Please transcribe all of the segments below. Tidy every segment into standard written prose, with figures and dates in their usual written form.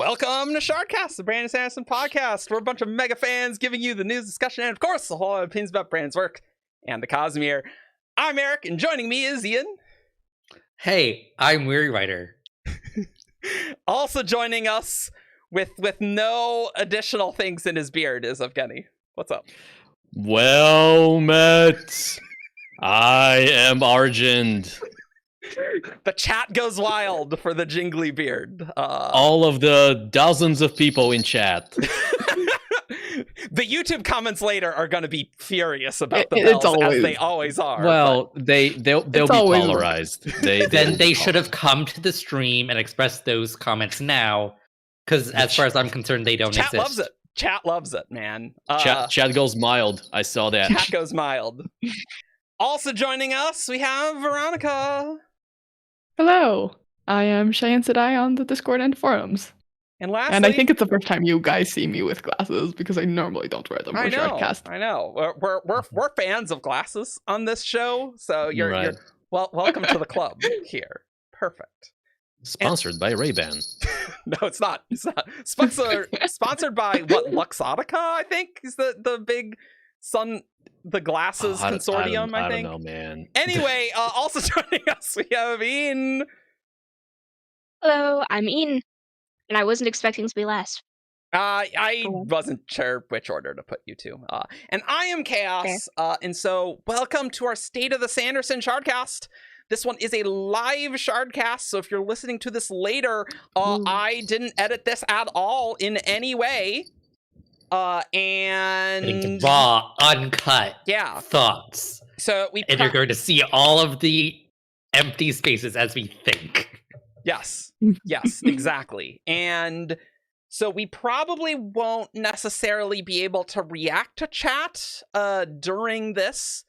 Welcome to Shardcast, the Brandon Sanderson podcast. We're a bunch of mega fans giving you the news, discussion, and of course, a whole lot of opinions about Brandon's work and the Cosmere. I'm Eric, and joining me is Ian. Hey, I'm Weary Writer. Also joining us with no additional things in his beard is Evgeny. What's up? Well met. I am Argent. The chat goes wild for the jingly beard. All of the dozens of people in chat. The YouTube comments later are going to be furious about the bells, as they always are. Well, they'll be polarized. Then they should have come to the stream and expressed those comments now, because as far as I'm concerned, they don't Chat exist. loves it. Chat loves it, man. Chat goes mild. I saw that. Chat goes mild. Also joining us, we have Veronica. Hello, I am Cheyenne Sedai on the Discord and forums. And lastly, and I think it's the first time you guys see me with glasses because I normally don't wear them for Shardcast. I know. We're fans of glasses on this show, so you're welcome to the club here. Perfect. Sponsored by Ray-Ban. No, it's not. It's not. Sponsored by what, Luxottica, I think, is the big the glasses consortium, I think. I don't know, man. Anyway, also joining us, we have Ian. Hello, I'm Ian, and I wasn't expecting to be last. I wasn't sure which order to put you to. And I am Chaos, and so welcome to our State of the Sanderson Shardcast. This one is a live Shardcast, so if you're listening to this later, I didn't edit this at all in any way. And raw, uncut thoughts. So and you're going to see all of the empty spaces as we think. Yes, exactly. And so we probably won't necessarily be able to react to chat during this,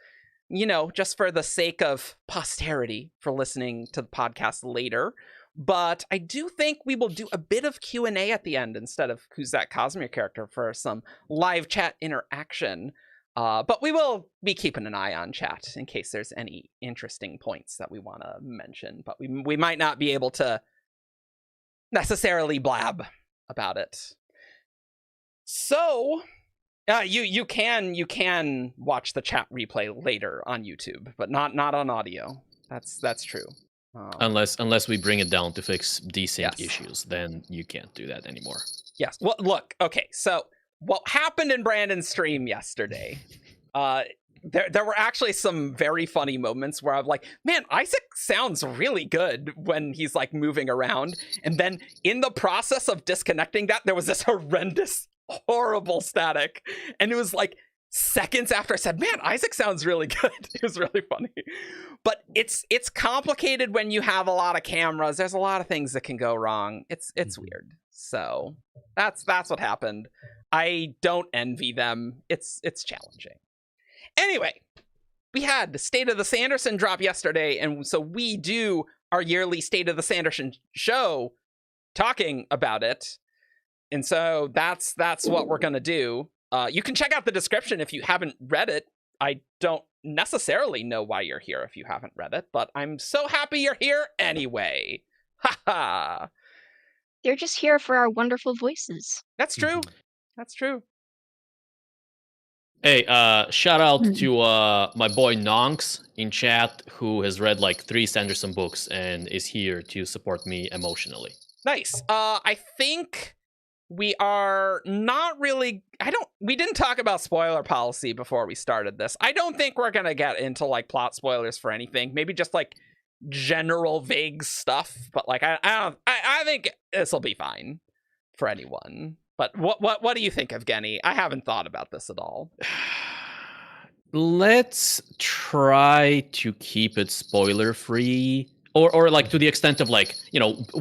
just for the sake of posterity for listening to the podcast later. But I do think we will do a bit of Q&A at the end instead of who's that Cosmere character for some live chat interaction. But we will be keeping an eye on chat in case there's any interesting points that we want to mention. But we might not be able to necessarily blab about it. So you can watch the chat replay later on YouTube, but not on audio. That's true. Unless we bring it down to fix desync issues, then you can't do that anymore. Yes. Well, look. Okay. So what happened in Brandon's stream yesterday? There were actually some very funny moments where I'm like, man, Isaac sounds really good when he's like moving around, and then in the process of disconnecting that, there was this horrendous, horrible static, and it was like seconds after I said, man, Isaac sounds really good. It was really funny. But it's complicated when you have a lot of cameras. There's a lot of things that can go wrong. It's weird. So that's what happened. I don't envy them. It's challenging. Anyway, we had the State of the Sanderson drop yesterday, and so we do our yearly State of the Sanderson show talking about it. And so that's what we're gonna do. You can check out the description if you haven't read it. I don't necessarily know why you're here if you haven't read it, but I'm so happy you're here anyway. Ha! They're just here for our wonderful voices. That's true. That's true. Hey, shout out to my boy Nonks in chat, who has read like 3 Sanderson books and is here to support me emotionally. Nice. I think we are not really... We didn't talk about spoiler policy before we started this. I don't think we're gonna get into like plot spoilers for anything. Maybe just like general vague stuff. But like I think this will be fine for anyone. But what do you think, Evgeny? I haven't thought about this at all. Let's try to keep it spoiler free. Or like to the extent of like,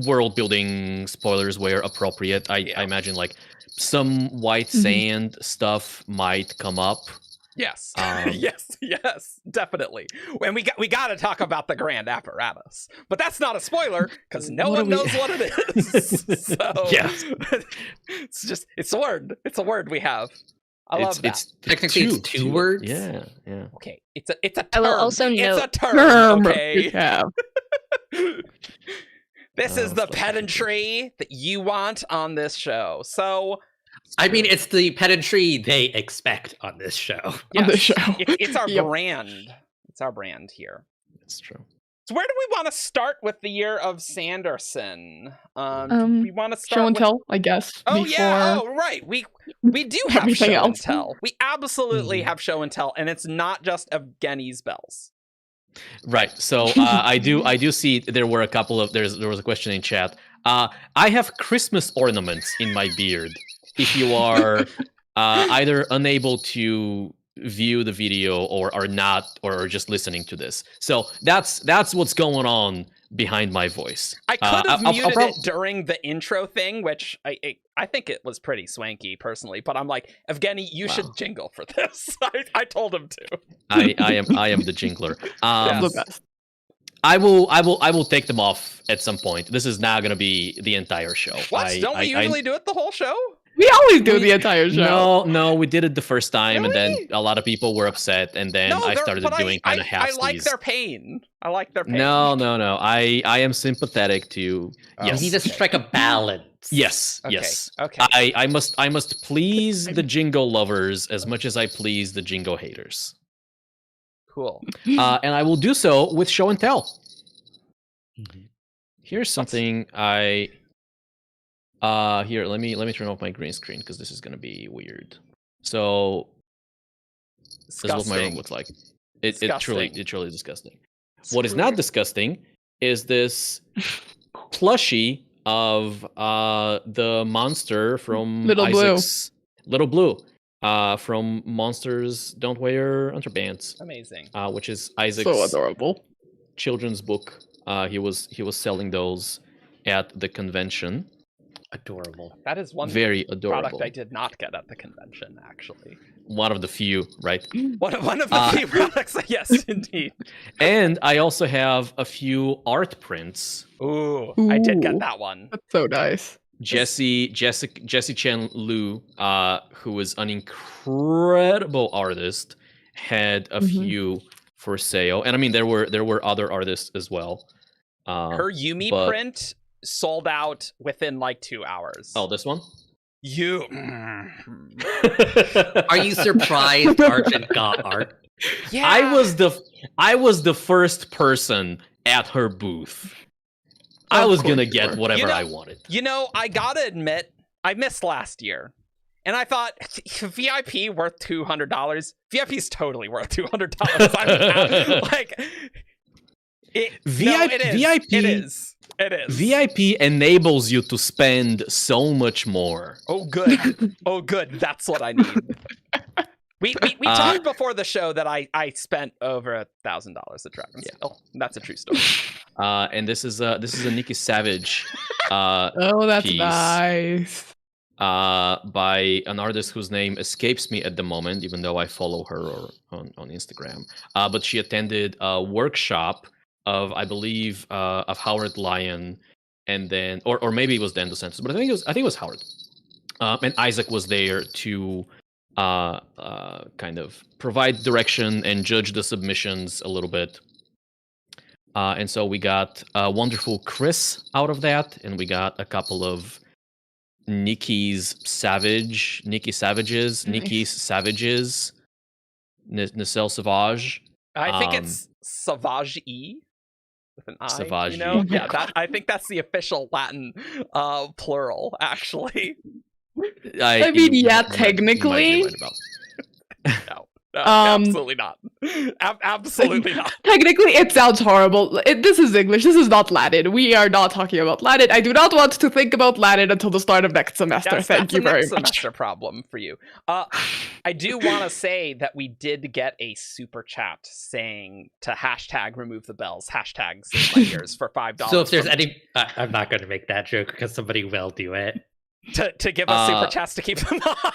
world building spoilers where appropriate. I imagine like some white sand stuff might come up. Yes. yes, definitely. And we got to talk about the grand apparatus. But that's not a spoiler because no one knows what it is. So it's a word. It's a word we have. I love that. Technically it's two words. Yeah. Okay. It's a term. I will also note it's a term. Okay. This is the Fluffy. pedantry that you want on this show. So, I mean, it's the pedantry they expect on this show. On the show. It's our Yep. brand. It's our brand here. That's true. So where do we want to start with the year of Sanderson? Do we want to start Show and with... tell, I guess. Oh before... yeah, oh right. We do have Everything show and else. tell. We absolutely have show and tell, and it's not just Evgeny's bells. Right. So I do see there were a couple of there was a question in chat. I have Christmas ornaments in my beard. If you are either unable to view the video or are not or are just listening to this, so that's what's going on behind my voice. I could have I'll muted it during the intro thing, which I think it was pretty swanky personally. But I'm like, Evgeny, you should jingle for this. I told him to. I am the jingler. The best. I will take them off at some point. This is now going to be the entire show. What? Don't we usually do it the whole show? We always do the entire show. No, we did it the first time, and Really? then a lot of people were upset, and then I started doing kind of half. I like their pain. I like their pain. No. I am sympathetic to. Oh. Yes. We need to strike a balance. Yes. Okay, Yes. okay. I must please the jingle lovers as much as I please the jingle haters. Cool. And I will do so with show and tell. Mhm. Here's something here, let me turn off my green screen because this is gonna be weird. So this is what my room looks like. It truly is disgusting. What is not disgusting is this plushie of the monster from Little Blue. Little Blue. From Monsters Don't Wear Underpants. Amazing. Which is Isaac's So adorable. children's book. He was selling those at the convention. Adorable. That is one Very adorable. product I did not get at the convention, actually. One of the few, right? One of the few products, yes, indeed. And I also have a few art prints. Ooh, I did get Ooh. that one. That's so nice. Jesse Chen Liu, who is an incredible artist, had a few for sale. And I mean there were other artists as well. Her Yumi but- print sold out within like 2 hours. Oh, this one? You. Are you surprised Argent got art? Yeah. I was the first person at her booth. I Of was course gonna you get were. whatever You know- I wanted. You know, I gotta admit, I missed last year. And I thought, VIP worth $200? VIP's totally worth $200. It is. VIP enables you to spend so much more. Oh, good. Oh, good. That's what I need. We talked before the show that I spent over $1,000 at Dragonsteel. That's a true story. And this is a Nikki Savage Oh, that's piece. nice. By an artist whose name escapes me at the moment, even though I follow her on Instagram. But she attended a workshop of, I believe, of Howard Lyon, and then, or maybe it was Dan DeSantis, but I think it was Howard. And Isaac was there to kind of provide direction and judge the submissions a little bit. And so we got a wonderful Chris out of that, and we got a couple of Nikki Savages, Nacelle Sauvage. I think it's Savage-E with an I. Savage-E. You know? Oh Yeah, my I think that's the official Latin plural, actually. I mean, yeah, you might be technically. right about. No, Um, absolutely not. Absolutely not. Technically, it sounds horrible. This is English. This is not Latin. We are not talking about Latin. I do not want to think about Latin until the start of next semester. That's Thank you a very next much. semester problem for you. I do want to say that we did get a super chat saying to hashtag remove the bells, hashtag save my ears for $5. So if there's any, I'm not going to make that joke because somebody will do it. to give us super chats to keep them on.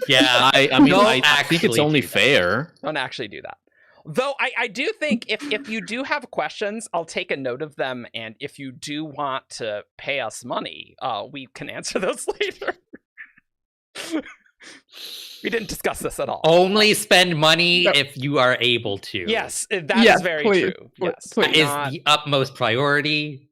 Yeah, I mean, Don't I think it's actually only do that. fair. Don't actually do that. Though I do think if you do have questions, I'll take a note of them, and if you do want to pay us money, we can answer those later. We didn't discuss this at all. only spend money No. if you are able to. Yes, that is Yes, very please, true. please, Yes, please. That is Not- the utmost priority.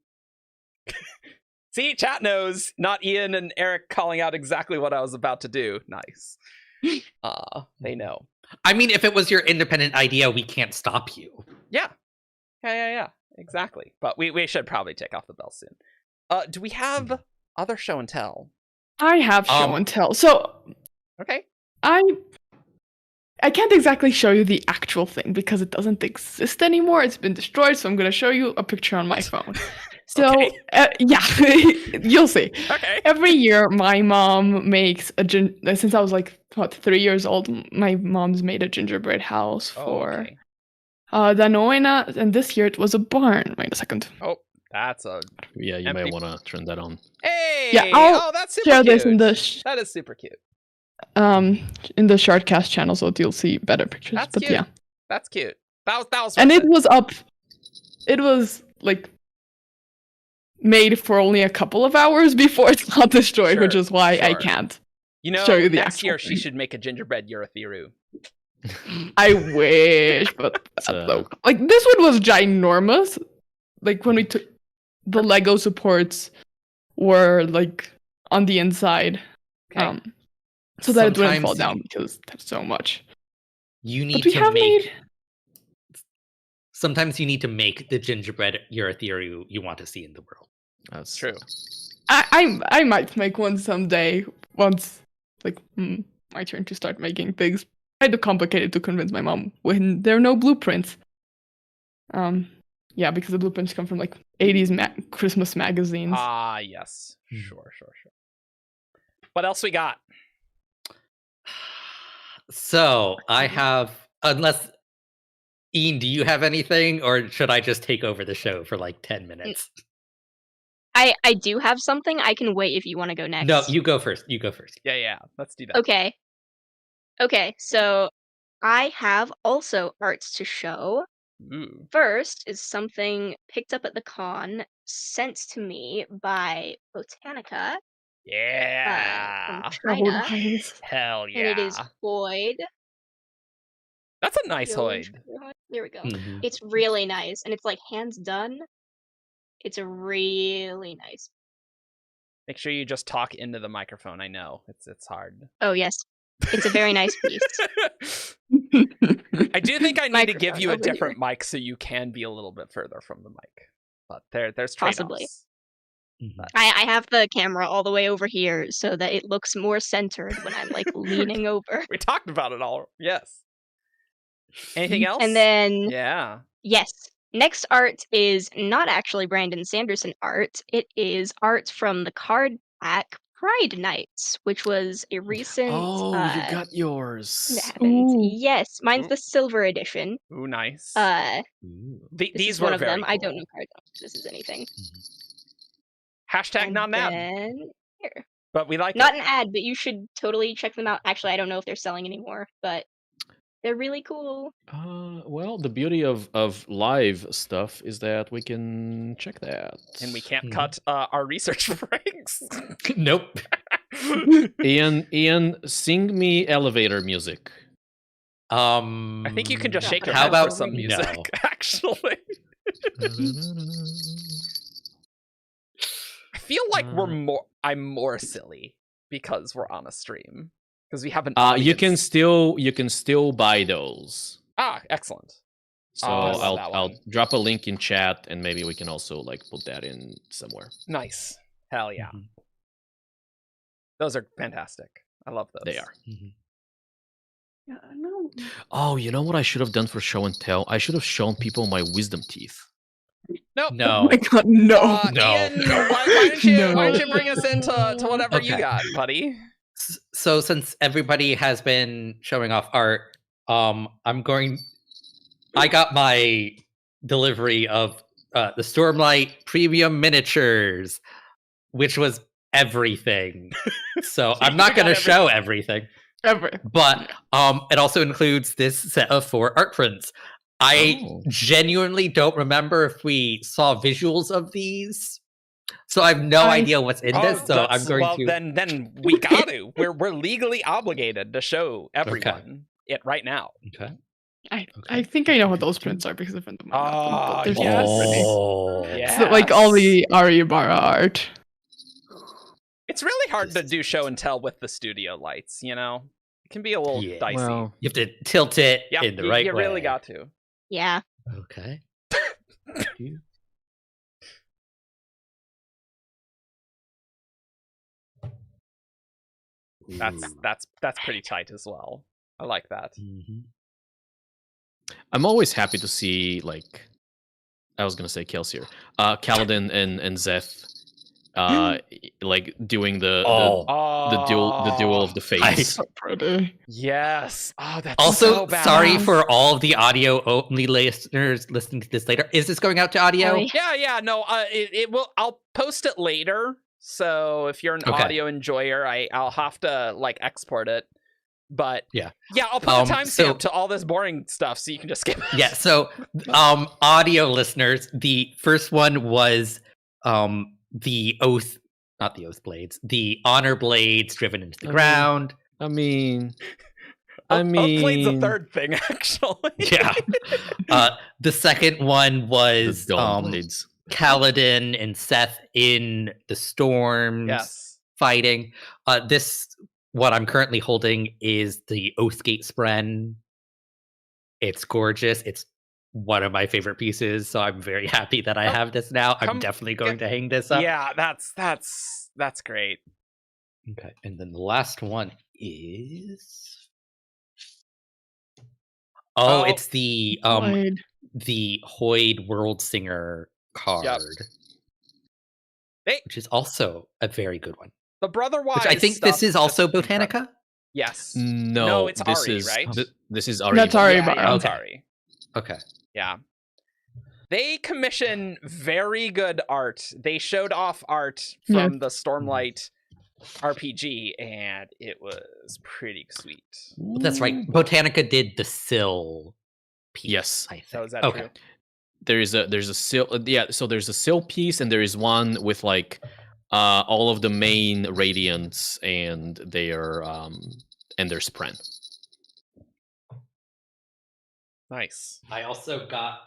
See, chat knows. Not Ian and Eric calling out exactly what I was about to do. Nice. They know. I mean, if it was your independent idea, we can't stop you. Yeah. Exactly. But we should probably take off the bell soon. Do we have other show and tell? I have show and tell. So Okay. I can't exactly show you the actual thing because it doesn't exist anymore. It's been destroyed, so I'm going to show you a picture on my phone. So, Okay. yeah, you'll see. Okay. Every year, my mom makes since I was like, 3 years old, my mom's made a gingerbread house for the Noena, and this year it was a barn. Wait a second. Oh, that's a... Yeah, you Empty. may want to turn that on. Hey! Yeah, I'll that's super share cute. this in the That is super cute. in the Shardcast channel, so you'll see better pictures. That's but cute. yeah, That's cute. That was and worth it was up. It was like made for only a couple of hours before it got destroyed, which Sure, is why I sure. can't You know, show you the next actual year she thing. should make a gingerbread Eurytheru. I wish, but like this one was ginormous. Like when we took the Lego supports were like on the inside, Okay. so that it wouldn't fall Sometimes down because there's so much. You But need we to have make. made. Sometimes you need to make the gingerbread Eurytheru you want to see in the world. That's True. I might make one someday. Once, like, my turn to start making things. Kind of complicated to convince my mom when there are no blueprints. Yeah, because the blueprints come from like 80s Christmas magazines. Ah, yes. Sure. What else we got? So I have, unless Ian, do you have anything, or should I just take over the show for like 10 minutes? I do have something. I can wait if you want to go next. No, you go first. You go first. Yeah. Let's do that. Okay, so I have also arts to show. Ooh. First is something picked up at the con, sent to me by Botanica Yeah. from China, Hell yeah. and it is Hoid. That's a nice hoid. There we go. Mhm. It's really nice, and it's like hands done. It's a really nice. Make sure you just talk into the microphone. I know it's hard. Oh yes, it's a very nice piece. I do think I need to give Microphone you a over different mic so you can be a little bit further from the mic. But there's trade-offs. Possibly. Mhm. I have the camera all the way over here so that it looks more centered when I'm like leaning over. We talked about it all. Yes. Anything else? And then Yeah. yes, next art is not actually Brandon Sanderson art. It is art from the card pack Pride Nights, which was a recent. Oh, you got yours. that happened. Ooh. Yes, mine's the silver edition. Ooh, nice. Ooh. This These is were one of very them. cool. I don't know cards. This is anything. Hashtag And not mad. then here. But we like Not it. an ad, but you should totally check them out. Actually, I don't know if they're selling anymore, but they're really cool. Well, the beauty of live stuff is that we can check that. And we can't Mhm. cut our research breaks. Nope. Ian, sing me elevator music. I think you can just shake your How head about for some music, no? actually. I feel like I'm more silly because we're on a stream. Because we have an You can audience. still buy those. Ah, excellent. So I love that I'll one. drop a link in chat, and maybe we can also like put that in somewhere. Nice. Hell yeah. Mhm. Those are fantastic. I love those. They are. Mhm. Yeah, no. Oh, you know what I should have done for show and tell? I should have shown people my wisdom teeth. Nope. Oh No. my god, no. No. Ian, why don't you No. bring us into whatever you Okay. got, buddy? So since everybody has been showing off art, I got my delivery of the Stormlight premium miniatures, which was everything. So I'm not You got going to show everything, Ever. but it also includes this set of 4 art prints. I Oh. genuinely don't remember if we saw visuals of these. So I have no I- idea what's in this, so I'm going to... Then we got to. We're legally obligated to show everyone it right now. Okay. I think I know what those prints are because a friend of mine got them. Oh, But there's yes. pretty. Oh. Yeah. So, like all the Ari Bara art. It's really hard to do show and tell with the studio lights, you know? It can be a little Yeah. dicey. Well, You have to tilt it yeah, in the right you way. really got to. Yeah. Okay. That's pretty tight as well. I like that. Mhm. I'm always happy to see, like, I was gonna say Kelsier, Kaladin and Zeth, like doing the duel of the fates. So pretty. Yes. Oh, that's Also, so bad. sorry for all of the audio only listeners listening to this later. Is this going out to audio? Oh, Yeah. No, it will. I'll post it later. So if you're an Okay. audio enjoyer, I'll have to like export it. But Yeah. I'll put a timestamp so- to all this boring stuff so you can just skip it. Yeah, so audio listeners, the first one was the oath, not the oath blades, the honor blades driven into the ground. I mean, Oathblade's a third thing, actually. Yeah. The second one the was Dawn Blades. Kaladin and Seth in the storms Yes. fighting. This what I'm currently holding is the Oathgate Spren. It's gorgeous. It's one of my favorite pieces, so I'm very happy that I have this now. I'm definitely going to hang this up. Yeah, that's great. Okay, and then the last one is Oh, it's the Lloyd. Hoyd World Singer card, which is also a very good one. The Brotherwise. Which I think this is also Botanica. Yes. No, it's this Ari, is right? This is Ari. That's Ari. Yeah, it's Okay. Ari. Okay. Yeah. They commission very good art. They showed off art from the Stormlight RPG, and it was pretty sweet. Well, that's right. Botanica did the Sill piece. Yes. I think. So is that okay. true? There's a Sil. So there's a Sil piece, and there is one with like all of the main radiants and their Spren. Nice. I also got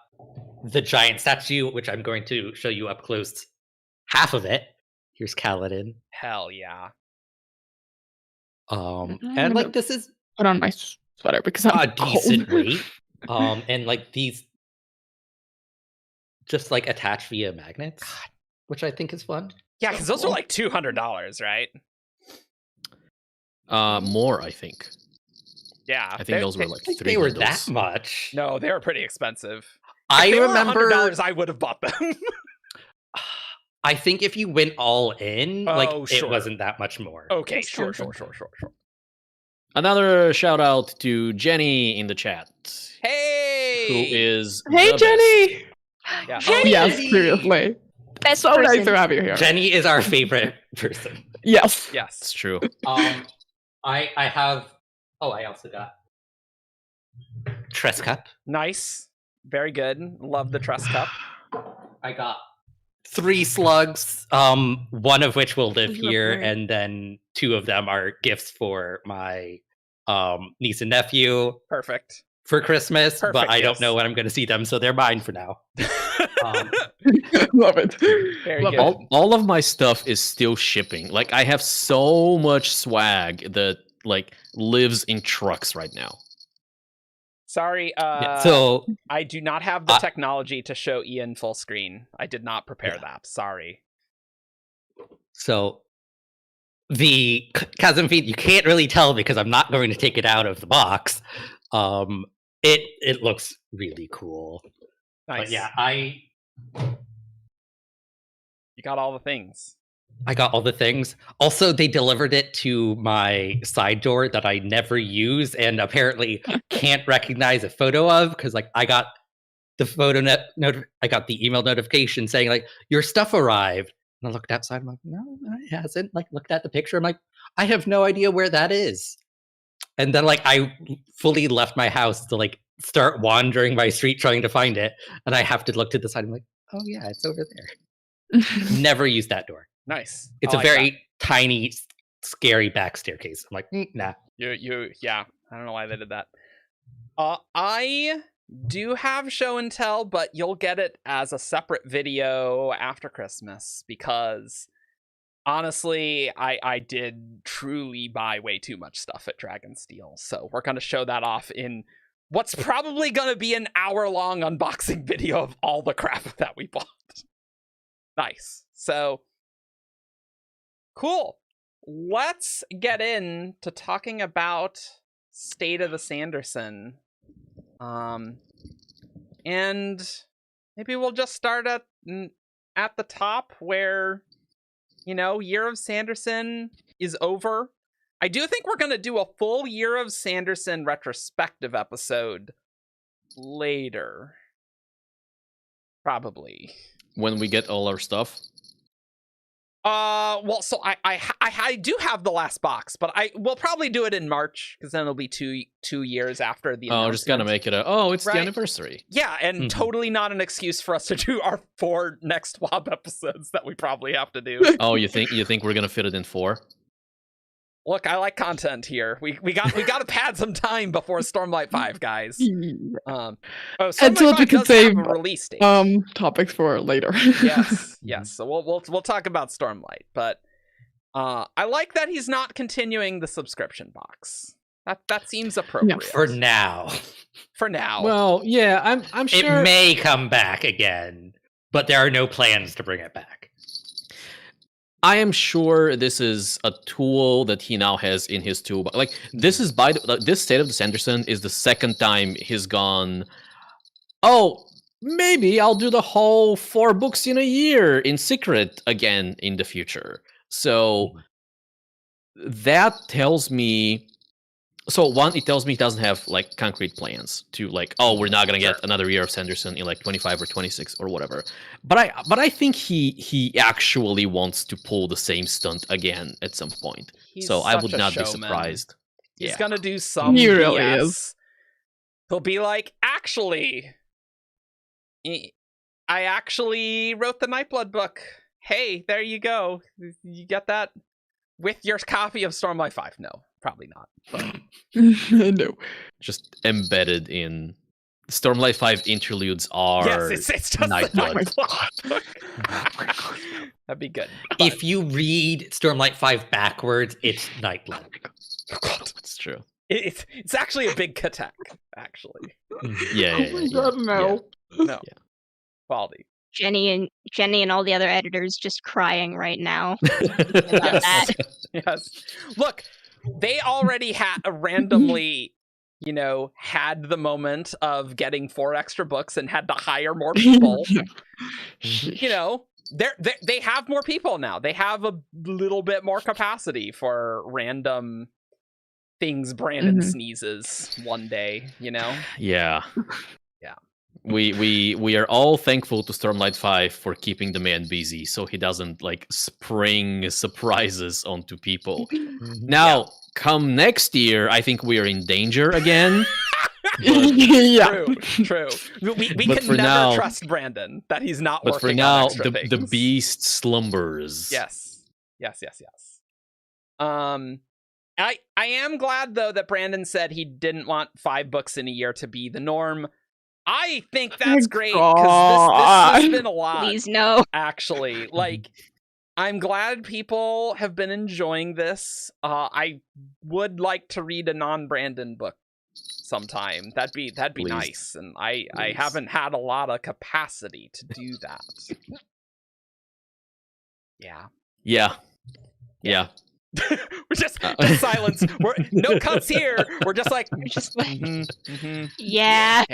the giant statue, which I'm going to show you up close. Half of it. Here's Kaladin. Hell yeah. And like this is Put on my sweater because I'm a decent cold. weight. And like these just like attach via magnets, which I think is fun. Yeah, because those are like $200, right? More, I think. Yeah. I think those were like I think three they were bundles. that much. No, they were pretty expensive. I If they were remember. $100, I would have bought them. I think if you went all in, like Oh, it sure. wasn't that much more. Okay, Sure. sure. Another shout out to Jenny in the chat, Hey! who is Hey, the Jenny. Yeah. Jenny! Yes, seriously. Best So person. nice to have you here. Jenny is our favorite person. Yes. It's Yes. true. I have. Oh, I also got Tress Cup. Nice. Very good. Love the Trust Cup. I got 3 slugs. One of which will live here, Lovely. and then 2 of them are gifts for my niece and nephew Perfect. for Christmas. But Perfect I don't gifts. know when I'm going to see them, so they're mine for now. Love it. Very Love good. it. All of my stuff is still shipping. Like I have so much swag that like lives in trucks right now. Sorry, Yeah, so I do not have the technology to show Ian full screen. I did not prepare that. Sorry. So the chasm feed, you can't really tell because I'm not going to take it out of the box. It looks really cool. Nice. But yeah, You got all the things. I got all the things. Also, they delivered it to my side door that I never use and apparently can't recognize a photo of because like I got the I got the email notification saying like your stuff arrived. And I looked outside, I'm like, no, it hasn't. Like looked at the picture, I'm like, I have no idea where that is. And then like I fully left my house to like start wandering my street trying to find it. And I have to look to the side. I'm like, oh yeah, it's over there. Never used that door. Nice. It's I a like very tiny, scary back staircase. I'm like, nah. yeah. I don't know why they did that. I do have show and tell, but you'll get it as a separate video after Christmas because honestly, I did truly buy way too much stuff at Dragonsteel, so we're gonna show that off in what's probably gonna be an hour-long unboxing video of all the crap that we bought. Nice. So cool. Let's get into talking about State of the Sanderson. And maybe we'll just start at the top where, Year of Sanderson is over. I do think we're going to do a full Year of Sanderson retrospective episode later. Probably. When we get all our stuff. Well, so I do have the last box, but we'll probably do it in March because then it'll be two years after the announcement. Just gotta make it it's right? the anniversary. Yeah, and totally not an excuse for us to do our 4 next WoB episodes that we probably have to do. Oh, you think we're gonna fit it in 4? Look, I like content here. We got to pad some time before Stormlight 5, guys. And Stormlight so 5 we can does save have a release date. topics for later. Yes. So we'll talk about Stormlight, but I like that he's not continuing the subscription box. That seems appropriate For now. For now. Well, yeah, I'm sure It may come back again, but there are no plans to bring it back. I am sure this is a tool that he now has in his toolbox. Like this is this State of the Sanderson is the second time he's gone. Oh, maybe I'll do the whole 4 books in a year in secret again in the future. So that tells me. So one, it tells me he doesn't have like concrete plans to like, oh, we're not gonna get another Year of Sanderson in like 25 or 26 or whatever. But I think he actually wants to pull the same stunt again at some point. So I would not be surprised. He's gonna do some He really BS. is. He'll be like, actually, I actually wrote the Nightblood book. Hey, there you go. You get that with your copy of Stormlight 5. No, probably not. But... No. Just embedded in Stormlight 5 interludes are yes, it's just Nightblood. That'd be good. But... If you read Stormlight 5 backwards, it's Nightblood. It's true. It's actually a big attack, actually. Yeah. No. No. Yeah. Quality. Jenny and all the other editors just crying right now about that. Yes. Look, they already had randomly, had the moment of getting 4 extra books and had to hire more people. They have more people now. They have a little bit more capacity for random things Brandon sneezes one day, Yeah. Yeah. We are all thankful to Stormlight 5 for keeping the man busy so he doesn't like spring surprises onto people. Now, come next year, I think we are in danger again. Yeah. True. We can never trust Brandon that he's not working for now, on extra things. the beast slumbers. Yes. I am glad though that Brandon said he didn't want 5 books in a year to be the norm. I think that's great because this has been a lot. Please no. Actually, like, I'm glad people have been enjoying this. I would like to read a non-Brandon book sometime. That'd be Please. nice, and I haven't had a lot of capacity to do that. Yeah. We're just silence. We're no cuts here. We're just like, Yeah.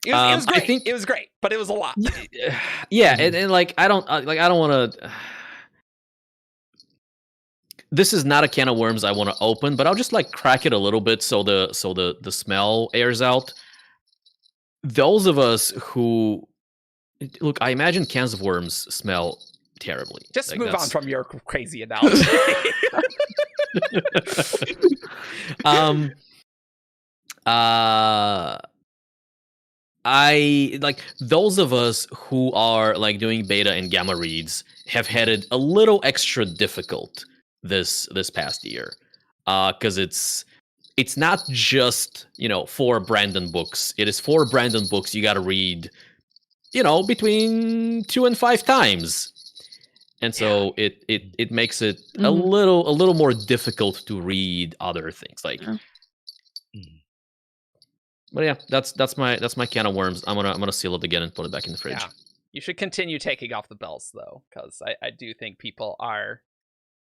It was great. It was great, but it was a lot. Yeah, and like I don't want to. This is not a can of worms I want to open, but I'll just like crack it a little bit so the smell airs out. Those of us who look, I imagine cans of worms smell terribly. Just like, move on from your crazy analogy. I like those of us who are like doing beta and gamma reads have had it a little extra difficult this past year, because it's not just 4 Brandon books. It is 4 Brandon books you got to read, between 2 and 5 times, and so it makes it a Mhm. little more difficult to read other things. Like, Yeah. but yeah, that's my can of worms. I'm gonna seal it again and put it back in the fridge. Yeah. You should continue taking off the bells though, because I do think people are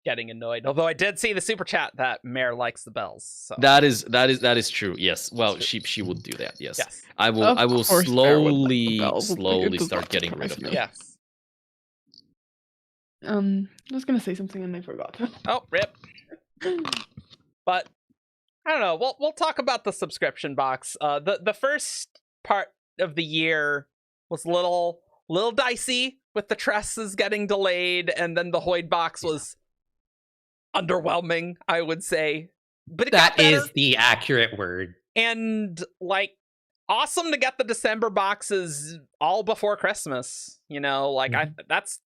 getting annoyed. Although I did see the super chat that Mare likes the bells. So That is true. Yes. Well, she would do that. Yes. yes. I will Of I will course Bear would like the slowly bells. It slowly does start not getting rid surprise of me. them. Yes. I was gonna say something and I forgot. Oh, rip. But I don't know. We'll talk about the subscription box. The first part of the year was a little dicey with the tresses getting delayed, and then the Hoyd box was underwhelming, I would say. But it got That better. is the accurate word. And like awesome to get the December boxes all before Christmas. You know, like that's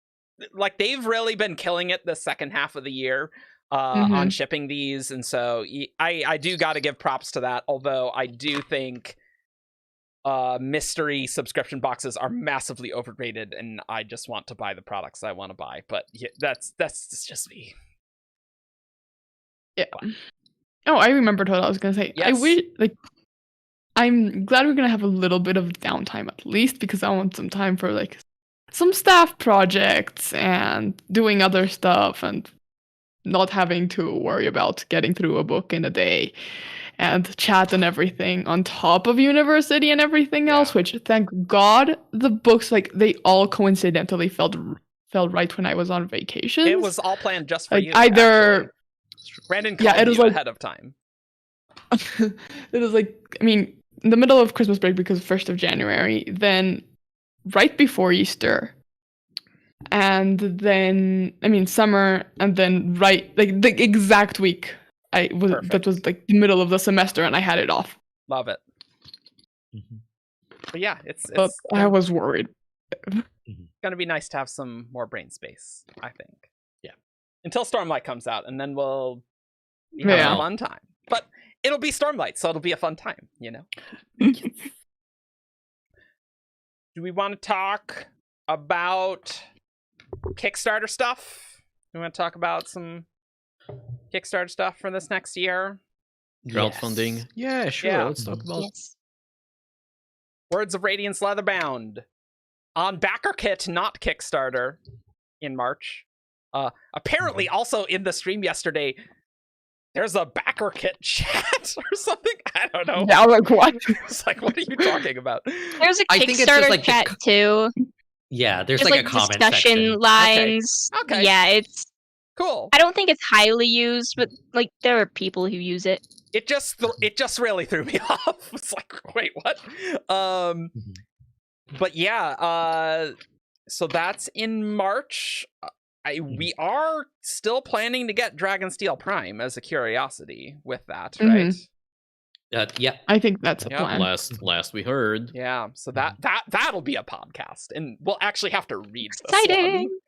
like they've really been killing it the second half of the year on shipping these, and so I do got to give props to that. Although I do think mystery subscription boxes are massively overrated, and I just want to buy the products I want to buy. But yeah, that's just me. Yeah. Oh, I remembered what I was gonna say. I Yes. wish, like, I'm glad we're gonna have a little bit of downtime at least, because I want some time for like some staff projects and doing other stuff and not having to worry about getting through a book in a day and chat and everything on top of university and everything else, which thank God the books, like, they all coincidentally fell right when I was on vacation. It was all planned just for like you. either Actually. Brandon called it was you like ahead of time. it was like, I mean, in the middle of Christmas break because 1st of January, then right before Easter, and then summer, and then right like the exact week that was like the middle of the semester, and I had it off. Love it. But yeah, it's I was worried. gonna be nice to have some more brain space, I think. Yeah. Until Stormlight comes out, and then we'll have a fun time. But it'll be Stormlight, so it'll be a fun time, you know? Do we want to talk about Kickstarter stuff? We want to talk about some Kickstarter stuff for this next year? Crowdfunding. Yes. Yeah, sure. Yeah. Let's talk about Words of Radiance Leatherbound on BackerKit, not Kickstarter, in March. Apparently, also in the stream yesterday, there's a BackerKit chat or something. I don't know. Yeah, like what? It's like, what are you talking about? There's a I think it's just, Kickstarter like, the chat too. Yeah, there's Just like a comment discussion section. lines. Okay. Yeah, it's. Cool. I don't think it's highly used, but like there are people who use it. It just really threw me off. It's like, wait, what? But yeah, so that's in March. We are still planning to get Dragonsteel Prime as a curiosity with that, right? Yeah. I think that's a Yeah. plan. last we heard. Yeah, so that'll be a podcast, and we'll actually have to read this one. Exciting!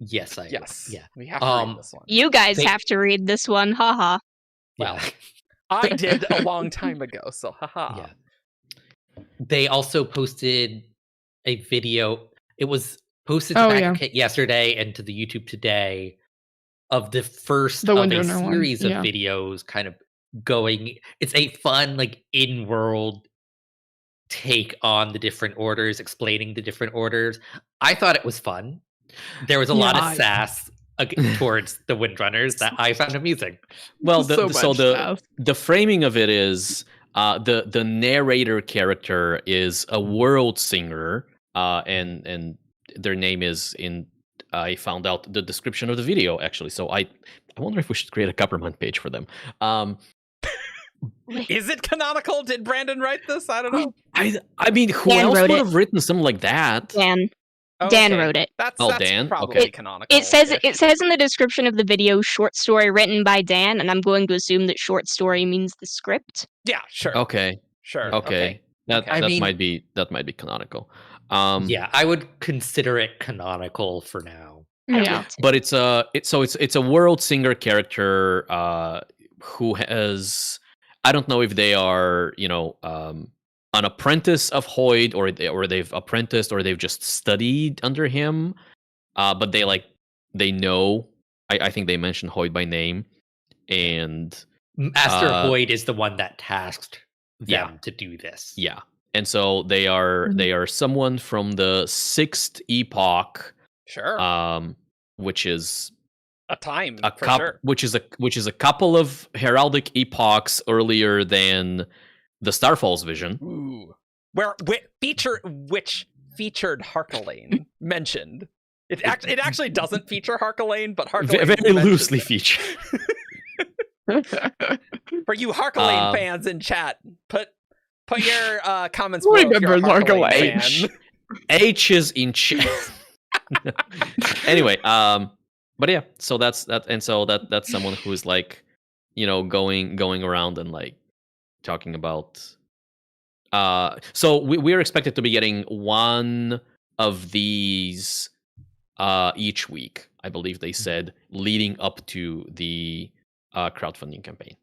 Yes, Yes, yeah. we have to read this one. You guys They- have to read this one, haha. Well, Yeah. I did a long time ago, so haha. Yeah. They also posted a video. It was posted to Oh, yeah. BackerKit yesterday and to the YouTube today of the first The of a Windrunner one, series of yeah. videos kind of going. It's a fun, like, in-world take on the different orders, explaining the different orders. I thought it was fun. There was a lot Yeah. of sass towards the Windrunners that I found amusing. Well, So much sass. the framing of it is the narrator character is a world singer, and their name is in. I found out the description of the video actually, so I wonder if we should create a Copperman page for them. Is it canonical? Did Brandon write this? I don't know. I mean, who Dan else wrote would it. have written something like that? Dan Okay. wrote it. That's Dan? probably Okay. canonical. It says in the description of the video, short story written by Dan, and I'm going to assume that short story means the script. Yeah, sure. Okay, Sure. okay, that Okay. I mean- might be canonical. Yeah, I would consider it canonical for now. Yeah. But it's a world singer character who has, I don't know if they are an apprentice of Hoyd or they've apprenticed or they've just studied under him, but they like they know. I think they mentioned Hoyd by name, and Master Hoyd is the one that tasked them to do this. Yeah, and so they are someone from the 6th epoch. Sure. Which is a time a for sure. which is a couple of heraldic epochs earlier than the Starfall's vision. Ooh. Which featured Harkalane mentioned. It actually doesn't feature Harkalane, but Harkalane very loosely featured. For you Harkalane fans in chat, put your comments Who below if you're a remembers Harkalane Harkalane? fan. H is in chat. Anyway, but yeah, so that's that, and so that's someone who's like, going around and like talking about. So we're expected to be getting one of these each week, I believe they said, leading up to the crowdfunding campaign.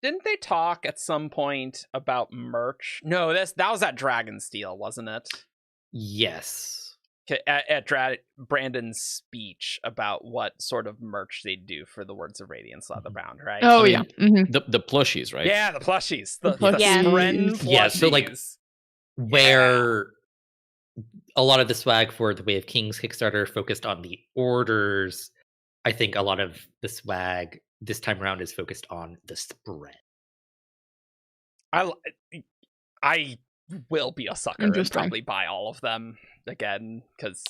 Didn't they talk at some point about merch? No, that was at Dragonsteel, wasn't it? Yes. At Brandon's speech about what sort of merch they do for the Words of Radiance Leatherbound, right? Oh, I yeah. mean, the plushies, right? Yeah, the plushies. The plushies. Spren plushies. Yeah, so like where a lot of the swag for the Way of Kings Kickstarter focused on the orders, I think a lot of the swag this time around is focused on the spread. I will be a sucker and probably buy all of them again, because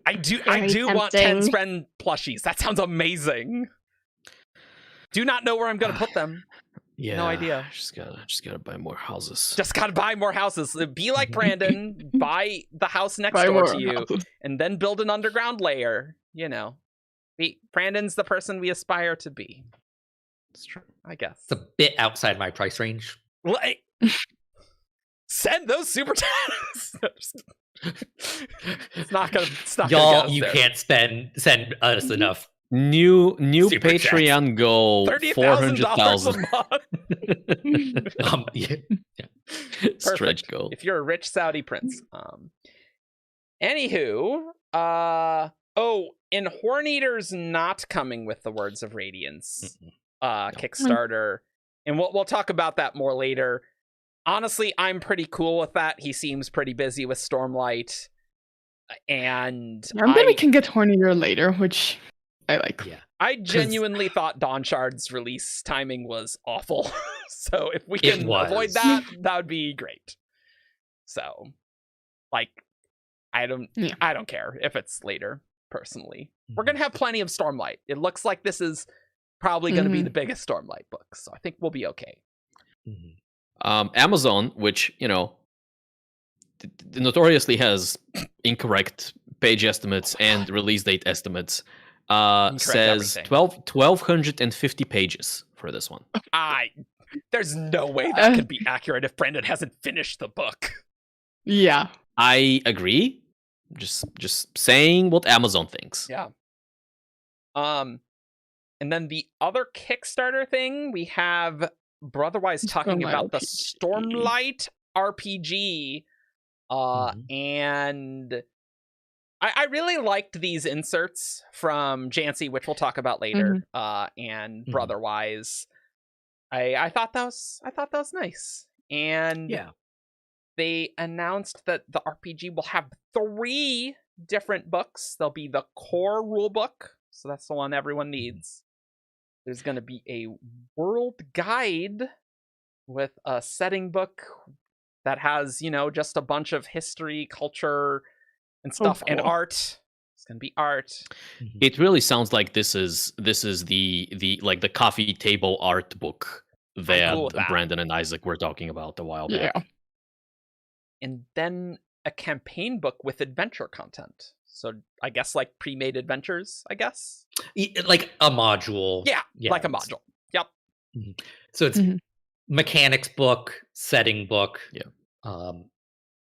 I do want 10 Spren plushies. That sounds amazing. Do not know where I'm gonna put them. Yeah, no idea. Just gotta buy more houses. Just gotta buy more houses. Be like Brandon, buy the house next door to you, and then build an underground layer. Brandon's the person we aspire to be. It's true, I guess. It's a bit outside my price range. Send those super chats. It's not gonna. Y'all, you can't send us enough. New super Patreon chats. goal, $400,000 a month. Yeah. Stretch goal. If you're a rich Saudi prince. Anywho, and Horneater's not coming with the Words of Radiance Kickstarter, and we'll talk about that more later. Honestly, I'm pretty cool with that. He seems pretty busy with Stormlight, and I'm betting we can get Horneater later, which I like. Yeah, I genuinely thought Dawnshard's release timing was awful. So if we can avoid that, that would be great. So, I don't care if it's later. Personally, we're gonna have plenty of Stormlight. It looks like this is probably gonna be the biggest Stormlight book, so I think we'll be okay. Amazon, which notoriously has incorrect page estimates and release date estimates, says 1,250 pages for this one. There's no way that could be accurate if Brandon hasn't finished the book. Yeah, I agree. Just saying what Amazon thinks. Yeah. And then the other Kickstarter thing, we have Brotherwise talking about the Stormlight RPG. And I really liked these inserts from Jancy, which we'll talk about later. And Brotherwise. I thought that was nice. And they announced that the RPG will have 3 different books. There'll be the core rulebook, so that's the one everyone needs. There's going to be a world guide with a setting book that has, just a bunch of history, culture, and stuff, and art. It's going to be art. It really sounds like this is the coffee table art book that Brandon and Isaac were talking about a while back. Yeah. And then a campaign book with adventure content. So I guess like pre-made adventures, I guess. Like a module. Yeah, like a module. Yep. So it's mechanics book, setting book,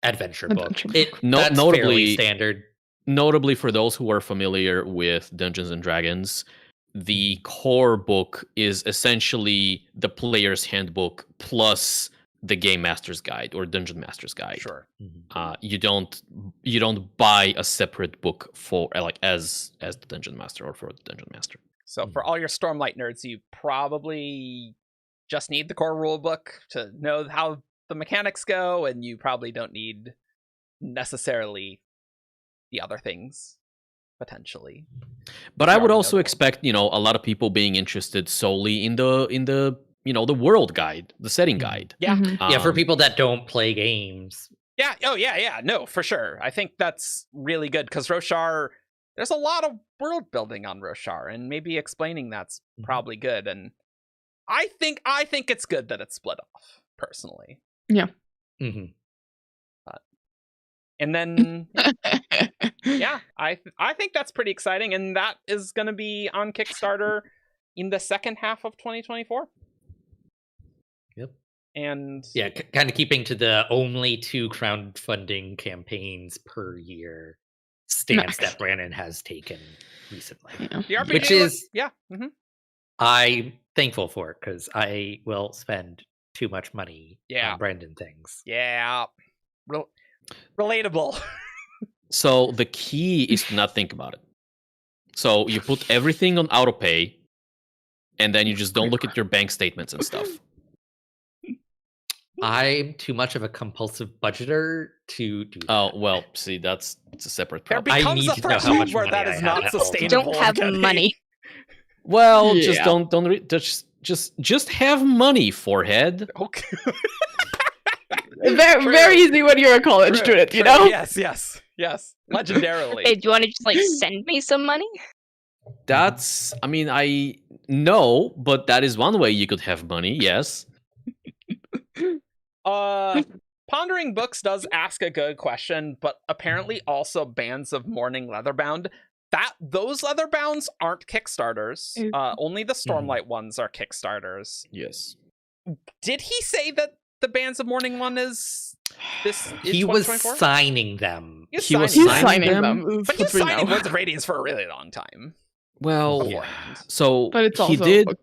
adventure book. That's fairly standard. Notably for those who are familiar with Dungeons and Dragons, the core book is essentially the player's handbook plus the Game Master's Guide or Dungeon Master's Guide. Sure. You don't buy a separate book for as the Dungeon Master or for the Dungeon Master. So for all your Stormlight nerds, you probably just need the core rule book to know how the mechanics go, and you probably don't need necessarily the other things potentially. But I would also expect, a lot of people being interested solely in the the world guide, the setting guide. Yeah. Yeah, for people that don't play games. Yeah. Oh, yeah. No, for sure. I think that's really good because Roshar, there's a lot of world building on Roshar, and maybe explaining that's probably good. And I think it's good that it's split off, personally. Yeah. And then, yeah, I think that's pretty exciting, and that is going to be on Kickstarter in the second half of 2024. Yep. And yeah, kind of keeping to the only 2 crowdfunding campaigns per year stance that Brandon has taken recently. Yeah. Which is, Mm-hmm. I'm thankful for, because I will spend too much money on Brandon things. Yeah. Relatable. So the key is to not think about it. So you put everything on auto pay, and then you just don't look at your bank statements and stuff. I'm too much of a compulsive budgeter to do that. Oh, well, see, it's a separate problem. There becomes need a to know how threshold much where money that I is have not at all times. sustainable. Don't have Kenny. money. Well, Yeah. just have money, forehead. Okay. Very easy when you're a college student, you know? Yes. Legendarily. Hey, do you want to just send me some money? That's, I know, but that is one way you could have money, yes. Pondering Books does ask a good question, but apparently also Bands of Mourning Leatherbound. Those Leatherbounds aren't Kickstarters. Only the Stormlight ones are Kickstarters. Yes. Did he say that the Bands of Mourning one is this? He was signing them. He was signing them. But he was signing Words of Radiance for a really long time. Well, beforehand. so But it's he also did. a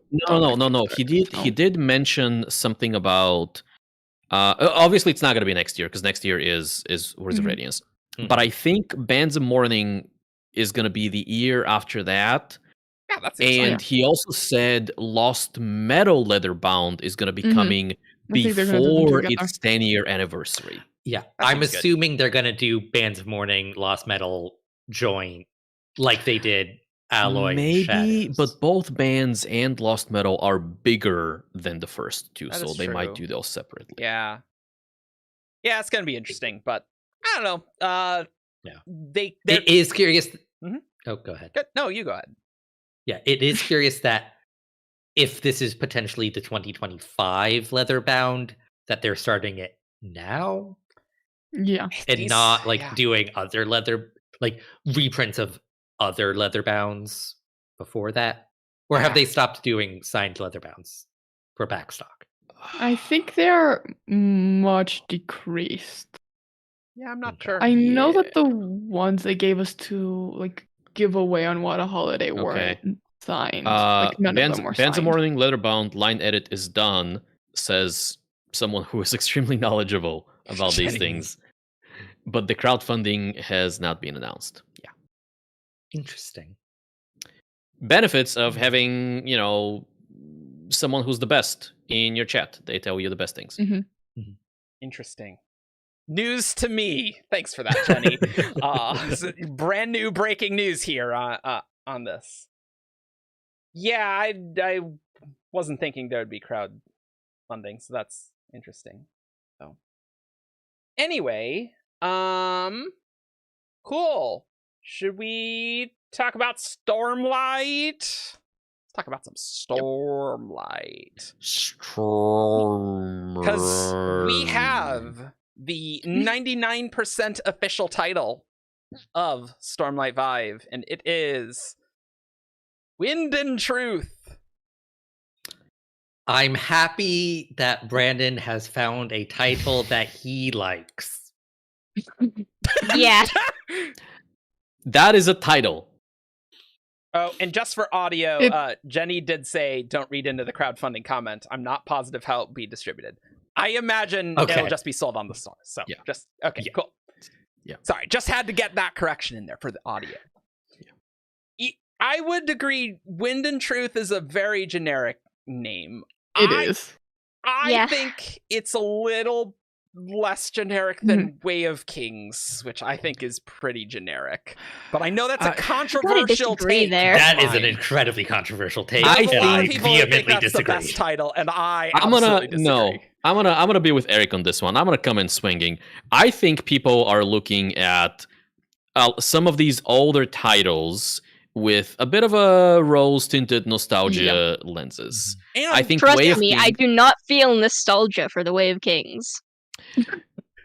No. He did mention something about. Obviously, it's not going to be next year because next year is Words of Radiance. But I think Bands of Mourning is going to be the year after that. Yeah, that's And he also said Lost Metal Leatherbound is going to be coming before its 10-year anniversary. Yeah, That I'm seems good. assuming they're going to do Bands of Mourning, Lost Metal joint like they did Alloy. Maybe, Shadows. but both Bands and Lost Metal are bigger than the first two, That so is they might true. do those separately. Yeah, it's gonna be interesting, but I don't know. Yeah. They're It is curious. Mhm. Oh, go ahead. good. No, you go ahead. Yeah, it is curious that if this is potentially the 2025 Leatherbound, that they're starting it now Yeah. and These- not yeah. doing other reprints of other Leatherbounds before that, or have they stopped doing signed Leatherbounds for backstock? I think they're much decreased. Yeah, I'm not Okay. sure. I know that the ones they gave us to give away on What a Holiday were Okay. signed. None None Bands, of them were Bands of signed. Mourning Leatherbound line edit is done, says someone who is extremely knowledgeable about these Jenny. things. But the crowdfunding has not been announced. Yeah. Interesting. Benefits of having, someone who's the best in your chat. They tell you the best things. Interesting. News to me. Thanks for that, Jenny. Brand new breaking news here on this. Yeah, I wasn't thinking there would be crowdfunding, so that's interesting. So, anyway, cool. Should we talk about Stormlight? Let's talk about some Stormlight. Because we have the 99% official title of Stormlight Vive, and it is Wind and Truth. I'm happy that Brandon has found a title that he likes. Yeah. That is a title. Oh, and just for audio, Jenny did say, don't read into the crowdfunding comment. I'm not positive how it'll be distributed. I imagine Okay. it'll just be sold on the store. So Yeah. just okay, Yeah. cool. Yeah. Sorry, just had to get that correction in there for the audio. I would agree. Wind and Truth is a very generic name. It is. I Yeah. think it's a little less generic than Way of Kings, which I think is pretty generic. But I know that's a controversial disagree take. there. That is an Fine. incredibly controversial take. I There's a and lot I of people that think vehemently that's the disagree. best title, and I I'm gonna absolutely disagree. no. I'm gonna be with Eric on this one. I'm gonna come in swinging. I think people are looking at some of these older titles with a bit of a rose-tinted nostalgia lenses. And I think Trust Way of me, I Kings, do not feel nostalgia for the Way of Kings.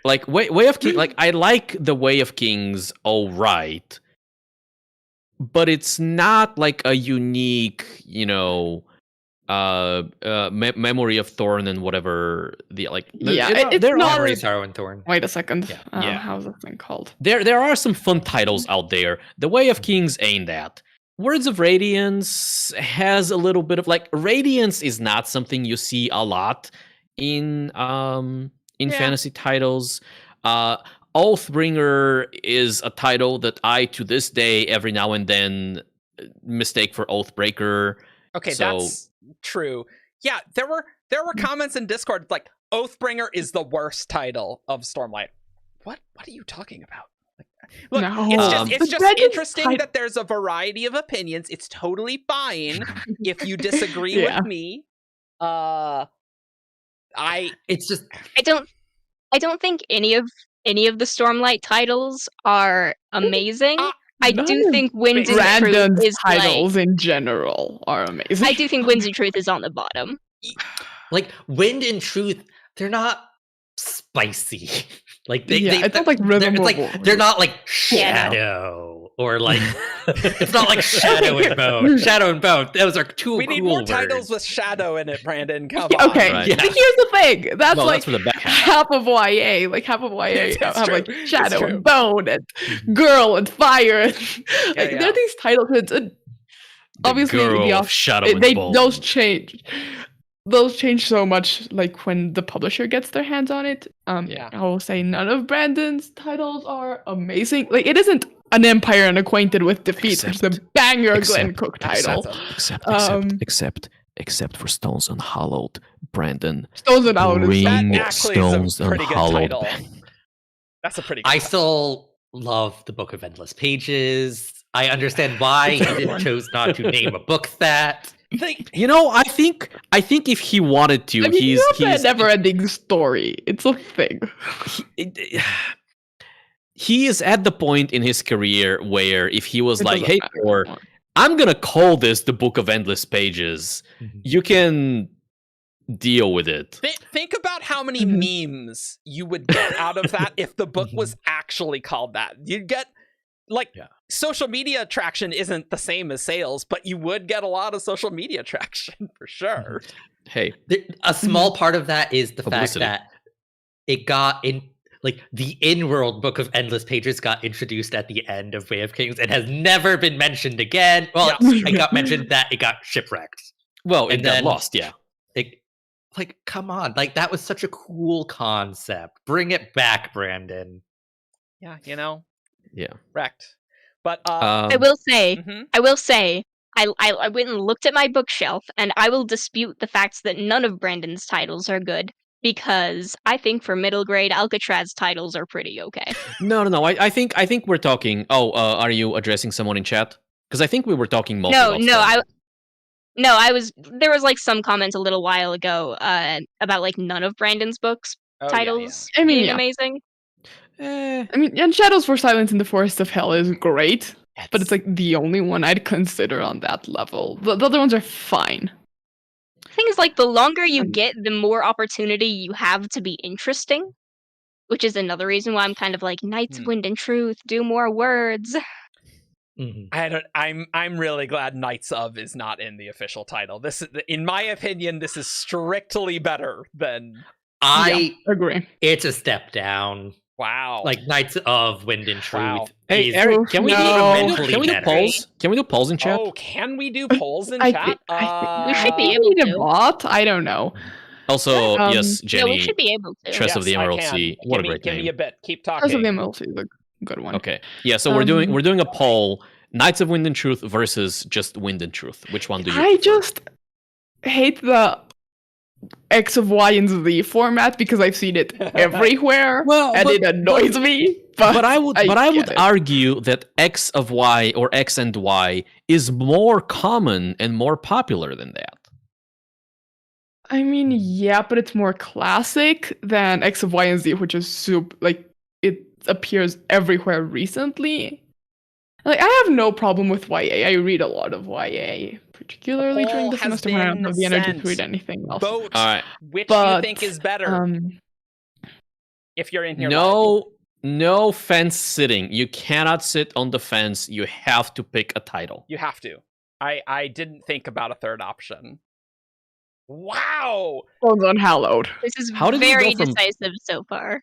like Way of Kings, like I like the Way of Kings, all right, but it's not like a unique, Memory of Thorn and whatever the like. Yeah, there it's are- not- Memory, Sorrow, and Thorn. Wait a second. Yeah. Yeah. How's that thing called? There are some fun titles out there. The Way of Kings ain't that. Words of Radiance has a little bit of like Radiance is not something you see a lot in fantasy titles. Oathbringer is a title that I to this day every now and then mistake for Oathbreaker. okay, So- that's true. Yeah, there were comments in Discord like Oathbringer is the worst title of Stormlight. What are you talking about? Look, No. it's The just Dragon's interesting tit- that there's a variety of opinions. It's totally fine if you disagree Yeah. with me. It's just I don't think any of the Stormlight titles are amazing. I None do of think Winds and Brandon's Truth is titles in general are amazing. I do think Winds and Truth is on the bottom. like Wind and Truth. They're not spicy. Like it's not like they're, Rhythm it's of like War. they're not like Shadow. Shadow or like it's not like Shadow and Bone. Shadow and Bone. Those are two. we need cool more words. titles with shadow in it, Brandon. Come on. Okay, Right. Yeah. but here's the thing. That's Well, like that's for the back half. half of YA. Like half of YA It's have true. like It's Shadow true. and Bone and Girl and Fire. And, like yeah. there are these titles. Obviously, Girl the of Shadow and Bone. those change. Those change so much, like when the publisher gets their hands on it. Yeah. I will say none of Brandon's titles are amazing. Like it isn't An Empire Unacquainted with Defeat, which is a banger Glenn Cook title. Except for Stones Unhallowed, Brandon. Stones and Out is Bring That actually Stones is a pretty good Unhallowed title. back. That's a pretty good I title. still love the Book of Endless Pages. I understand why he didn't chose not to name a book that. I think if he wanted to, I mean, he's a never-ending story. It's a thing. he is at the point in his career where if he was It like, doesn't "Hey, matter Thor, anymore. I'm gonna call this the Book of Endless Pages," you can deal with it. Think about how many Mhm. memes you would get out of that if the book was actually called that. You'd get social media traction isn't the same as sales, but you would get a lot of social media traction for sure. Hey, A small part of that is the Publicity. fact that it got in, like the in-world Book of Endless Pages got introduced at the end of Way of Kings and has never been mentioned again. Well, Yeah. it got mentioned that it got shipwrecked. well, it And got then- lost, yeah. Like, come on, like that was such a cool concept. Bring it back, Brandon. Yeah, Yeah. wrecked. But I will say, mhm. I went and looked at my bookshelf, and I will dispute the facts that none of Brandon's titles are good, because I think for middle grade, Alcatraz titles are pretty okay. No. I think we're talking. Are you addressing someone in chat? Because I think we were talking mostly. I was. There was like some comments a little while ago about like none of Brandon's books Oh, yeah, titles I mean, being yeah. amazing. Eh, I mean, and Shadows for Silence in the Forest of Hell is great, but it's like the only one I'd consider on that level. The other ones are fine. The thing is, like, the longer you Um, get, the more opportunity you have to be interesting, which is another reason why I'm kind of like Knights, Wind, and Truth. Do more words. I'm really glad Knights of is not in the official title. This is, in my opinion, this is strictly better than Agree. It's a step down. wow. Like Knights of Wind and Truth. Wow. Hey, is Eric, can we No. can we do better. polls? Can we do polls in chat? Oh, can we do polls in I chat? think We should be we able need a to. bot. I don't know. Also, yes, Yeah, we Jenny, should be able to. Chess of the Yes, I Emerald can. Sea. What a great Give me name. a bit. Keep House of the talking. Emerald Sea is a good one. Okay. Yeah, so we're doing Um, a poll: Knights of Wind and Truth versus just Wind and Truth. Which one do you I prefer? just hate the X of Y and Z format because I've seen it everywhere, Well, and but- it annoys me. But I would get it. argue that X of Y or X and Y is more common and more popular than that. I mean, yeah, but it's more classic than X of Y and Z, which is super like it appears everywhere recently. Like I have no problem with YA. I read a lot of YA, particularly during poll the has semester when I don't been have the energy sent. to read anything else. Vote. All right. Which do you But think is better? If you're in here, live. No fence sitting. You cannot sit on the fence. You have to pick a title. You have to. I didn't think about a third option. Wow. Stones Unhallowed. This is How did we very go from- decisive so far.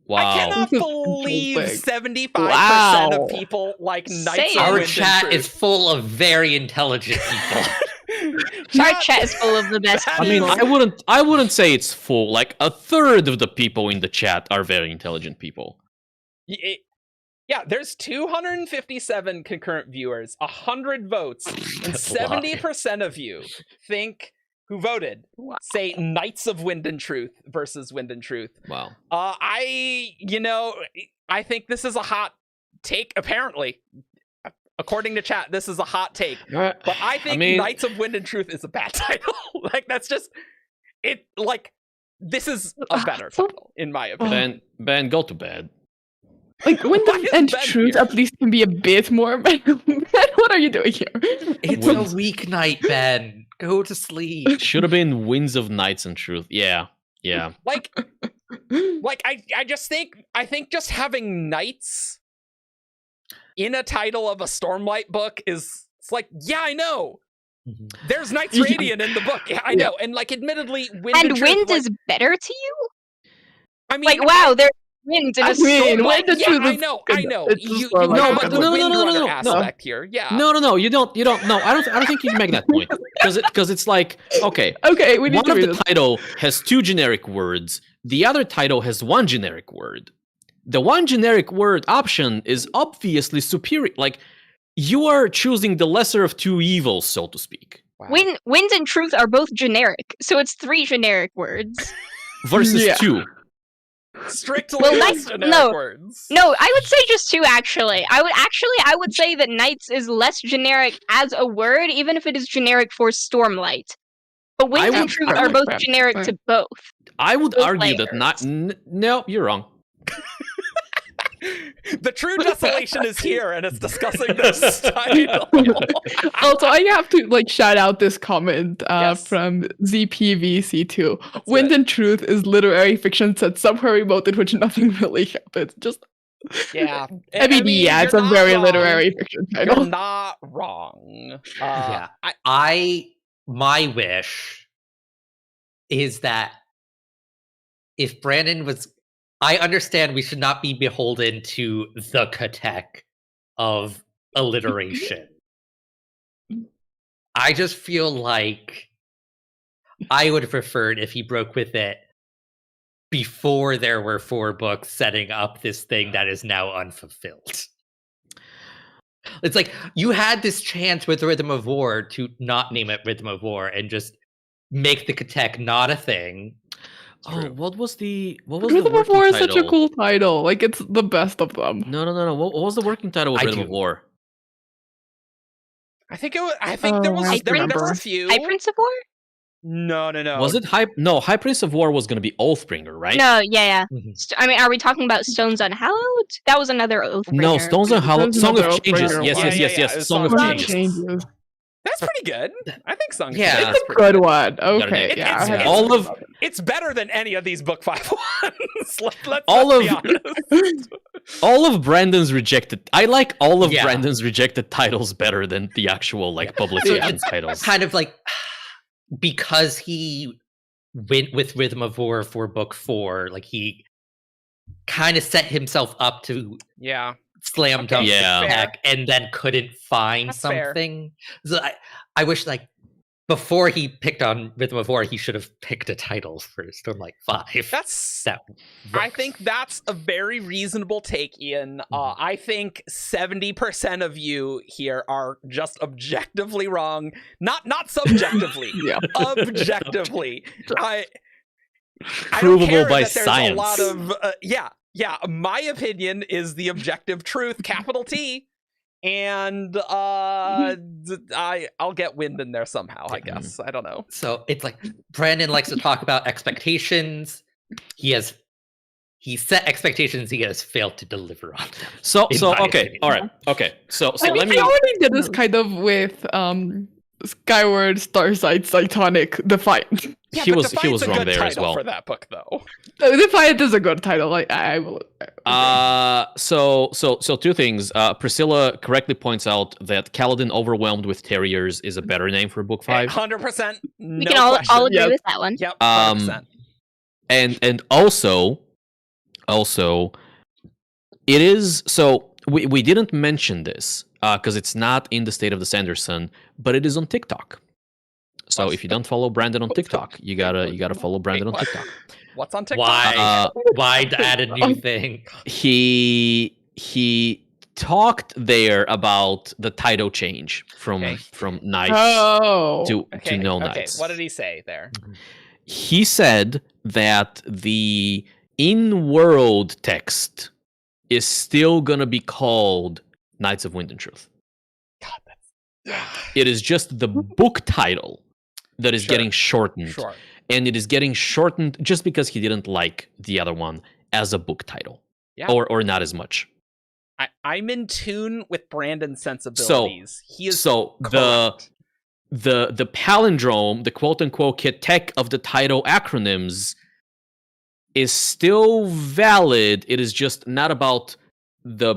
Wow. I cannot This is believe interesting. 75% Wow. of people like Knights Say of it. Our Wind and chat Truth. is full of very intelligent people. Our chat is full of the best That I mean, people. I wouldn't say it's full. Like a third of the people in the chat are very intelligent people. Yeah, there's 257 concurrent viewers, 100 votes, and That's a lot. 70% of you think who voted say Knights of Wind and Truth versus Wind and Truth. Wow. I think this is a hot take. Apparently, according to chat, this is a hot take. But I think mean- Knights of Wind and Truth is a bad title. Like that's just it. Like this is a better title in my opinion. Ben, go to bed. Like Wind Why is and Ben Truth here? at least can be a bit more. What are you doing here? It's Winds- a weeknight, Ben. Go to sleep. Should have been Winds of Knights and Truth. Yeah. Like I just think just having knights in a title of a Stormlight book is it's like, yeah, I know. There's Knights Yeah. Radiant in the book. Yeah, I know. And like admittedly, Wind And Truth, wind like, is better to you? I mean Like, wow, there's wind in I a mean, storm. Wind and yeah, Truth I is know. good. I know. It's You just more like have a the good- Windrunner no. aspect here. Yeah. No, you don't. No, I don't think you can make that point because it's like, okay, Okay, we need one to of read the this. title has two generic words. The other title has one generic word. The one generic word option is obviously superior. Like you are choosing the lesser of two evils, so to speak, Wow. Wind and truth are both generic, so it's 3 generic words. versus Yeah. 2. Strictly Well, less Knights- generic no. words. No, I would say just 2 actually. I would say that knights is less generic as a word, even if it is generic for Stormlight. But wind and would- truth I are would- both generic to both. I would Both argue that layers. no, you're wrong. The true desolation is here, and it's discussing this title. Also, I have to like shout out this comment Yes. from ZPVC2. That's Wind it. and Truth is literary fiction set somewhere remote in which nothing really happens. Just, Yeah. I mean, yeah, it's a you're not very wrong. literary fiction You're title. not wrong. Yeah. I, My wish is that if Brandon was, I understand we should not be beholden to the Katek of alliteration. I just feel like I would have preferred if he broke with it before there were 4 books setting up this thing that is now unfulfilled. It's like you had this chance with Rhythm of War to not name it Rhythm of War and just make the Katek not a thing. Oh, what was the Rhythm of working War is title? such a cool title. Like, it's the best of them. No. What was the working title with I Rhythm of do. War? I think there Oh, was I there remember. were a few. High Prince of War? No. Was it High? No, High Prince of War was going to be Oathbringer, right? No, yeah. Mhm. I mean, are we talking about Stones Unhallowed? That was another Oathbringer. No, Stones and Hollow. There's Song another of Changes. Oathbringer Yes, one. yes, yes, Yeah, yes. it's Song of Song of Changes. Changes. That's pretty good. I think Song of Yeah. Changes It's is a pretty good one. Okay, It- yeah. it's- I have all to of- think about it. It's better than any of these book 5 ones. Let's All be of- honest. All of Brandon's rejected. I like all of Yeah. Brandon's rejected titles better than the actual like publication titles. Kind of like because he went with Rhythm of War for book 4, like he kind of set himself up to Yeah. slam Okay, dunk Yeah. the tech and then couldn't find That's fair. something. So I wish like before he picked on Rhythm of War, he should have picked a title for Stormlight 5. I works. think that's a very reasonable take, Ian. I think 70% of you here are just objectively wrong. Not subjectively. Yeah. Objectively. I don't Provable care by that there's science. a lot of yeah. My opinion is the objective truth, capital T. And I'll get wind in there somehow, I guess. I don't know. So it's like Brandon likes to talk about expectations. He set expectations, he has failed to deliver on them. So in my okay, opinion. all right, okay. So I mean, let me. we already did this kind of with Skyward Starsight Cytonic Defiant. Yeah, He but was Defiant's a wrong good there as title well. for that book, though. Defiant is a good title. Like I will. So two things. Priscilla correctly points out that Kaladin Overwhelmed with Terriers is a better name for Book 5. 100%. No We can all question. agree Yes. with that one. Yep. 100%. And also, it is so we didn't mention this because it's not in the state of the Sanderson, but it is on TikTok. So if you don't follow Brandon on TikTok, you gotta follow Brandon on what? TikTok. What's on TikTok? Why add a new thing? He talked there about the title change from Okay. Knights Oh. to No Okay. Knights. What did he say there? He said that the in-world text is still gonna be called Knights of Wind and Truth. God, that's It is just the book title that is Sure. getting shortened. sure. And it is getting shortened just because he didn't like the other one as a book title. Yeah. Or not as much. I'm in tune with Brandon's sensibilities. He is So correct. the palindrome, the quote unquote tech of the title acronyms is still valid. It is just not about the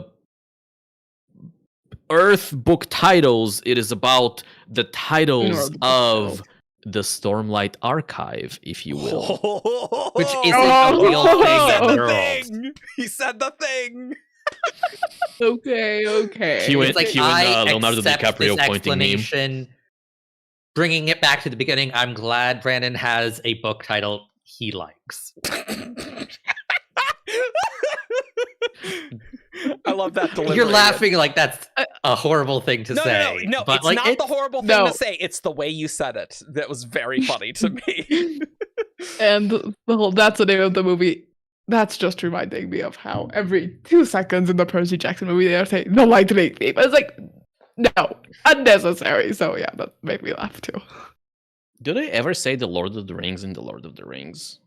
Earth book titles. It is about the titles Book of titles. the Stormlight Archive, if you will. Which isn't Oh, a real He thing said in the the world. thing. He said the thing. Okay. Cue in- It's like cue in, I Leonardo accept DiCaprio this pointing meme. explanation. Bringing it back to the beginning, I'm glad Brandon has a book title he likes. I love that delivery. You're laughing like that's a horrible thing to say. No, but it's like, not the horrible thing No. to say. It's the way you said it that was very funny to me. And the whole that's the name of the movie. That's just reminding me of how every 2 seconds in the Percy Jackson movie they're saying the lightning thief. It's like, no, unnecessary. So yeah, that made me laugh too. Do they ever say the Lord of the Rings in the Lord of the Rings?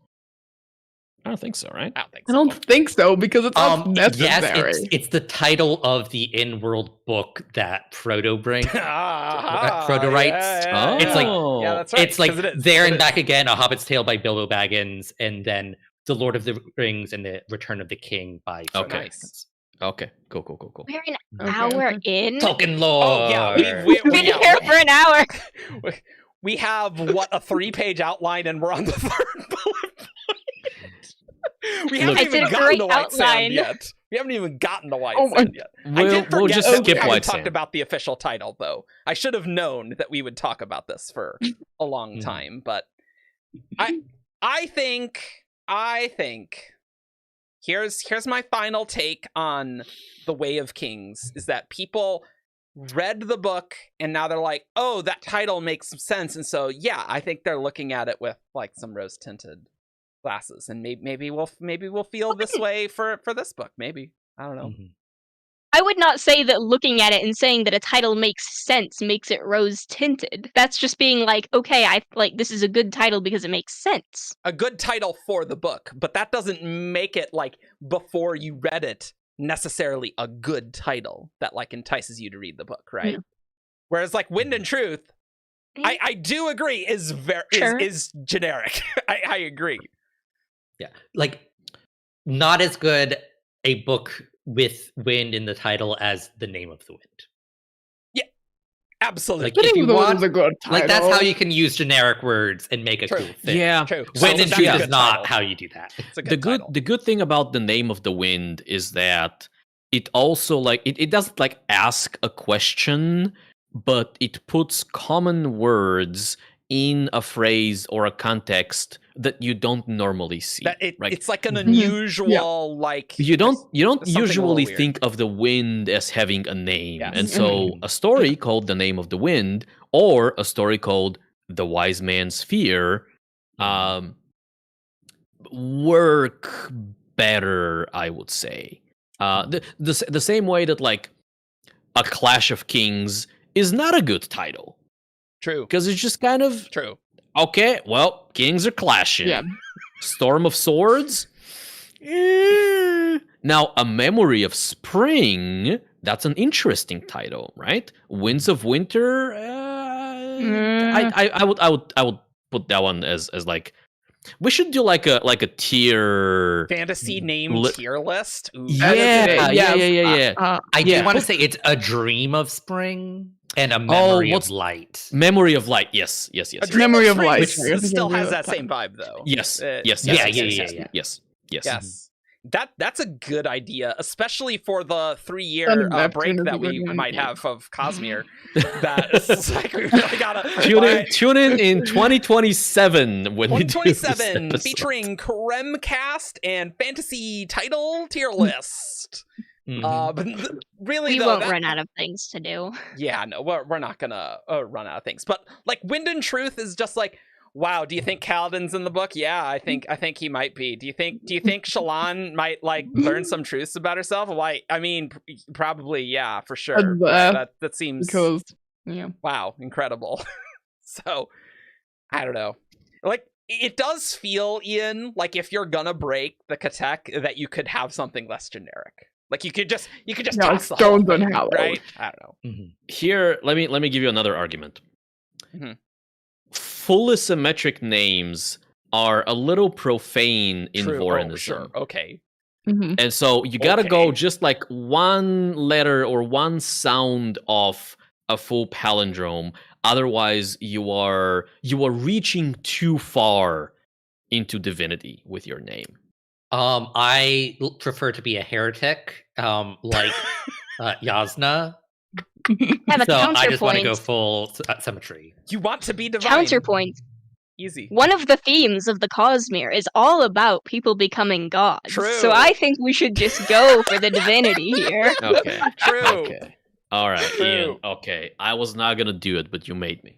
I don't think so, right? I don't think I so. don't think so because it's not necessary. yes, it's the title of the in-world book that Frodo brings. Frodo writes. It's like- yeah, that's right. It's like 'cause it is. There It and is. Back Again, A Hobbit's Tale by Bilbo Baggins, and then The Lord of the Rings and the Return of the King by Frodo Okay. Baggins. Okay, cool. We're an Okay, hour okay. in. Tolkien lore. Oh yeah, We've been here for an hour. we have what, a 3-page outline, and we're on the 3rd bullet point. We haven't I even did a gotten great the white sand outline. yet. We haven't even gotten the white Oh my- sand yet. I did We'll forget just that we skip haven't White talked Sand. about the official title, though. I should have known that we would talk about this for a long time, but I think here's my final take on The Way of Kings is that people read the book and now they're like, oh, that title makes some sense, and so yeah, I think they're looking at it with like some rose tinted glasses, and maybe we'll feel this way for this book. Maybe, I don't know. Mhm. I would not say that looking at it and saying that a title makes sense makes it rose tinted. That's just being like, okay, I like this is a good title because it makes sense. A good title for the book, but that doesn't make it like before you read it necessarily a good title that like entices you to read the book, right? Yeah. Whereas like Wind and Truth, I do agree is very Sure. is generic. I agree. Yeah, like not as good a book with wind in the title as The Name of the Wind. Absolutely. Like, The if Name you of the Wind want, is a good title. like that's how you can use generic words and make a True. cool thing. Yeah. True. Wind So and that's Truth a is good not title. how you do that. It's a good title. The good thing about the Name of the Wind is that it also like it doesn't like ask a question, but it puts common words in a phrase or a context that you don't normally see. Right? It's like an Mhm. unusual like You don't there's something a little usually weird. think of the wind as having a name. Yes. And so a story called The Name of the Wind or a story called The Wise Man's Fear work better, I would say. The same way that like A Clash of Kings is not a good title True. because it's just kind of True. okay, well, kings are clashing. Yeah. Storm of Swords? Now, A Memory of Spring, that's an interesting title, right? Winds of Winter? I would put that one as like we should do like a tier. Fantasy name tier list. Ooh. Yeah. I Yeah. do want to say it's A Dream of Spring and A Memory what's- of Light. Memory of Light. Yes. A Dream- Dream Memory of Spring Light. still has that same vibe though. Yes. Yes. Yeah. Yes. That's a good idea, especially for the 3-year Neptune break is a that we good one, might yeah. have of Cosmere. That is like we really gotta Tune in 2027 when we do this 2027 episode. featuring Kremcast and fantasy title tier list. But really, We though, won't that- run out of things to do. Yeah, no, we're not gonna run out of things. But like Wind and Truth is just like, wow. Do you think Kaladin's in the book? Yeah, I think he might be. Do you think Shallan might like learn some truths about herself? Why? I mean, probably, yeah, for sure. That seems Because yeah. wow, incredible. So I don't know. Like it does feel, Ian, like if you're gonna break the Katek, that you could have something less generic. Like you could just Yeah, toss the whole Stones thing, Unhallowed. right? I don't know. Here, let me give you another argument. Mhm. Fully symmetric names are a little profane in True. Vorinism. Oh, sure. Okay. Mhm. And so you gotta go Okay. just like one letter or one sound off a full palindrome. Otherwise, you are reaching too far into divinity with your name. I prefer to be a heretic, like Yasna. Have a So I just want to go counterpoint. full symmetry. You want to be divine. Counterpoint. Easy. One of the themes of the Cosmere is all about people becoming gods. True. So I think we should just go for the divinity here. Okay. True. Okay. All right, True. Ian. Okay. I was not gonna do it, but you made me.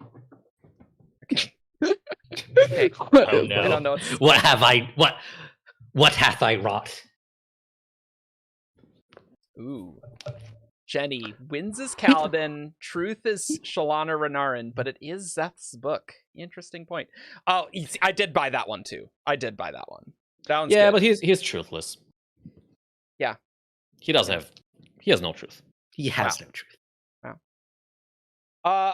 Okay. Oh I don't no! know. What hath I wrought? Ooh. Jenny, Winds is Kaladin, Truth is Shalana Renarin, but it is Zeth's book. Interesting point. Oh, I did buy that one too. That one's Yeah, good. but he's truthless. Yeah. He has no truth. He has Wow. no truth.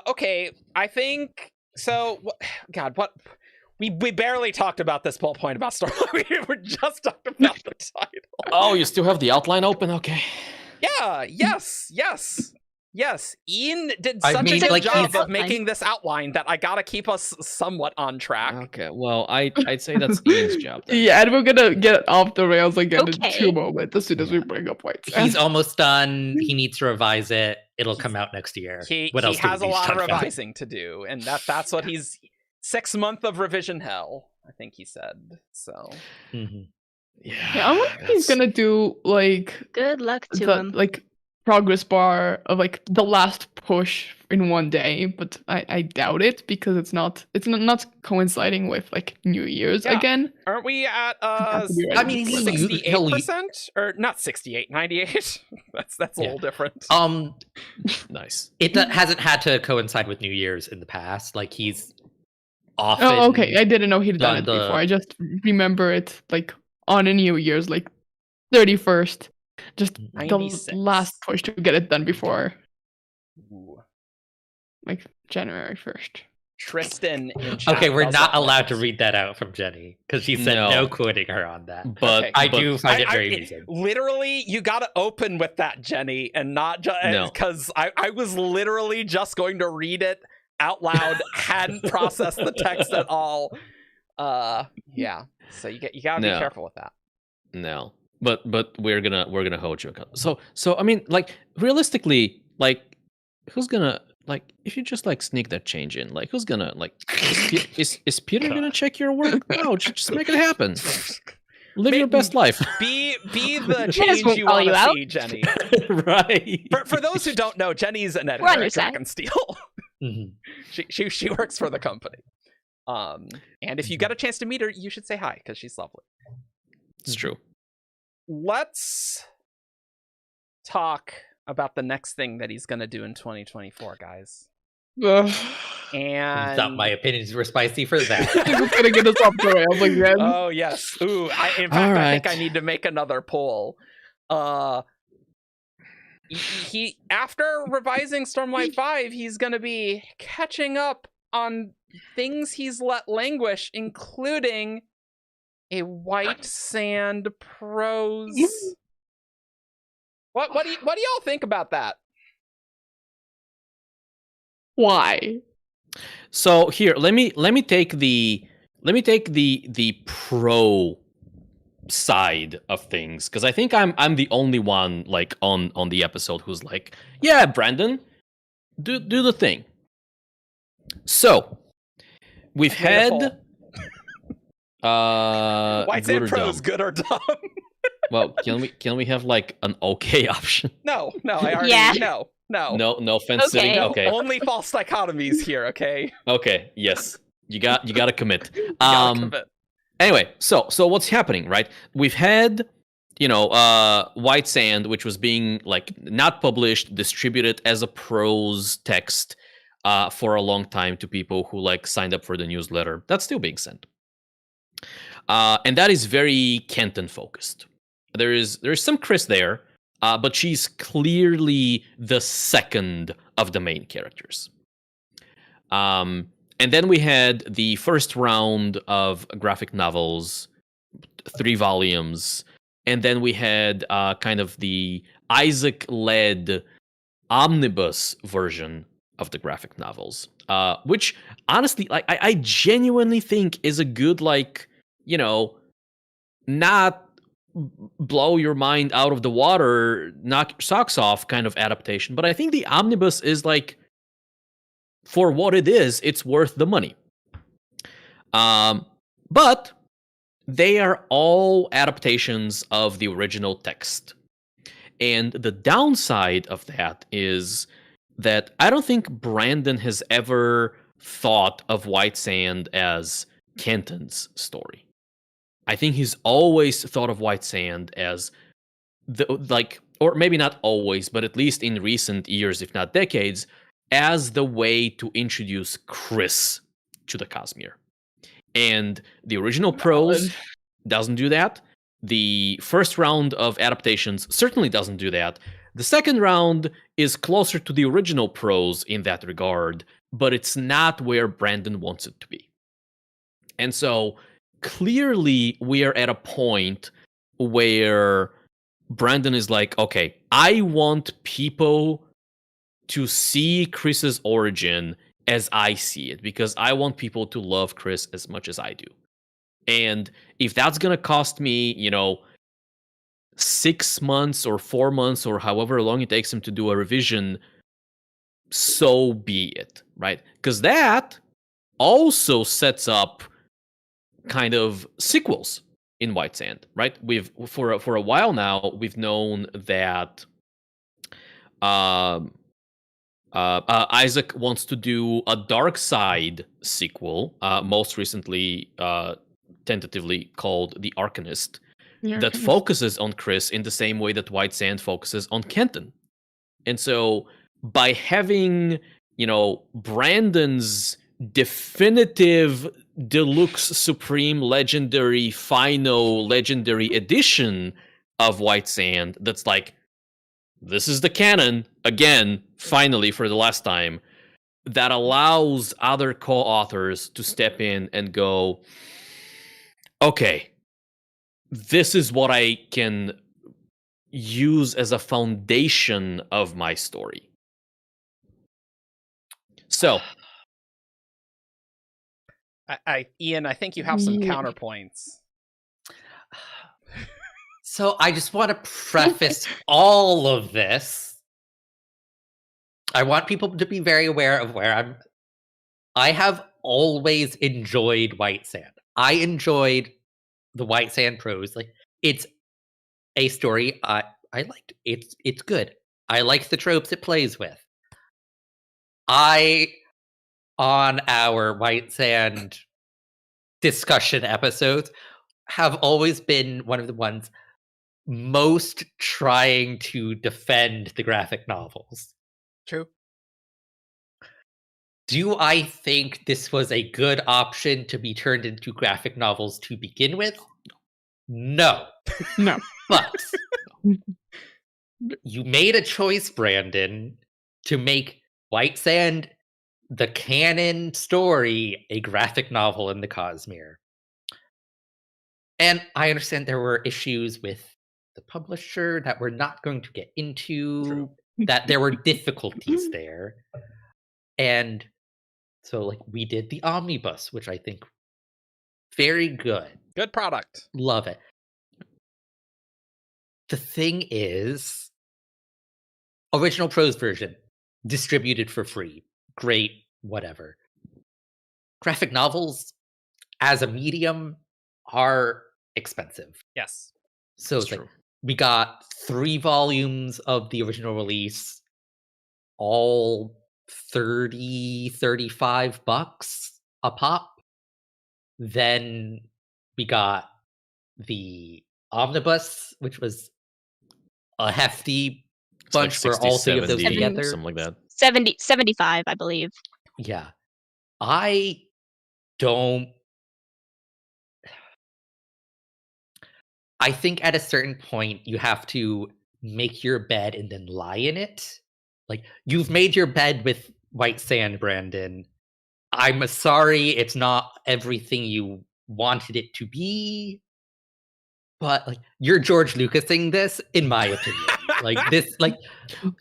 Okay, I think so. God, what we barely talked about this whole point about Star Wars. We were just talking about the title. Oh, you still have the outline open? Okay. Yeah. Yes. Ian did I such mean, a good like, job he's- of making this outline that I gotta keep us somewhat on track. Okay. Well, I'd say that's Ian's job. Then. Yeah, and we're gonna get off the rails again in Okay. 2 moments as soon as we bring up White He's almost done. He needs to revise it. It'll come out next year. He What else do has we a need to lot of talk about? revising to do, and that's what he's 6 month of revision hell, I think he said. So Mhm. Yeah, I wonder if he's gonna do like Good luck to the him. like progress bar of like the last push in one day, but I doubt it because it's not coinciding with like New Year's Yeah. again. aren't we at have to be ready I mean, for he- it. he'll- 68%? Or not 68, 98? That's a Yeah. little different. Nice. It hasn't had to coincide with New Year's in the past. Like he's often. Oh, okay. I didn't know he'd done it done the- before. I just remember it like on a New Year's, like 31st. Just 96. the last push to get it done before Ooh. like January 1st. Tristan in chat Okay, we're does not that allowed to list. read that out from Jenny because she said No. no quoting her on that. But Okay. I but- do find it I- very it- amusing. Literally, you got to open with that, Jenny, and not just No. because I was literally just going to read it out loud, hadn't processed the text at all. Yeah. So you got to be No. careful with that. No. But we're gonna hold you accountable. So I mean, like realistically, like who's gonna like if you just like sneak that change in, like who's gonna like is Peter gonna check your work? No, just make it happen. Live your best life. Be the just change won't you call want you to out. see, Jenny. Right. For those who don't know, Jenny's an editor We're on your at side. Dragonsteel. Mhm. She works for the company. And if you get a chance to meet her, you should say hi because she's lovely. It's true. Let's talk about the next thing that he's gonna do in 2024, guys. Ugh. And Thought my opinions were spicy for that. This is gonna get us off the rails again. oh yes. Ooh, in fact, I think I need to make another poll. He after revising Stormlight 5, he's gonna be catching up on things he's let languish, including a White Sand prose. What do y'all think about that? Why? So here, let me take the pro side of things, because I think I'm the only one like on the episode who's like, yeah, Brandon, do the thing. So we've had White good Sand or prose, dumb. good or dumb? Well, can we have like an okay option? No, I already Yeah. No fence sitting. Okay. Okay. Only false dichotomies here, okay? Okay. Yes. You gotta commit. You gotta commit. Anyway, so what's happening, right? We've had, White Sand, which was being like not published, distributed as a prose text for a long time to people who like signed up for the newsletter. That's still being sent. And that is very Kenton focused. There's some Chris there, but she's clearly the second of the main characters. And then we had the first round of graphic novels, 3 volumes, and then we had kind of the Isaac-led omnibus version of the graphic novels, which honestly, like, I genuinely think is a good, like, not blow your mind out of the water, knock your socks off kind of adaptation. But I think the omnibus is like, for what it is, it's worth the money. But they are all adaptations of the original text. And the downside of that is that I don't think Brandon has ever thought of White Sand as Kenton's story. I think he's always thought of White Sand as or maybe not always, but at least in recent years, if not decades, as the way to introduce Chris to the Cosmere. And the original prose doesn't do that. The first round of adaptations certainly doesn't do that. The second round is closer to the original prose in that regard, but it's not where Brandon wants it to be. And so clearly we are at a point where Brandon is like, okay, I want people to see Chris's origin as I see it, because I want people to love Chris as much as I do. And if that's going to cost me, 6 months or 4 months or however long it takes him to do a revision, so be it, right? Because that also sets up kind of sequels in White Sand, right? We've for a while now we've known that Isaac wants to do a Dark Side sequel, most recently tentatively called The Arcanist, that focuses on Chris in the same way that White Sand focuses on Kenton. And so by having, Brandon's definitive deluxe supreme legendary final legendary edition of White Sand that's like, this is the canon again, finally, for the last time, that allows other co-authors to step in and go, okay, this is what I can use as a foundation of my story. So, Ian, I think you have some Yeah. counterpoints. So I just want to preface all of this I want people to be very aware of where I'm. I have always enjoyed White Sand. I enjoyed the White Sand prose. Like, it's a story I liked. It's good. I like the tropes it plays with. On our White Sand discussion episodes, have always been one of the ones most trying to defend the graphic novels. True. Do I think this was a good option to be turned into graphic novels to begin with? No. No. But you made a choice, Brandon, to make White Sand, the canon story, a graphic novel in the Cosmere. And I understand there were issues with the publisher that we're not going to get into, True. that there were difficulties there. And so, like, we did the omnibus, which I think very good. Good product. Love it. The thing is, original prose version, distributed for free. Great, whatever. Graphic novels, as a medium, are expensive. Yes. So That's it's like, true. we got 3 volumes of the original release, all $35 a pop. Then we got the omnibus, which was a hefty It's like bunch for 60, all 3 of those 70, together. something like that. 75, I believe. Yeah. I don't. I think at a certain point, you have to make your bed and then lie in it. Like, you've made your bed with White Sand, Brandon. I'm sorry it's not everything you wanted it to be. But, like, you're George Lucasing this, in my opinion. Like, this, like,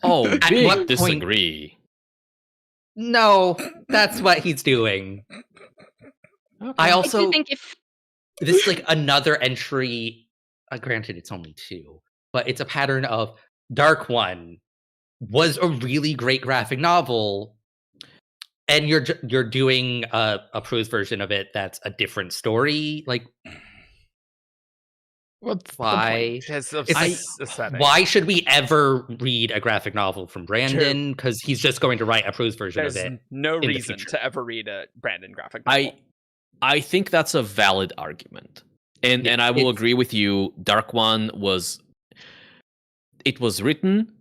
Oh, At big what point- disagree. no, that's what he's doing. I I also, do think if this is like another entry. Granted, it's only 2, but it's a pattern of Dark One was a really great graphic novel, and you're doing a prose version of it that's a different story. Like, What's why? His It's aesthetic. Why should we ever read a graphic novel from Brandon? Because he's just going to write a prose version There's of it. no the reason future. to ever read a Brandon graphic novel. I think that's a valid argument. And Yeah, I will it's- agree with you. Dark One was written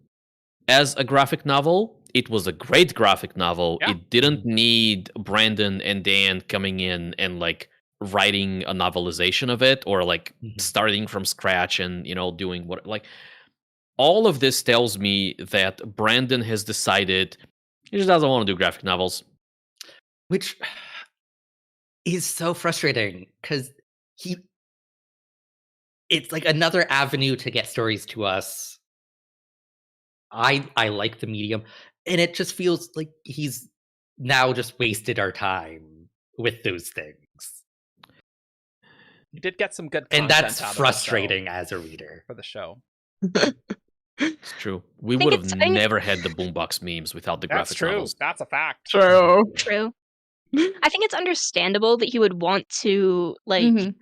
as a graphic novel. It was a great graphic novel. Yeah. It didn't need Brandon and Dan coming in and like writing a novelization of it, or like Mhm. starting from scratch and, you know, doing what, like, all of this tells me that Brandon has decided he just doesn't want to do graphic novels. Which is so frustrating because it's like another avenue to get stories to us. I like the medium, and it just feels like he's now just wasted our time with those things. You did get some good And content that's out of frustrating as a reader. for the show. It's true. We think would have it's- I think- never had the boombox memes without the That's graphic true. novels. That's a fact. True. true. I think it's understandable that he would want to like Mhm.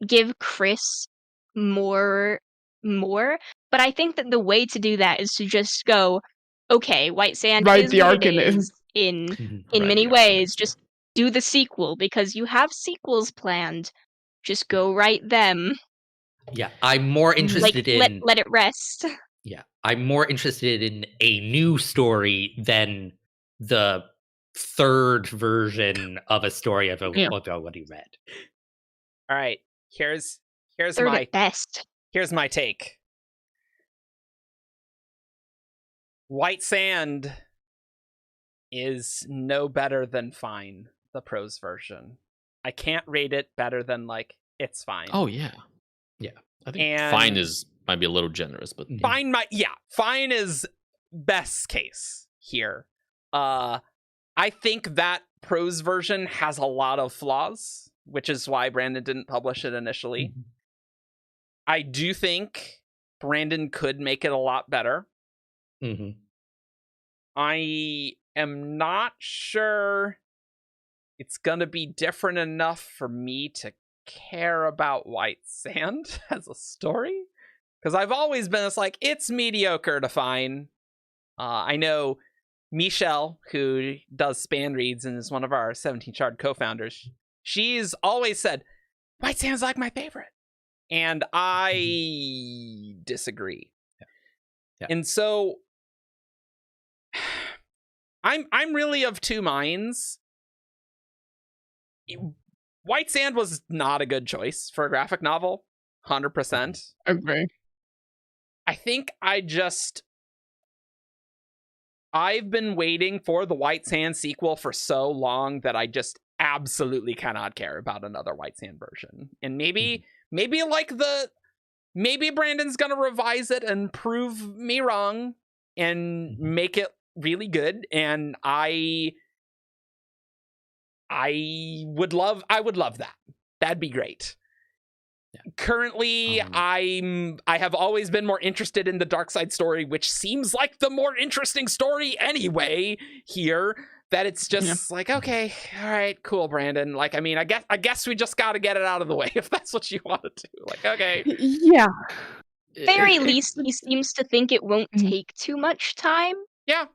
give Chris more, but I think that the way to do that is to just go, okay, White Sand Write is the what it arc is in Mhm. Right, many yeah. ways. Just do the sequel because you have sequels planned. Just go write them. Yeah, I'm more Like interested in let it rest. yeah, I'm more interested in a new story than the 3rd version of a story I've Yeah. already read. All right. Here's Third my at best. here's my take. White Sand is no better than fine, the prose version. I can't rate it better than like it's fine. Oh yeah, Yeah. I think And- fine might be a little generous, but Mhm. Fine is best case here. I think that prose version has a lot of flaws, which is why Brandon didn't publish it initially. Mhm. I do think Brandon could make it a lot better. Mhm. I am not sure it's gonna be different enough for me to care about White Sand as a story. Because I've always been it's mediocre to fine. I know Michelle, who does span reads and is one of our 17 Shard co-founders, she's always said, White Sand's like my favorite. And I disagree. Yeah. And so I'm really of two minds. White Sand was not a good choice for a graphic novel, 100%. Agree. I think I've been waiting for the White Sand sequel for so long that I just absolutely cannot care about another White Sand version. And maybe Brandon's gonna revise it and prove me wrong and make it really good. And I would love that. That'd be great. Yeah. Currently, I have always been more interested in the Dark Side story, which seems like the more interesting story anyway here. That it's just okay, all right, cool, Brandon. I guess we just got to get it out of the way if that's what you want to do. Okay. Yeah. Very least, he seems to think it won't Mhm. take too much time. Yeah.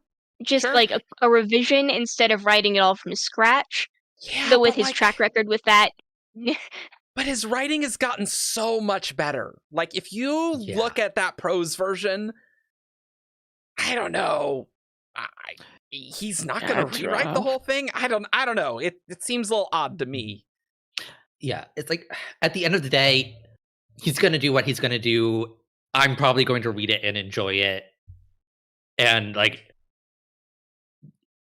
Just Sure. like a revision instead of writing it all from scratch. Yeah. Though with but, his track record with that, But his writing has gotten so much better. If you Yeah. look at that prose version, I don't know. He's not going to rewrite the rough. whole thing. I don't know. It seems a little odd to me. Yeah, it's at the end of the day, he's going to do what he's going to do. I'm probably going to read it and enjoy it. And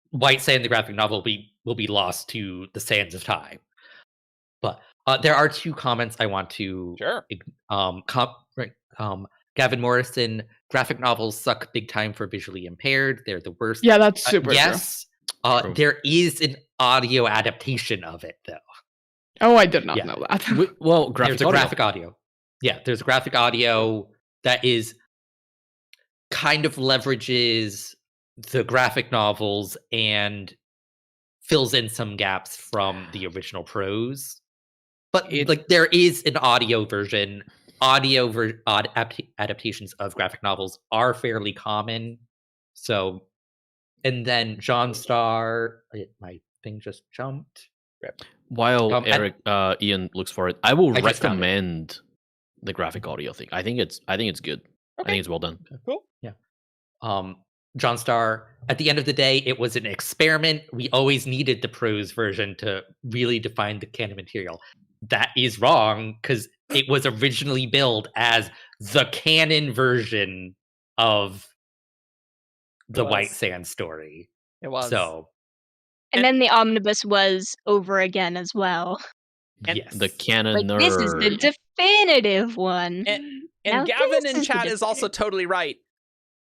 White Sand, the graphic novel, will be lost to the sands of time. But there are two comments I want to Sure. Gavin Morrison, graphic novels suck big time for visually impaired. They're the worst. Yeah, that's super true. Yes. True. There is an audio adaptation of it, though. Oh, I did not Yeah. know that. Well, graphic There's a audio. graphic audio. Yeah, there's a graphic audio that is kind of leverages the graphic novels and fills in some gaps from the original prose. But there is an audio version. Adaptations of graphic novels are fairly common. So, and then John Starr, my thing just jumped. While Ian looks for it, I will I just found it. recommend the graphic audio thing. I think it's good. I think it's well done. Cool. John Starr, at the end of the day, it was an experiment. We always needed the prose version to really define the canon material. That is wrong, because it was originally billed as the canon version of the White Sand story. It was. So, and then the omnibus was over again as well. And yes. The canon nerd. This is the definitive one. And Now Gavin this in is the chat is also totally right.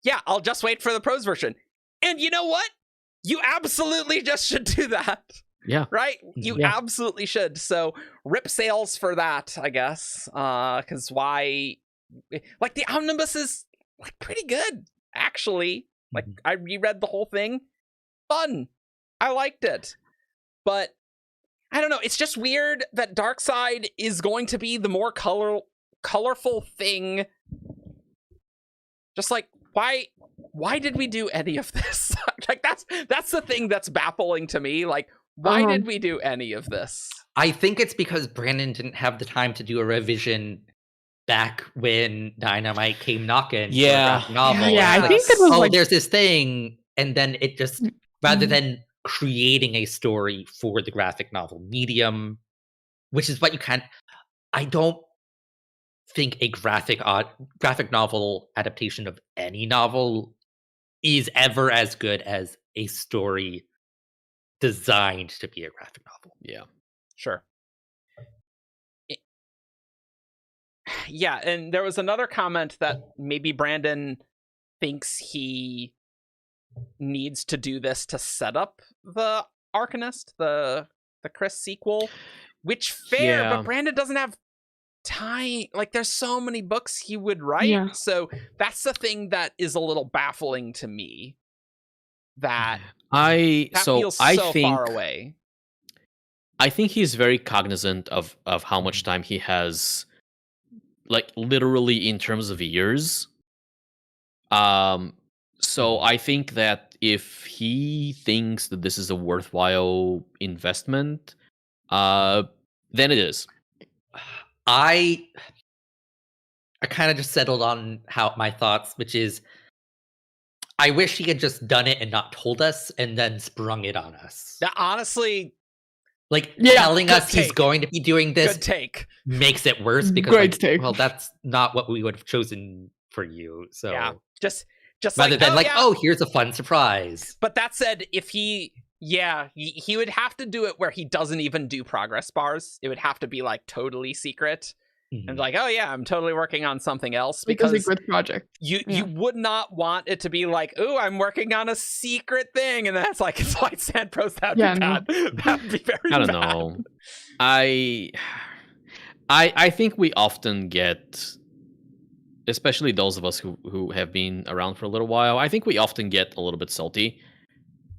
Yeah, I'll just wait for the prose version. And you know what? You absolutely just should do that. Yeah. Right? You absolutely should. So rip sales for that, I guess. Because why? The omnibus is pretty good, actually. I reread the whole thing. Fun. I liked it. But I don't know. It's just weird that Darkseid is going to be the more colorful thing. Just why did we do any of this? That's the thing that's baffling to me. Why did we do any of this? I think it's because Brandon didn't have the time to do a revision back when Dynamite came knocking. Yeah. For a novel. Yeah, I think it was there's this thing, and then it just rather than creating a story for the graphic novel medium, which is what you can. I don't think a graphic novel adaptation of any novel is ever as good as a story designed to be a graphic novel. Yeah. Sure. Yeah, and there was another comment that maybe Brandon thinks he needs to do this to set up the Arcanist, the Chris sequel, which fair, but Brandon doesn't have time. There's so many books he would write. Yeah. So that's the thing that is a little baffling to me. that I feels so far away. I think he's very cognizant of how much time he has, like literally in terms of years. So I think that if he thinks that this is a worthwhile investment, then it is. I kind of just settled on how my thoughts, which is I wish he had just done it and not told us and then sprung it on us. That honestly, Like Yeah, telling good us he's take. going to be doing this good take. makes it worse because Great like, take. well, that's not what we would have chosen for you. So Yeah, just rather like, than like, yeah. oh, here's a fun surprise. But that said, if he would have to do it where he doesn't even do progress bars. It would have to be like totally secret. And like, oh yeah, I'm totally working on something else Because because a good project. you would not want it to be like, oh, I'm working on a secret thing, and that's like it's White Sand Pros. That'd be bad. That'd be very bad. I don't know. I think we often get, especially those of us who have been around for a little while, I think we often get a little bit salty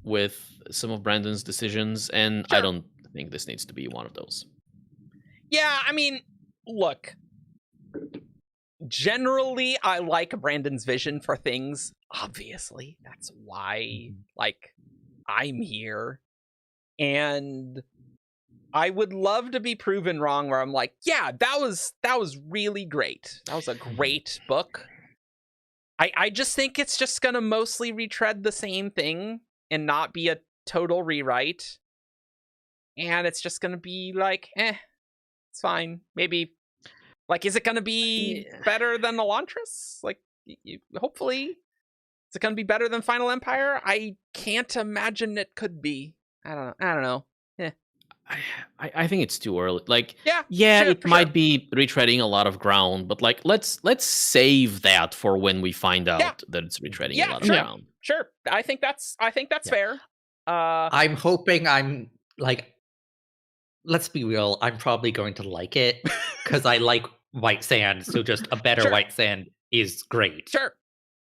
with some of Brandon's decisions, and I Sure. don't think this needs to be one of those. Yeah, I mean, look. Generally, I like Brandon's vision for things. Obviously, that's why, like, I'm here. And I would love to be proven wrong where I'm like, yeah, that was really great. That was a great book. I just think it's just gonna mostly retread the same thing and not be a total rewrite. And it's just gonna be like, it's fine. Maybe, like, is it gonna be better than Elantris? Like, hopefully. Is it gonna be better than Final Empire? I can't imagine it could be. I don't know. I think it's too early. Like, Yeah, yeah, sure, it for might sure. be retreading a lot of ground, but like, let's save that for when we find out that it's retreading a lot of sure. ground. Sure. I think that's fair. I'm hoping I'm like, let's be real, I'm probably going to like it because I like White Sand, so just a better Sure. White Sand is great. Sure.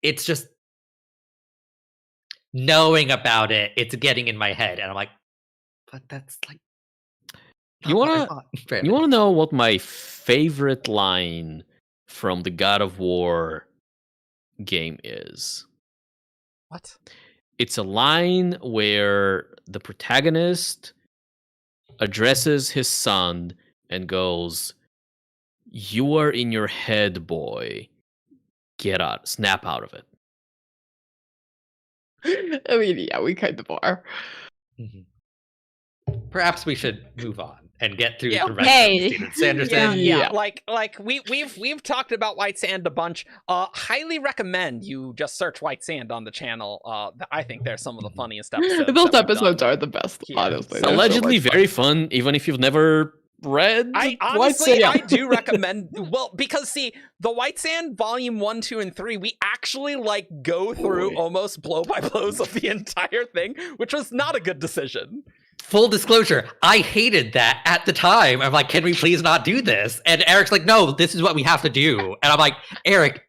It's just knowing about it, it's getting in my head, and I'm like, but that's like You wanna know what my favorite line from the God of War game is? What? It's a line where the protagonist addresses his son and goes, "You are in your head, boy. Get out, snap out of it." I mean, yeah, we kind of are. Perhaps we should move on and get through Yeah. the rest Hey. of Steven Sanderson. Yeah. Like we've talked about White Sand a bunch. Highly recommend you just search White Sand on the channel. I think they're some of the funniest episodes. Those that we've episodes done. are the best, Yeah. honestly. They're so Allegedly much very fun, even if you've never read I White honestly, Sand. I do recommend. Well, because see, the White Sand Volume 1, 2, and 3, we actually like go through almost blow by blows of the entire thing, which was not a good decision. Full disclosure, I hated that at the time. I'm like, can we please not do this? And Eric's like, no, this is what we have to do. And I'm like, Eric,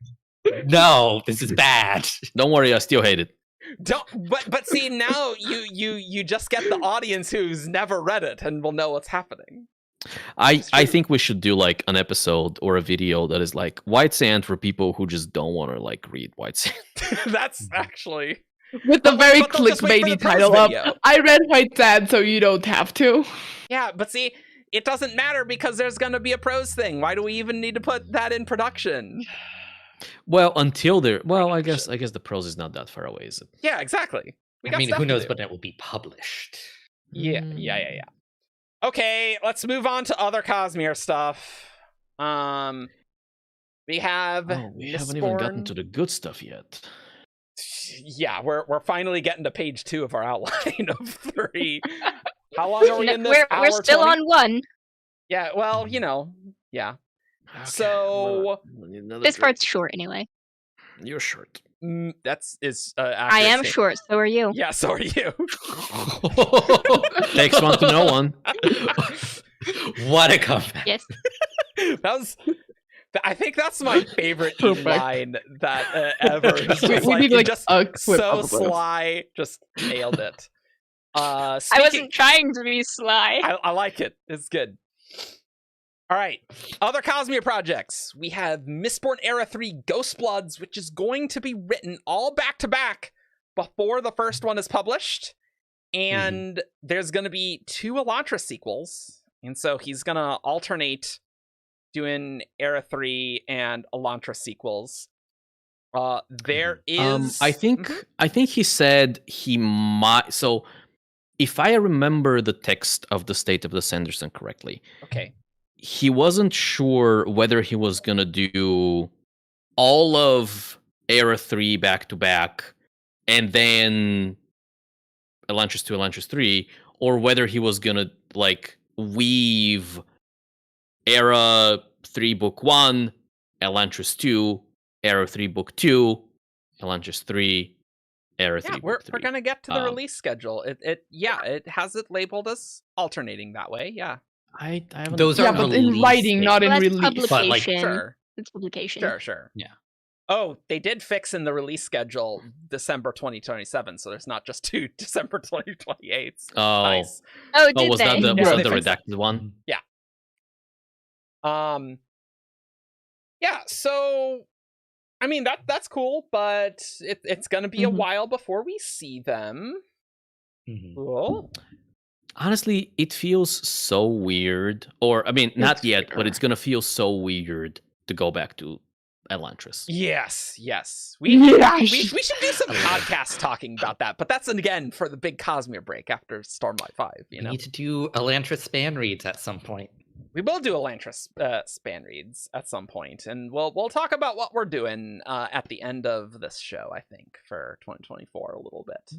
no, this is bad. Don't worry, I still hate it. But see, now you just get the audience who's never read it and will know what's happening. I think we should do like an episode or a video that is like White Sand for people who just don't want to like read White Sand. That's actually With the very but they'll just wait for the clickbaity prose title up. video. I read White Sand, so you don't have to. Yeah, but see, it doesn't matter because there's going to be a prose thing. Why do we even need to put that in production? Well, until there. Well, I guess the prose is not that far away, is it? Yeah, exactly. We I got mean, stuff who to knows do. when it will be published. Yeah. Okay, let's move on to other Cosmere stuff. We have Oh, we haven't even gotten Mistborn. to the good stuff yet. Yeah, we're finally getting to page 2 of our outline of 3. How long are we in this? We're Hour still 20? on one. Yeah, well, yeah. Okay, So- I'm gonna need another This drink. part's short anyway. You're short. That's I accurate am statement. short, so are you. Yeah, so are you. Takes one to know one. What a comeback. Yes. that I think that's my favorite Perfect. line that ever. It's We just need you like just a clip so of those. sly, just nailed it. I Speaking, wasn't trying to be sly. I like it. It's good. All right. Other Cosmere projects. We have Mistborn Era 3 Ghostbloods, which is going to be written all back to back before the first one is published. And there's going to be 2 Elantris sequels. And so he's going to alternate doing Era 3 and Elantris sequels. There is I think he said he might. So, if I remember the text of the State of the Sanderson correctly, Okay. he wasn't sure whether he was gonna do all of Era 3 back to back, and then Elantris 2, Elantris 3, or whether he was gonna like weave Era 3 Book 1, Elantris 2, Era 3 Book 2, Elantris 3, Era 3 Yeah, Book we're 3. gonna get to the release schedule. It has it labeled as alternating that way. Yeah. I haven't. Those Yeah, are but in release writing, not in Well, that's release. But, like, publication. Sure. It's publication. Sure. Yeah. Oh, they did fix in the release schedule December 2027, so there's not just 2 December 2028s. Oh, Nice. Oh, oh, did was they? that the Yeah, was they that the fixed it. redacted one? Yeah, so I mean that's cool, but it's gonna be a Mhm. while before we see them. Mhm. Cool. Honestly, it feels so weird. Or I mean, not It's yet, but fair. it's gonna feel so weird to go back to Elantris. Yes. We Yes. should do some podcasts talking about that, but that's again for the big Cosmere break after Stormlight 5. You We know, need to do Elantris span reads at some point. we will do Elantris span reads at some point, and we'll talk about what we're doing at the end of this show. I think for 2024 a little bit.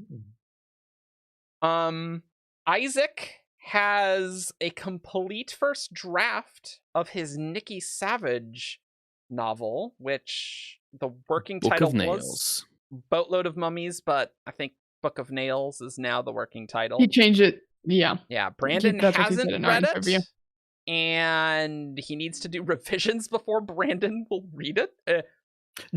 Isaac has a complete first draft of his Nikki Savage novel, which the working Book title of was Nails. Boatload of Mummies, but I think Book of Nails is now the working title. He changed it. Yeah. Yeah, Brandon That's what he hasn't said in our read interview. it, and he needs to do revisions before Brandon will read it.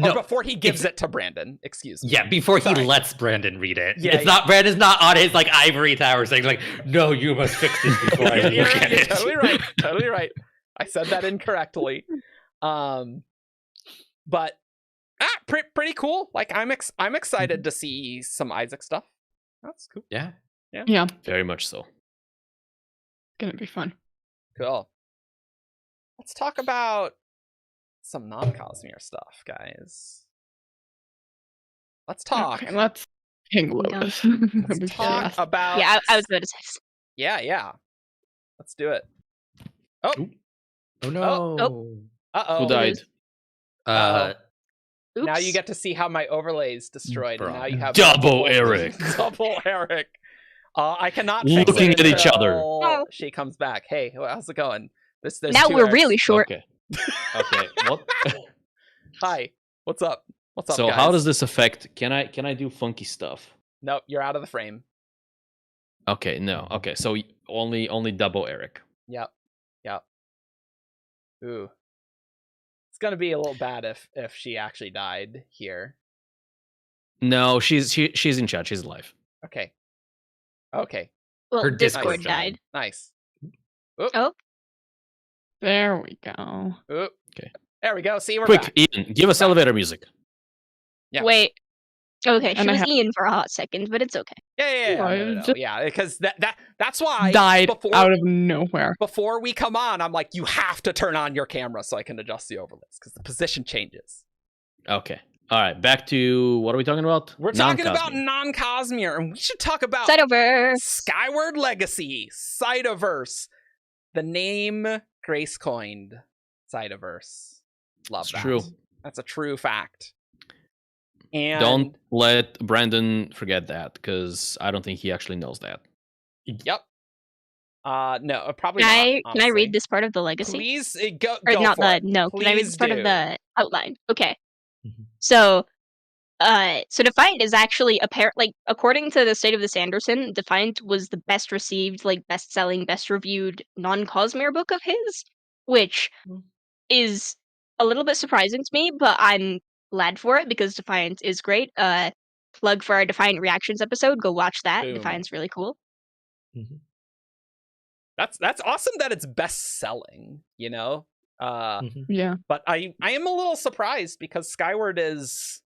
Or before he gives it to Brandon. Excuse me. Yeah, before he Sorry. lets Brandon read it. Yeah, It's not Brandon's not on his like ivory tower saying like, no, you must fix this before I You're look right, at you're it. totally right. I said that incorrectly. But pretty cool. Like I'm excited to see some Isaac stuff. That's cool. Yeah. Yeah. Very much so. Gonna be fun. Cool. Let's talk about some non-Cosmere stuff, guys. Let's talk. Okay, let's King Lotus. Let's talk about. Yeah, I was about to say this. Yeah. Let's do it. Oh. Oh no. Uh-oh. Who died? Oops. Now you get to see how my overlay is destroyed, and Bro. now you have Double Eric. Double Eric. I cannot fix Looking it at each other. until Oh. she comes back. Hey, how's it going? There's Now 2 we're Erics. really short. Okay. Okay. What? Hi. What's up? What's up, So guys? how does this affect? Can I do funky stuff? Nope, you're out of the frame. Okay. No. Okay. So only double Eric. Yep. Ooh. It's gonna be a little bad if she actually died here. No, she's in chat. She's alive. Okay. Well, Her Discord Discord's died. Nice. There we go. Oop. Okay. There we go. See, we're Quick, back. Ian, give us elevator music. Yeah. Wait. Okay, she And I was have- Ian for a hot second, but it's okay. Yeah. Why No, just- yeah, because that's why Died before out of nowhere. before we come on, I'm like, you have to turn on your camera so I can adjust the overlays because the position changes. Okay. All right. Back to what are we talking about? We're talking about Non-Cosmere. non-Cosmere, and we should talk about Cytoverse. Skyward Legacy, Cytoverse. The name Grace coined, Cytoverse. Love It's that. true. That's a true fact. And Don't let Brandon forget that because I don't think he actually knows that. Yep. No, probably Can not. I can I honestly. read this part of the legacy? Please go. Or go not for the it. no, can I read Please this part do. of the outline? Okay. Mhm. So Defiant is actually according to the State of the Sanderson, Defiant was the best received, best selling, best reviewed non-Cosmere book of his, which is a little bit surprising to me, but I'm glad for it because Defiant is great. Plug for our Defiant Reactions episode. Go watch that. Boom. Defiant's really cool. Mhm. That's awesome that it's best selling, you know? Mhm. Yeah. But I am a little surprised because Skyward is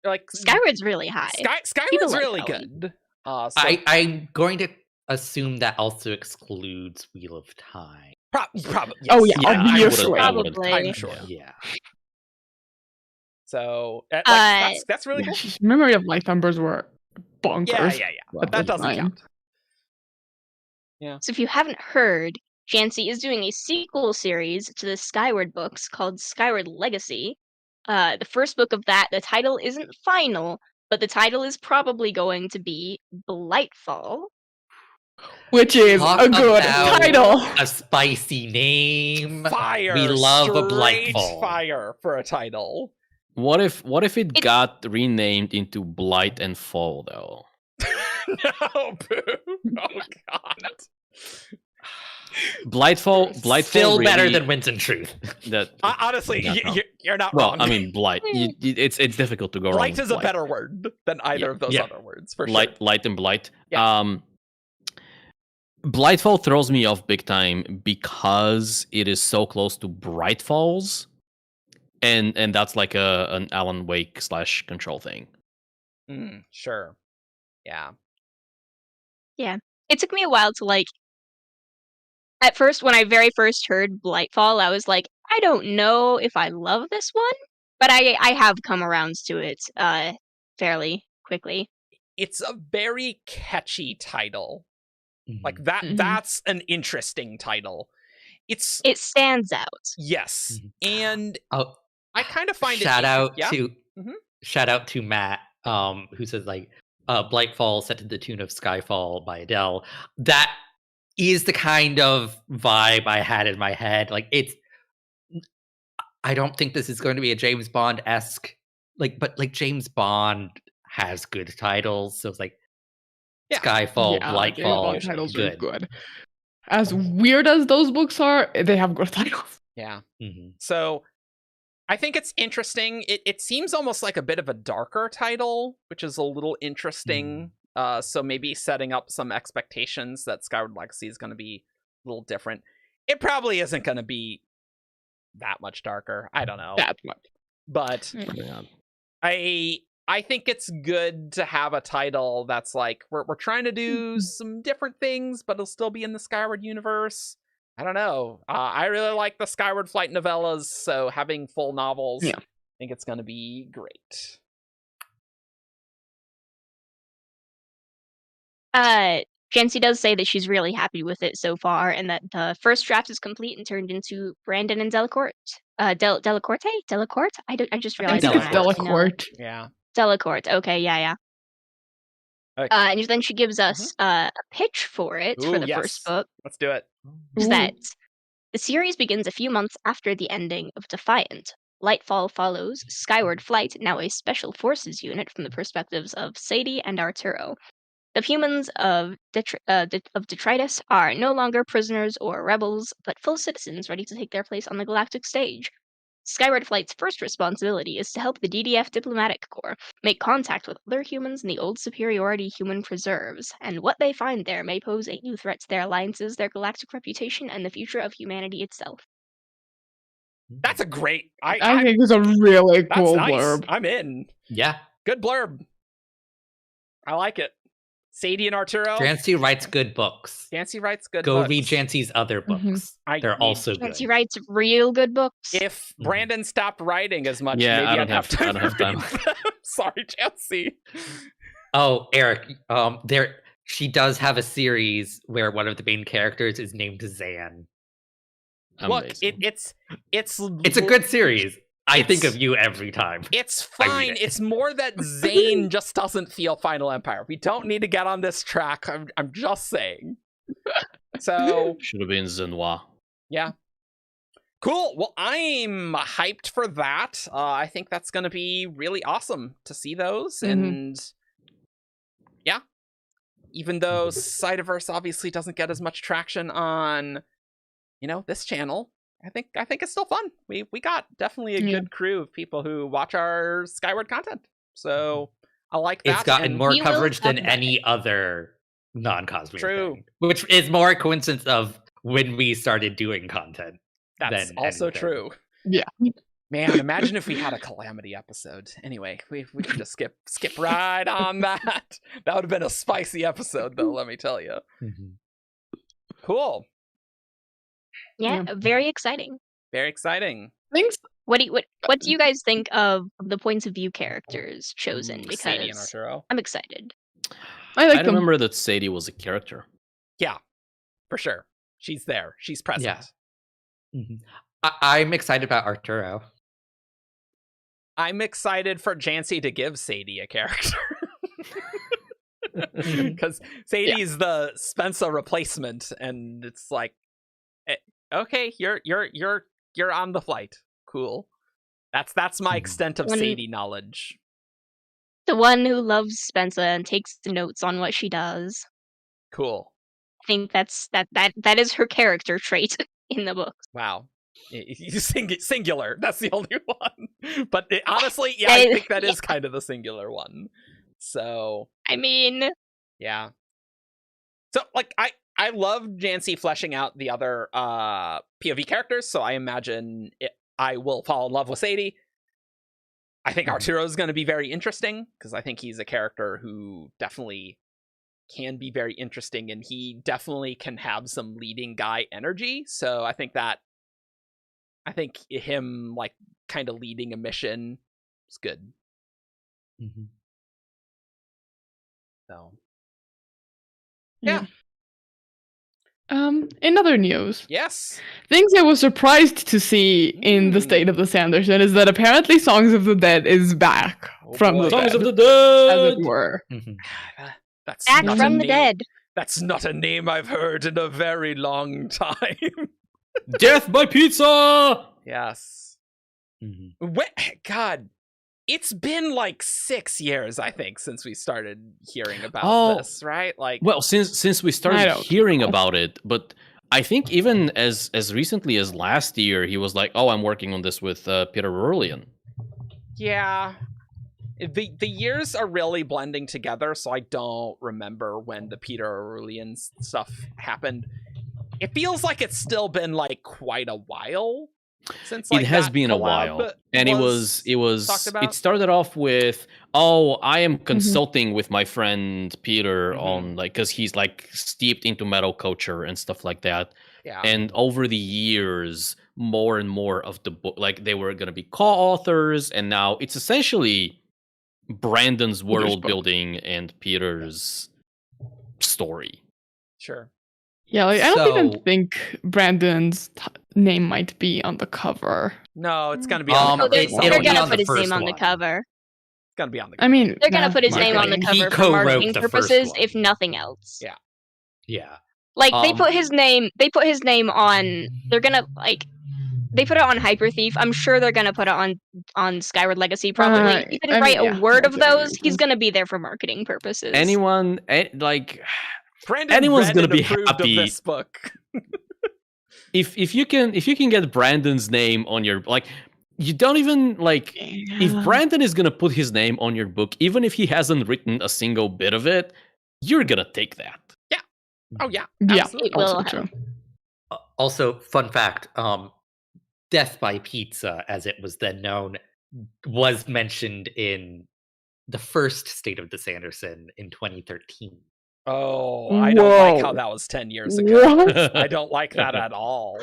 like Skyward's really high. Skyward's like really Ellie. good. So I'm going to assume that also excludes Wheel of Time. probably Oh, yeah, I wouldn't- obviously. I wouldn't Probably. count I'm it, sure. Yeah. So like, Uh, that's really Yeah, cool. Memory of Light numbers were bonkers. Yeah. But That that's doesn't fine. count. So if you haven't heard, Jancy is doing a sequel series to the Skyward books called Skyward Legacy. The first book of that, the title isn't final, but the title is probably going to be Blightfall. Which is Talk a good about title. A spicy name. Fire. We love a straight Blightfall. fire for a title. What if it It's- got renamed into Blight and Fall though? No, boo. Oh god. Blightfall Still better really- than Winds and Truth. that. Honestly, You're not wrong. you're not Well, wrong. I mean, Blight. It's difficult to go wrong. Light with is a Blight. better word than either Yeah. of those Yeah. other words for Light and Blight. Yeah. Blightfall throws me off big time because it is so close to Bright Falls, and that's like an Alan Wake / Control thing. sure. Sure. Yeah. It took me a while to like. At first, when I very first heard Blightfall, I was like, I don't know if I love this one, but I have come around to it fairly quickly. It's a very catchy title. Like that. Mhm. That's an interesting title. It stands out. Yes, Mhm. and Oh, I kind of find shout it. out Yeah. to Mhm. shout out to Matt, who says like Blightfall set to the tune of Skyfall by Adele. That is the kind of vibe I had in my head. Like I don't think this is going to be a James Bond-esque but James Bond has good titles, so it's like Yeah. Skyfall, Yeah, Blightfall, James Bond titles are good. good. As weird as those books are, they have good titles. Yeah. Mhm. So I think it's interesting. It seems almost like a bit of a darker title, which is a little interesting. So maybe setting up some expectations that Skyward Legacy is going to be a little different. It probably isn't going to be that much darker. I don't know. That much. But Yeah. I think it's good to have a title that's like we're trying to do some different things, but it'll still be in the Skyward universe. I don't know. I really like the Skyward Flight novellas, so having full novels, Yeah. I think it's going to be great. Jancy does say that she's really happy with it so far, and that the first draft is complete and turned into Brandon and Delacorte. Delacorte? I just I realized think it's I don't know. Delacorte. Yeah. Delacorte. Okay, yeah. Okay. And then she gives us a pitch for it for Ooh, the yes. first book. Let's do it. Is Ooh. that the series begins a few months after the ending of Defiant. Lightfall follows Skyward Flight, now a special forces unit from the perspectives of Sadie and Arturo. The humans of Detritus are no longer prisoners or rebels, but full citizens ready to take their place on the galactic stage. Skyward Flight's first responsibility is to help the DDF Diplomatic Corps make contact with other humans in the old Superiority human preserves, and what they find there may pose a new threat to their alliances, their galactic reputation, and the future of humanity itself. That's a great. I think it's a really that's cool nice. blurb. I'm in. Yeah. Good blurb. I like it. Sadie and Arturo. Jancy writes good books. Jancy writes good Go books. read Jancy's other books. Mhm. They're also good. Jancy writes real good books. If Brandon stopped writing as much, Yeah, maybe I don't I'd have have- I time. don't have time. to read them. Sorry, Jancy. Oh, Eric, she does have a series where one of the main characters is named Zan. Look, Amazing. it's It's a good series. I think It's- of you every time. It's I read fine. it. It's more that Zane just doesn't feel Final Empire. We don't need to get on this track. I'm just saying. So Should have been Zenoir. yeah. Cool. Well, I'm hyped for that. I think that's going to be really awesome to see those. Mhm. And yeah, even though Cytoverse obviously doesn't get as much traction on, this channel I think it's still fun. We got definitely a good crew of people who watch our Skyward content. So I like that. It's gotten and more we will coverage than talk about any other non-Cosmere True. thing, which is more a coincidence of when we started doing content. That's than also anything. true. Yeah. Man, imagine if we had a Calamity episode. Anyway, we can just skip right on that. That would have been a spicy episode, though. Let me tell you. Cool. Yeah, very exciting. Very exciting. Thanks. What do you guys think of the points of view characters chosen? Sadie and Because Arturo. I'm excited. I like I them. remember that Sadie was a character. Yeah, for sure. She's there. She's present. Yeah. I'm excited about Arturo. I'm excited for Jancy to give Sadie a character. Because Sadie's the Spencer replacement, and it's like, okay, you're on the flight. Cool. That's my extent of Sadie knowledge. The one who loves Spencer and takes notes on what she does. Cool. I think that is her character trait in the book. Wow. Singular. That's the only one. But honestly, yeah, I think that is kind of the singular one. So I mean, yeah. So like I love Jancy fleshing out the other POV characters, so I imagine I will fall in love with Sadie. I think Arturo is going to be very interesting because I think he's a character who definitely can be very interesting, and he definitely can have some leading guy energy. So I think him like kind of leading a mission is good. So yeah. In other news, Yes. things I was surprised to see in the state of the Sanderson is that apparently Songs of the Dead is back from the Songs dead, of the Dead! as it were. That's back not from a the name. dead. That's not a name I've heard in a very long time. Death by pizza! Yes. God, it's been like 6 years, I think, since we started hearing about this, right? Like, Well, since we started hearing about it, but I think even as recently as last year, he was like, "Oh, I'm working on this with Peter Rurlian." yeah, the years are really blending together, so I don't remember when the Peter Aurelian stuff happened. It feels like it's still been like quite a while since like, it has that been a collab while, and talked about. it started off with, "Oh, I am consulting with my friend Peter on like because he's like steeped into metal culture and stuff like that." Yeah. And over the years, more and more of the book, like they were going to be co-authors, and now it's essentially Brandon's world building and Peter's story. Sure. Yeah, like I don't even So- think Brandon's name might be on the cover. No, it's gonna be on the Oh, cover. they're it'll be gonna on put the his name first on the one. cover. It's gonna be on the cover. I mean, They're gonna put his name on the marketing. He cover for co-wrote marketing the first purposes, one. if nothing else. Yeah. Yeah. Like they Um, put his name. They put his name on. They're gonna like. They put it on Hyper Thief. I'm sure they're gonna put it on Skyward Legacy. Probably. He didn't write a word of those. He's gonna be there for marketing purposes. Anyone like Brandon anyone's read gonna and be approved happy of this book. if you can get Brandon's name on your like. You don't even like if Brandon is gonna put his name on your book, even if he hasn't written a single bit of it, you're gonna take that. Oh yeah. Yeah, Absolutely. It will also happen. true. Also, fun fact: Death by Pizza, as it was then known, was mentioned in the first State of the Sanderson in 2013. Oh, I don't like how Whoa. that was 10 years ago. What? I don't like that at all.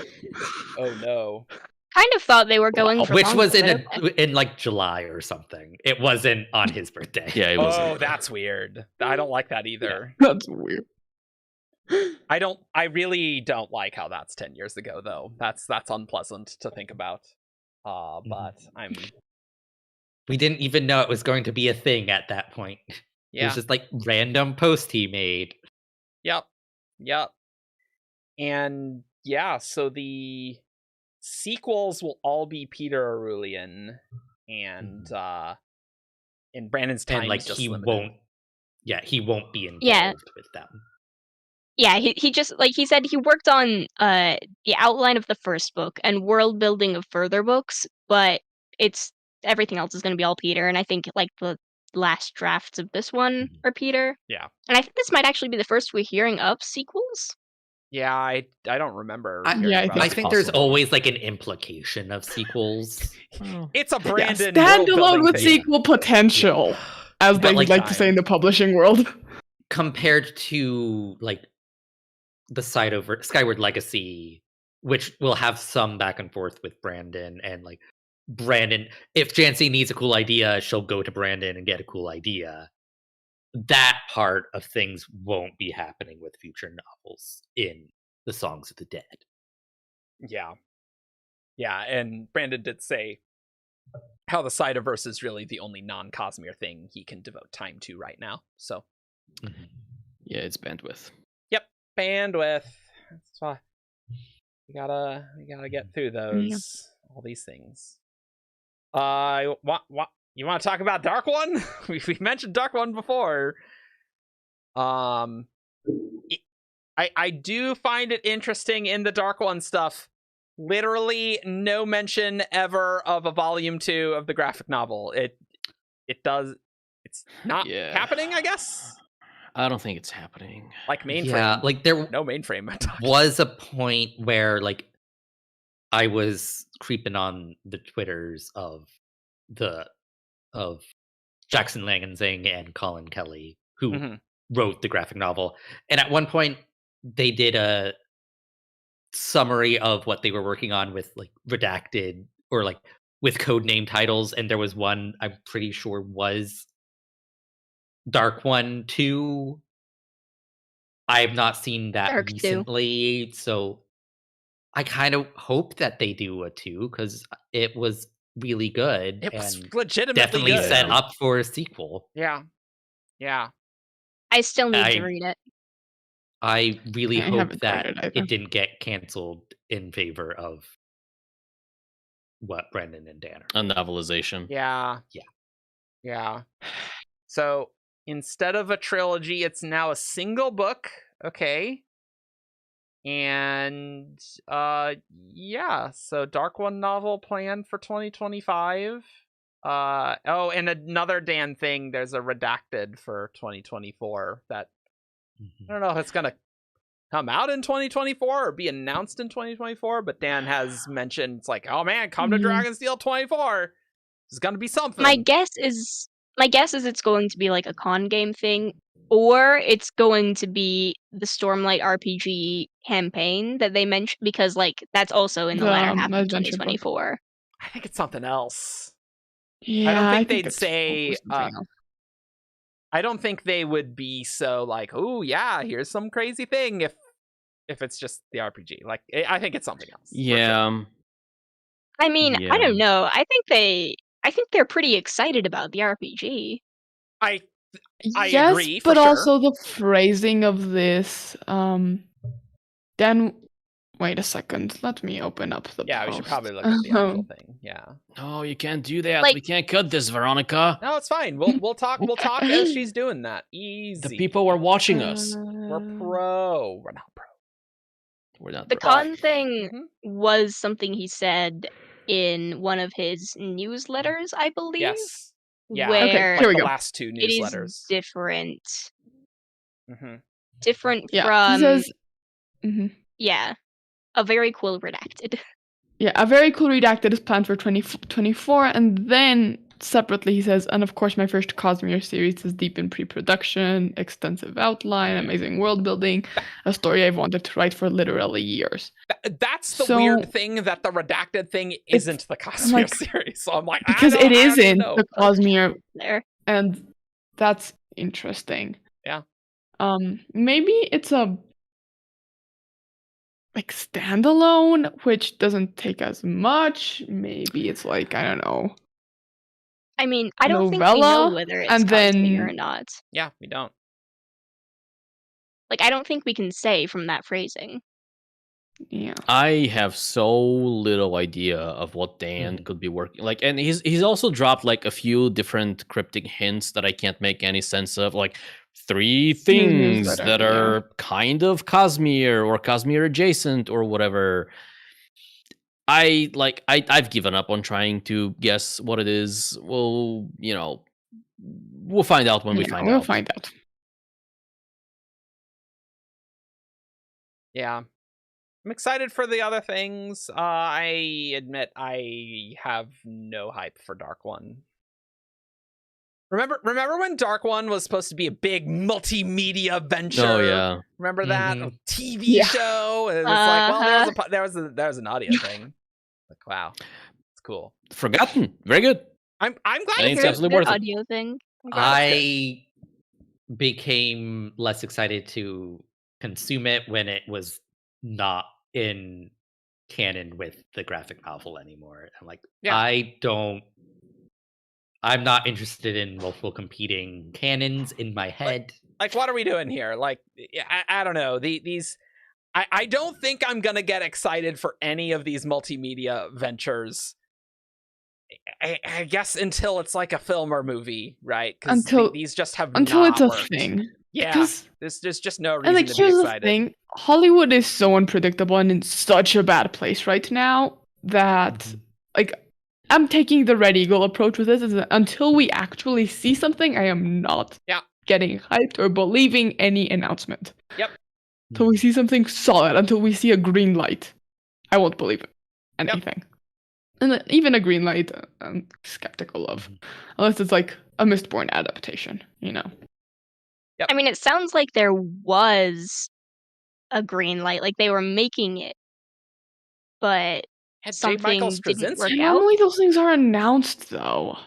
Oh no. Kind of thought they were going for Which longer, was but okay. in like July or something. It wasn't on his birthday. Yeah, it was. Oh, that's weird. I don't like that either. That's weird. I really don't like how that's 10 years ago though. That's unpleasant to think about. But I'm We didn't even know it was going to be a thing at that point. It yeah. was just like random post he made. Yep. And yeah, so the sequels will all be Peter Aurelian, and in Brandon's time And like is just he limited. won't be involved with them. Yeah, he just he said he worked on the outline of the first book and world building of further books, but it's everything else is going to be all Peter, and I think the last drafts of this one are Peter. Yeah. And I think this might actually be the first we're hearing of sequels. Yeah, I don't remember. I- hearing Yeah, I about I it. think there's always like an implication of sequels. It's a Brandon standalone world-building with thing. sequel potential, as But, they like, like to say in the publishing world. Compared to like the side over Skyward Legacy, which will have some back and forth with Brandon, and like Brandon, if Jancy needs a cool idea, she'll go to Brandon and get a cool idea. That part of things won't be happening with future novels in the Songs of the Dead. Yeah. Yeah, and Brandon did say how the Cyberverse is really the only non-Cosmere thing he can devote time to right now. So, Yeah, it's bandwidth. bandwidth. That's why we gotta get through those all these things. You want to talk about Dark One? we mentioned Dark One before. I do find it interesting in the Dark One stuff. Literally no mention ever of a volume 2 of the graphic novel. It's not happening, I guess. I don't think it's happening. Like mainframe. Yeah, like there No mainframe. was a point where like I was creeping on the Twitters of Jackson Langenzing and Colin Kelly, who wrote the graphic novel. And at one point they did a summary of what they were working on with like redacted or like with code name titles, and there was one I'm pretty sure was Dark One 2. I have not seen that Dark 2. recently, so I kind of hope that they do a 2 because it was really good. It was and legitimately definitely good. set up for a sequel. Yeah. I still need to read it. I really I hope haven't that read it either. it didn't get canceled in favor of what Brendan and Dan are. A novelization. Yeah. So instead of a trilogy, it's now a single book. Okay. And so Dark One novel planned for 2025. And another Dan thing, there's a redacted for 2024 that I don't know if it's gonna come out in 2024 or be announced in 2024, but Dan has mentioned it's like, oh man, come to Dragonsteel 24. It's gonna be something. My guess is it's going to be like a con game thing, or it's going to be the Stormlight RPG campaign that they mentioned, because like that's also in the latter half of adventure book. 2024. I think it's something else. Yeah, I don't think they'd it's say. something else. I don't think they would be so like, oh yeah, here's some crazy thing if it's just the RPG. Like, I think it's something else. Yeah. I mean, Yeah. I don't know. I think they're pretty excited about the RPG. I Yes, agree, for but sure. also the phrasing of this. Then wait a second. Let me open up the. Yeah, we should post. probably look at the actual thing. Yeah. Oh, you can't do that. Like- We can't cut this, Veronica. No, it's fine. We'll talk as she's doing that. Easy. The people were watching us. We're pro. We're not pro. We're not. The pro. con thing Mhm. was something he said in one of his newsletters, I believe. Yes. Yeah. Where Okay, Like here we the go. last 2 it is newsletters. different. Mm-hmm. Different Yeah, from he says. yeah, a very cool redacted. Yeah, a very cool redacted is planned for 2024, and then separately he says, and of course my first Cosmere series is deep in pre-production, extensive outline, amazing world building, a story I've wanted to write for literally years. That's the So- weird thing, that the redacted thing isn't the Cosmere like- series. So I'm like, Because I don't it isn't know. the Cosmere, There. and that's interesting. Yeah. Maybe it's a like standalone, which doesn't take as much. Maybe it's like, I don't know. I mean, I don't think we know Novella, whether it's and Cosmere then- or not. Yeah, we don't. Like, I don't think we can say from that phrasing. Yeah. I have so little idea of what Dan could be working like, and he's also dropped like a few different cryptic hints that I can't make any sense of. Like, 3 things that are kind of Cosmere or Cosmere adjacent or whatever. I've given up on trying to guess what it is. Well, we'll find out when we find We'll out. find out. Yeah. I'm excited for the other things. I admit I have no hype for Dark One. Remember when Dark One was supposed to be a big multimedia venture? Oh yeah. Remember that Mhm. a TV Yeah. show? And it's like, well, there was an audio thing. Like, wow, it's cool. Forgotten. Very good. I'm glad I think it's it's good. absolutely worth it. audio thing. I'm glad it's I became less excited to consume it when it was not in canon with the graphic novel anymore. I'm like, Yeah. I'm not interested in multiple competing canons in my head. good. Like, what are we doing here? Like, I don't know. I don't think I'm gonna get excited for any of these multimedia ventures. I guess until it's like a film or movie, right? Because these just have Until not it's a worked. thing. Yeah, Because- there's just no And reason like, to be here's the excited. thing: Hollywood is so unpredictable and in such a bad place right now that, Mhm. like, I'm taking the Red Eagle approach with this. Is that until we actually see something, I am not getting hyped or believing any announcement. Yep. Until we see something solid, until we see a green light, I won't believe anything. And even a green light, I'm skeptical of, unless it's like a Mistborn adaptation, I mean, it sounds like there was a green light, like they were making it, but Had J. something Michael didn't work Straczynski. out. Normally those things are announced though.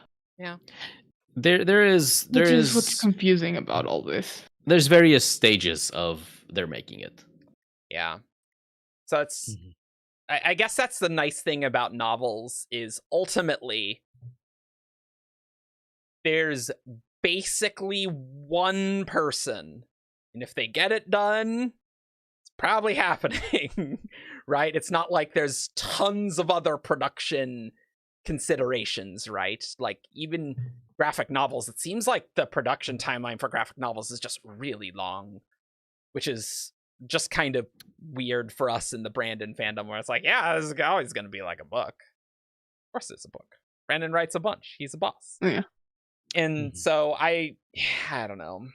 There is Which is what's confusing about all this. there's various stages of their making it. Yeah. So it's Mhm. I guess that's the nice thing about novels is ultimately there's basically one person, and if they get it done, it's probably happening, right? It's not like there's tons of other production considerations, right? Like even graphic novels, it seems like the production timeline for graphic novels is just really long, which is just kind of weird for us in the Brandon fandom, where it's like, yeah, this is always going to be like a book. Of course it's a book. Brandon writes a bunch. He's a boss. Yeah. And so I don't know.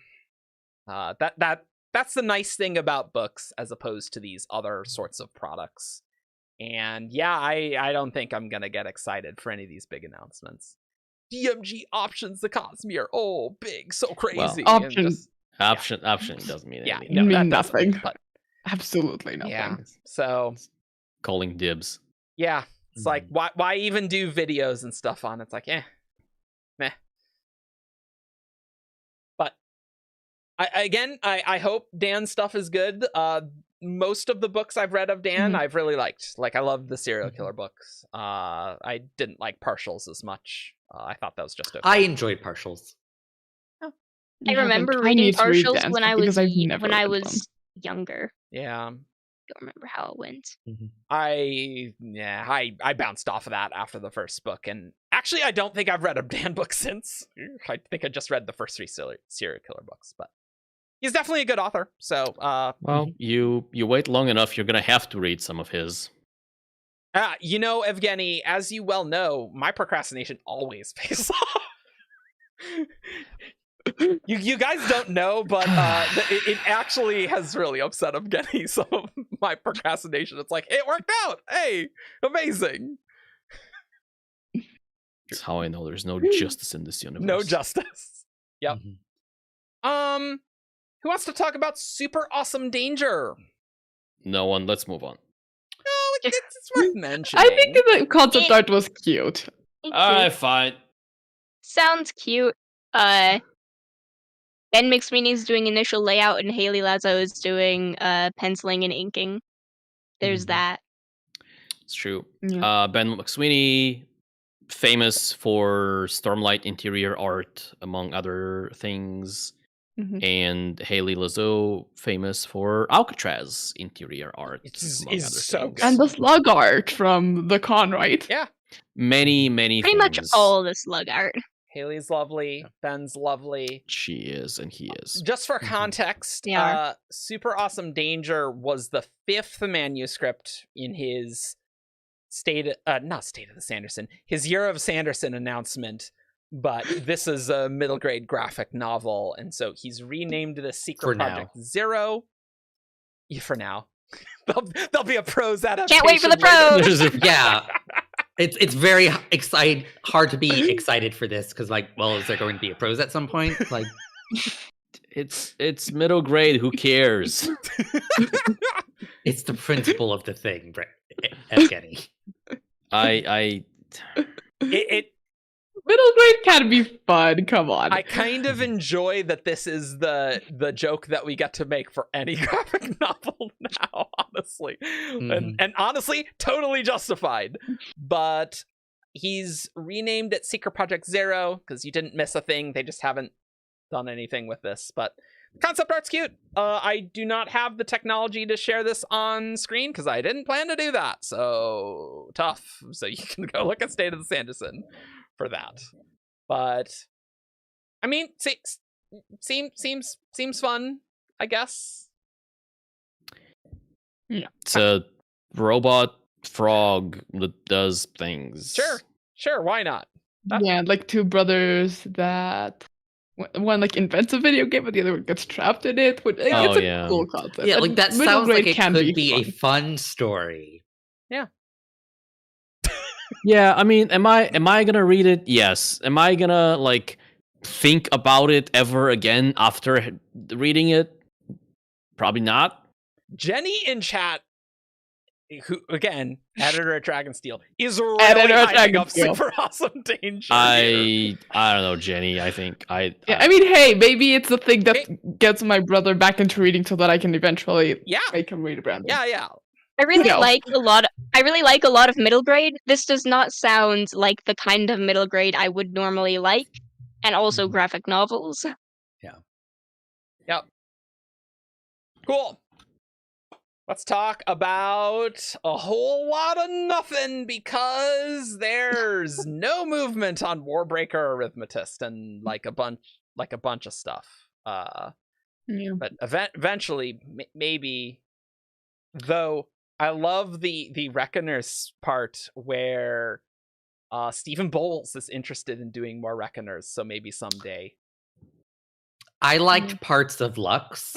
That's the nice thing about books as opposed to these other sorts of products. And yeah, I don't think I'm going to get excited for any of these big announcements. DMG options the Cosmere. Oh, big, so crazy. Well, and just- Option doesn't mean yeah, anything. no, mean that doesn't nothing. but Absolutely nothing. yeah. So Calling dibs. yeah, it's like why even do videos and stuff on? It's like meh. But I hope Dan's stuff is good. Most of the books I've read of Dan, I've really liked. Like I love the serial killer books. I didn't like Partials as much. I thought that was just okay. I enjoyed partials. I remember I reading need to read partials Dan's when stuff I because was I've never when I read was one. younger. Yeah. Don't remember how it went. I bounced off of that after the first book, and actually I don't think I've read a Dan book since. I think I just read the first 3 serial killer books, but he's definitely a good author. So Well, you wait long enough, you're gonna have to read some of his. Evgeny, as you well know, my procrastination always pays off. You guys don't know, but it actually has really upset Evgeny. So my procrastination, it's like, it worked out. Hey, amazing. That's how I know there's no justice in this universe. No justice. Yep. Who wants to talk about Super Awesome Danger? No one. Let's move on. No, it's worth mentioning. I think the concept art was cute. It's fine. Sounds cute. Ben McSweeney's doing initial layout, and Haley Lazo is doing penciling and inking. There's that. It's true. Yeah. Ben McSweeney, famous for Stormlight interior art, among other things. Mhm. And Haley Lazo, famous for Alcatraz interior art. It's among other so things. good. And the slug art from the con, right? Yeah. Many Pretty much things. all the slug art. Haley's lovely. Ben's lovely. She is, and he is. Just for context, They are. Super Awesome Danger was the 5th manuscript in his not State of the Sanderson, his Year of Sanderson announcement, but this is a middle grade graphic novel, and so he's renamed this Secret For now. Project Zero. Yeah, for now. There'll be a prose adaptation. Can't wait for the later. prose. Yeah. It's very hard to be excited for this because, like, well, is there going to be a prose at some point? Like, It's middle grade. Who cares? it's the principle of the thing, Evgeny. It Middle grade can be fun. Come on. I kind of enjoy that this is the joke that we get to make for any graphic novel now, honestly. And honestly, totally justified. But he's renamed it Secret Project Zero because you didn't miss a thing. They just haven't done anything with this. But concept art's cute. I do not have the technology to share this on screen because I didn't plan to do that. So tough. So you can go look at State of the Sanderson for that. But I mean, seems fun, I guess. Yeah. It's a robot frog that does things. Sure, why not? Yeah, like two brothers that one like invents a video game, but the other one gets trapped in it. But it's Oh, a yeah. cool concept. Yeah, like And that middle sounds like grade it can could be a fun. fun story. Yeah, I mean, am I gonna read it? Yes. Am I gonna like think about it ever again after reading it? Probably not. Jenny in chat, who again, editor at Dragonsteel, is really Editor at hyping up Dragonsteel. Super Awesome Danger. here. I don't know, Jenny. I think Yeah, I mean, hey, maybe it's the thing that gets my brother back into reading so that I can eventually Yeah, make him read Brandon. yeah. I really No. like a lot. I really like a lot of middle grade. This does not sound like the kind of middle grade I would normally like, and also graphic novels. Cool. Let's talk about a whole lot of nothing because there's no movement on Warbreaker Arithmetist and like a bunch of stuff. Yeah. But eventually, maybe. Though I love the Reckoners part where Stephen Bowles is interested in doing more Reckoners, so maybe someday. I liked parts of Lux.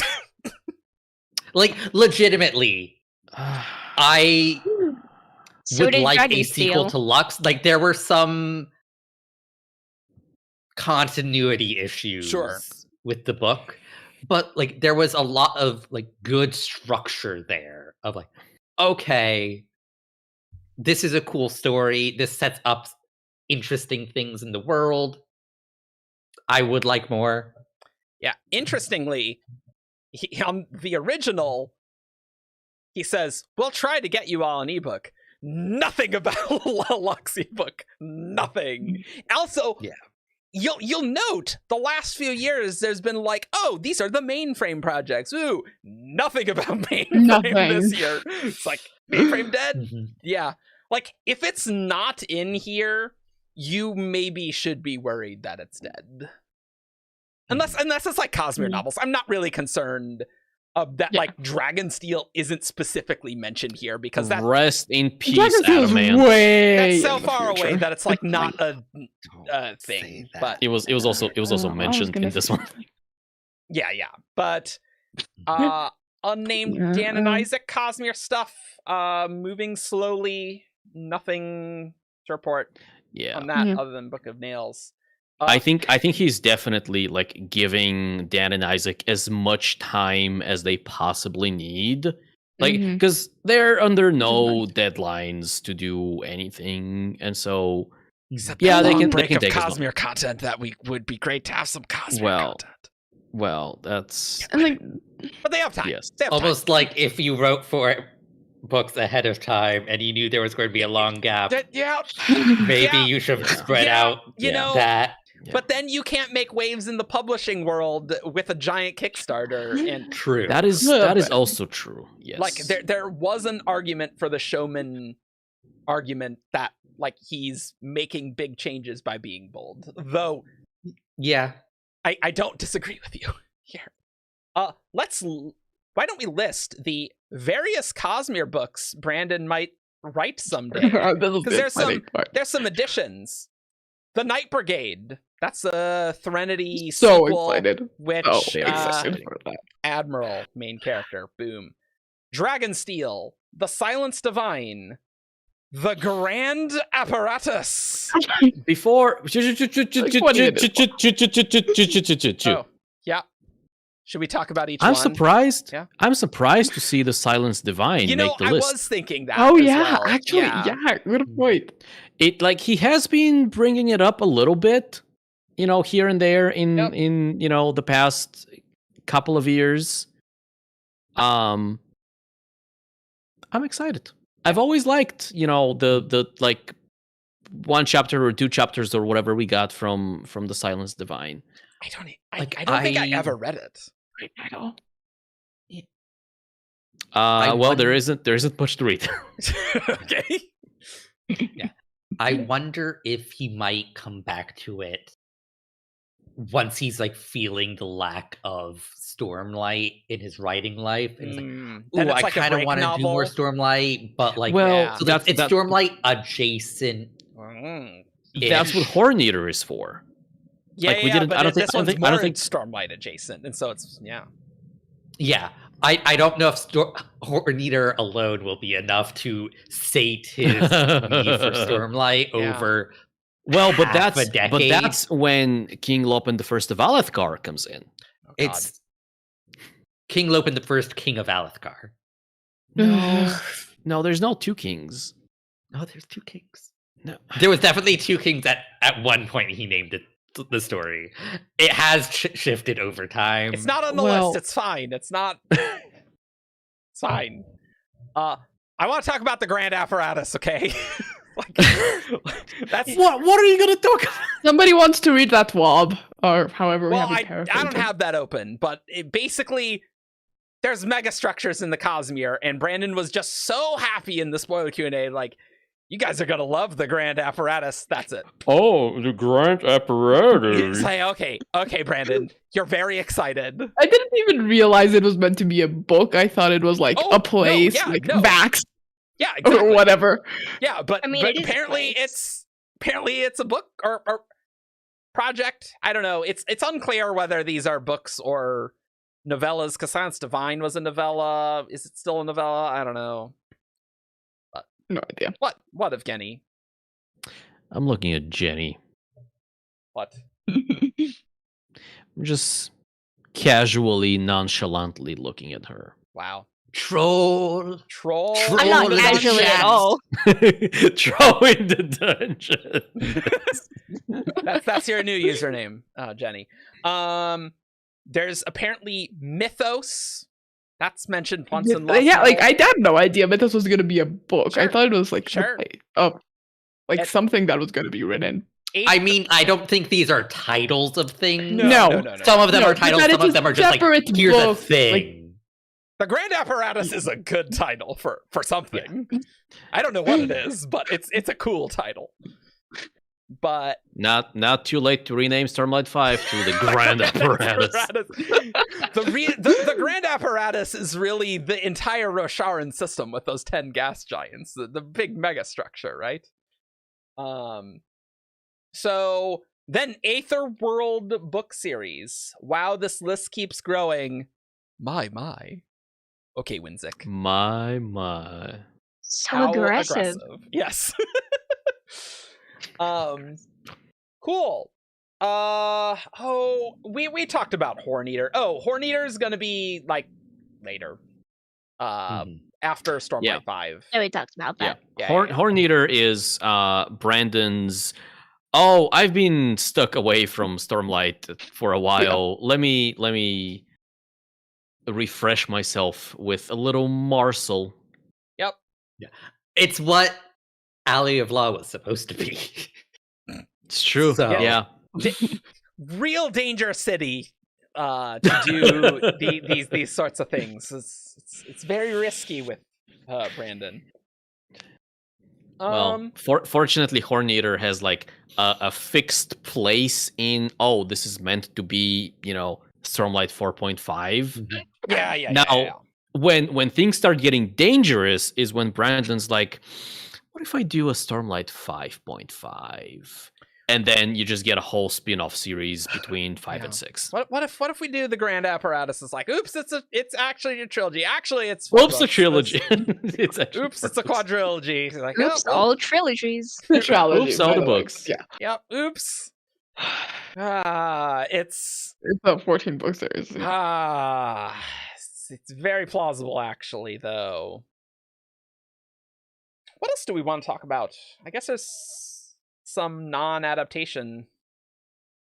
Like, legitimately, I So would did like a Dragonsteel. sequel to Lux. Like, there were some continuity issues Sure. with the book, but like there was a lot of like good structure there of like, okay, this is a cool story. This sets up interesting things in the world. I would like more. Yeah, interestingly, on the original, he says, "We'll try to get you all an ebook." Nothing about Lux ebook. Nothing. Also, Yeah. You'll note the last few years there's been like, oh, these are the mainframe projects. Ooh, nothing about mainframe Nothing. this year. It's like mainframe dead. Mhm. Yeah, like if it's not in here, you maybe should be worried that it's dead. Unless it's like Cosmere novels. I'm not really concerned that Yeah. like Dragonsteel isn't specifically mentioned here because that Rest in peace, Dragonsteel is Adamant. way that's so in the far away future. that it's like not a Don't thing. say that. But It was also I was mentioned gonna in this say one. something. yeah. But unnamed Yeah, Dan and Isaac Cosmere stuff, moving slowly. Nothing to report Yeah. on that Yeah. other than Book of Nails. I think he's definitely like giving Dan and Isaac as much time as they possibly need. Like, Mhm. because they're under no deadlines to do anything, and so Except Yeah, that they long can break of take as long. Cosmere content that we would be great to have some Cosmere Well, content. well, that's And like, But they have time. yes. They have time. Almost like if you wrote for books ahead of time and you knew there was going to be a long gap, Yeah, maybe Yeah. you should have spread Yeah. out you Yeah. know. that. But then you can't make waves in the publishing world with a giant Kickstarter, and True. That is also true. Yes. like there was an argument for the Showman argument that like he's making big changes by being bold. Though Yeah. I don't disagree with you here. Why don't we list the various Cosmere books Brandon might write someday? Because there's some additions. The Night Brigade. That's a Threnody So sequel, excited. which So excited for that. Admiral, main character, boom. Dragonsteel, The Silence Divine, The Grand Apparatus. Before Oh, yeah. Should we talk about each one? I'm surprised. Yeah. I'm surprised to see the Silence Divine You know, make the I list. was thinking that. Oh as yeah, well. actually, yeah, good point. It like he has been bringing it up a little bit, here and there Yep. in the past couple of years. I'm excited. I've always liked, the like one chapter or two chapters or whatever we got from the Silence Divine. I don't think I I- ever read it. I know. Well, there isn't much to read. Okay. I wonder if he might come back to it once he's like feeling the lack of Stormlight in his writing life. And he's like, Then ooh, it's I like a kind of break want to do more novel. Stormlight, but like, Well, Yeah. so that's it's Stormlight adjacent. Mm. that's what Horn Eater is for. Yeah, Like, we yeah, didn't- but I don't this think- one's I don't more think- Stormlight adjacent, and so it's Yeah, I don't know if Horn Eater alone will be enough to sate his need for Stormlight Yeah. over. Well, but half a that's decade. when King Lopen the First of Alethkar comes in. Oh, God. It's King Lopen the First, King of Alethkar. No, there's no two kings. Oh, there's two kings. No. There was definitely two kings at one point. He named it the story. It has shifted over time. It's not on the Well- list. It's fine. It's not. It's fine. I want to talk about the Grand Apparatus. Okay. Like, that's What are you gonna talk about? Somebody wants to read that wob, or however we well. have I it don't paraphrased. have that open, but basically, there's mega structures in the Cosmere, and Brandon was just so happy in the spoiler Q&A, like, you guys are gonna love the Grand Apparatus. That's it. Oh, the Grand Apparatus. It's like, okay, Brandon, you're very excited. I didn't even realize it was meant to be a book. I thought it was like Oh, a place, no, like no. Vax Yeah, exactly. or whatever. Yeah, but, I mean, but it is a apparently place. it's a book or project. I don't know. It's unclear whether these are books or novellas. Because Silence Divine was a novella. Is it still a novella? I don't know. No idea. What of Genny? I'm looking at Jenny. What? I'm just casually, nonchalantly looking at her. Wow. Troll. Troll. I'm not Troll in the casually at chat. all. Throw in the dungeon. That's your new username, Jenny. There's apparently Mythos. That's mentioned once in Lost Yeah, like Metal. I had no idea that this was gonna be a book. I Sure. thought it was like Sure. like It- something that was gonna be written. I mean, I don't think these are titles of things. No. Some of them No, are titles. but Some it's of a them are just like, separate here's a book, thing. The Grand Apparatus is a good title for something. I don't know what it is, but it's a cool title. But Not too late to rename Stormlight 5 to the Grand Apparatus. The Grand Apparatus is really the entire Rosharan system with those 10 gas giants, the big mega structure, right? So then Aether World book series. Wow, this list keeps growing. My. Okay, Winzik. My. So How aggressive. Yes. Cool. We talked about Horn Eater. Oh, Horn Eater is gonna be like later. After Stormlight Yeah. 5. No, we talked about that. Yeah, Horn Eater is Brandon's. Oh, I've been stuck away from Stormlight for a while. Let me refresh myself with a little Marcel. Yep. It's what Alley of Law was supposed to be. It's true. So- Yeah. Real Danger City to do these sorts of things. It's very risky with Brandon. Well, fortunately, Horneater has like a fixed place in. Oh, this is meant to be, Stormlight 4.5. Yeah. Now, when things start getting dangerous, is when Brandon's like, "What if I do a Stormlight 5.5?" And then you just get a whole spin-off series between 5 and 6. What if we do the Grand Apparatus? It's like, oops, it's actually a trilogy. Actually, it's Oops, a trilogy. It's oops, it's a quadrilogy. It's like, Oops, oh, all trilogies. Trilogy, Oops, all by the way. books. Yeah, yep, oops. It's it's a 14-book series. it's very plausible, actually, though. What else do we want to talk about? I guess there's some non-adaptation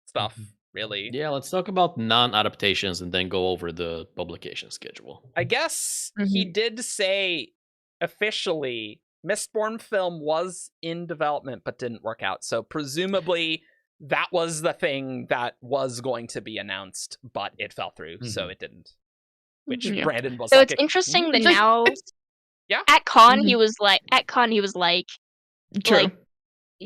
stuff, really. Yeah, let's talk about non-adaptations and then go over the publication schedule. I guess he did say officially Mistborn film was in development but didn't work out. So presumably that was the thing that was going to be announced, but it fell through, so it didn't. Which Brandon was So like, it's interesting that Just- now Yeah. at con he was like True. like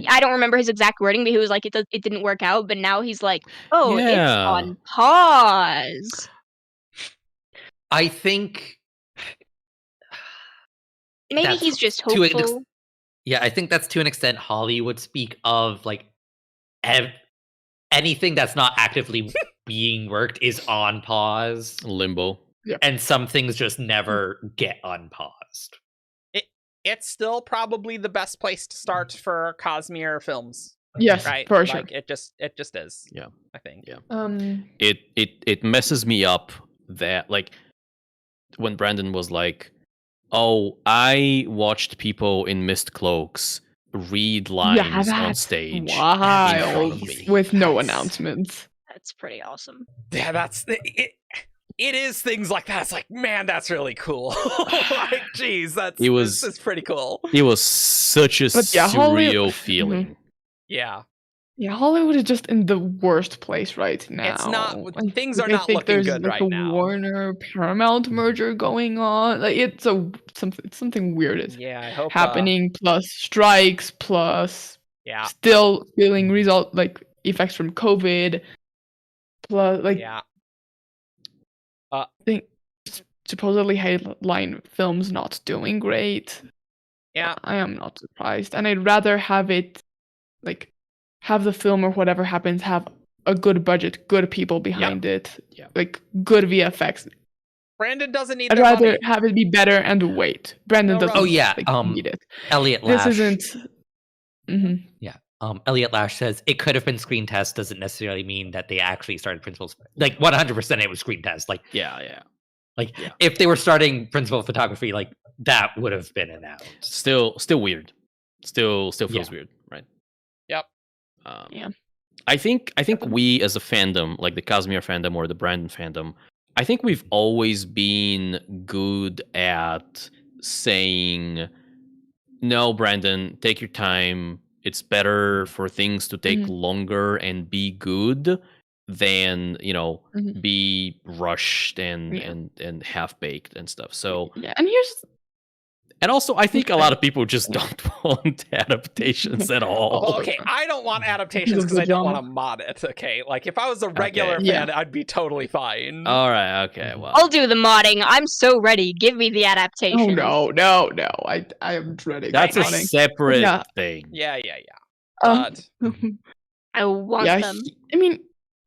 I don't remember his exact wording, but he was like it didn't work out, but now he's like, oh, it's Yeah. on pause. I think Maybe That's he's just to an hopeful. I think that's to an extent Hollywood speak of like anything that's not actively being worked is on pause, Limbo. and some things just never get unpaused. it's still probably the best place to start for Cosmere films, Yes, right? for sure. Like it just is. Yeah. I think. Yeah. It messes me up that like when Brandon was like, "Oh, I watched people in mist cloaks read lines on that's stage in wild front of me." with no That's- announcements. That's pretty awesome. Yeah, that's it. It is things like that. It's like, man, that's really cool. Like, geez, it's pretty cool. It was such a But yeah, Hollywood- surreal feeling. Yeah, Yeah, Hollywood is just in the worst place right now. It's not- And things are I not think looking there's, good like, right a now. Warner Paramount merger going on. Like it's something weird is yeah. I hope happening. Plus strikes. Plus Yeah, still feeling effects from COVID. Plus yeah. I think supposedly headline films not doing great. Yeah. I am not surprised, and I'd rather have it have the film or whatever happens have a good budget, good people behind it, like good VFX. Brandon doesn't need I'd their rather money. have it be better and wait. Brandon No doesn't. Oh, yeah, need it. Elliot Lash. This isn't. Mhm. Elliot Lash says it could have been screen test doesn't necessarily mean that they actually started principals. Like 100% it was screen test. Like if they were starting principal photography, like that would have been announced. Still weird. Still feels weird, right? Yep. I think we as a fandom, like the Cosmere fandom or the Brandon fandom, I think we've always been good at saying, no, Brandon, take your time. It's better for things to take longer and be good than, be rushed and half baked and stuff. So and also I think a lot of people just don't want adaptations at all. Well, okay, I don't want adaptations because I don't want to mod it. Okay, like if I was a regular fan, I'd be totally fine. All right. Okay. Well, I'll do the modding. I'm so ready. Give me the adaptation. Oh no! I am dreading. that's a modding. separate thing. Yeah. Um, I want them. I mean,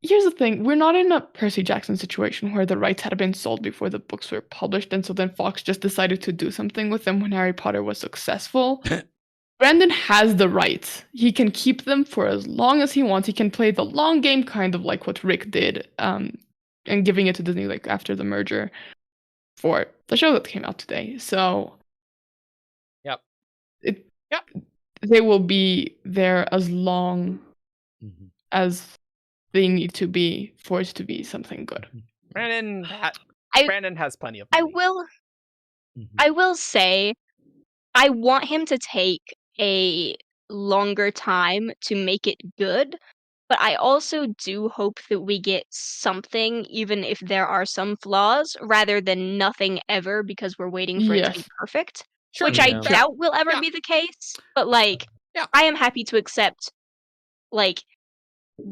here's the thing: we're not in a Percy Jackson situation where the rights had been sold before the books were published, and so then Fox just decided to do something with them when Harry Potter was successful. Brandon has the rights; he can keep them for as long as he wants. He can play the long game, kind of like what Rick did, and giving it to Disney like after the merger for the show that came out today. So, they will be there as long as they need to be for it to be something good. Brandon has plenty of money. I will say, I want him to take a longer time to make it good, but I also do hope that we get something, even if there are some flaws, rather than nothing ever because we're waiting for it to be perfect. Sure. which I Yeah. doubt will ever Yeah. be the case. But like, Yeah. I am happy to accept like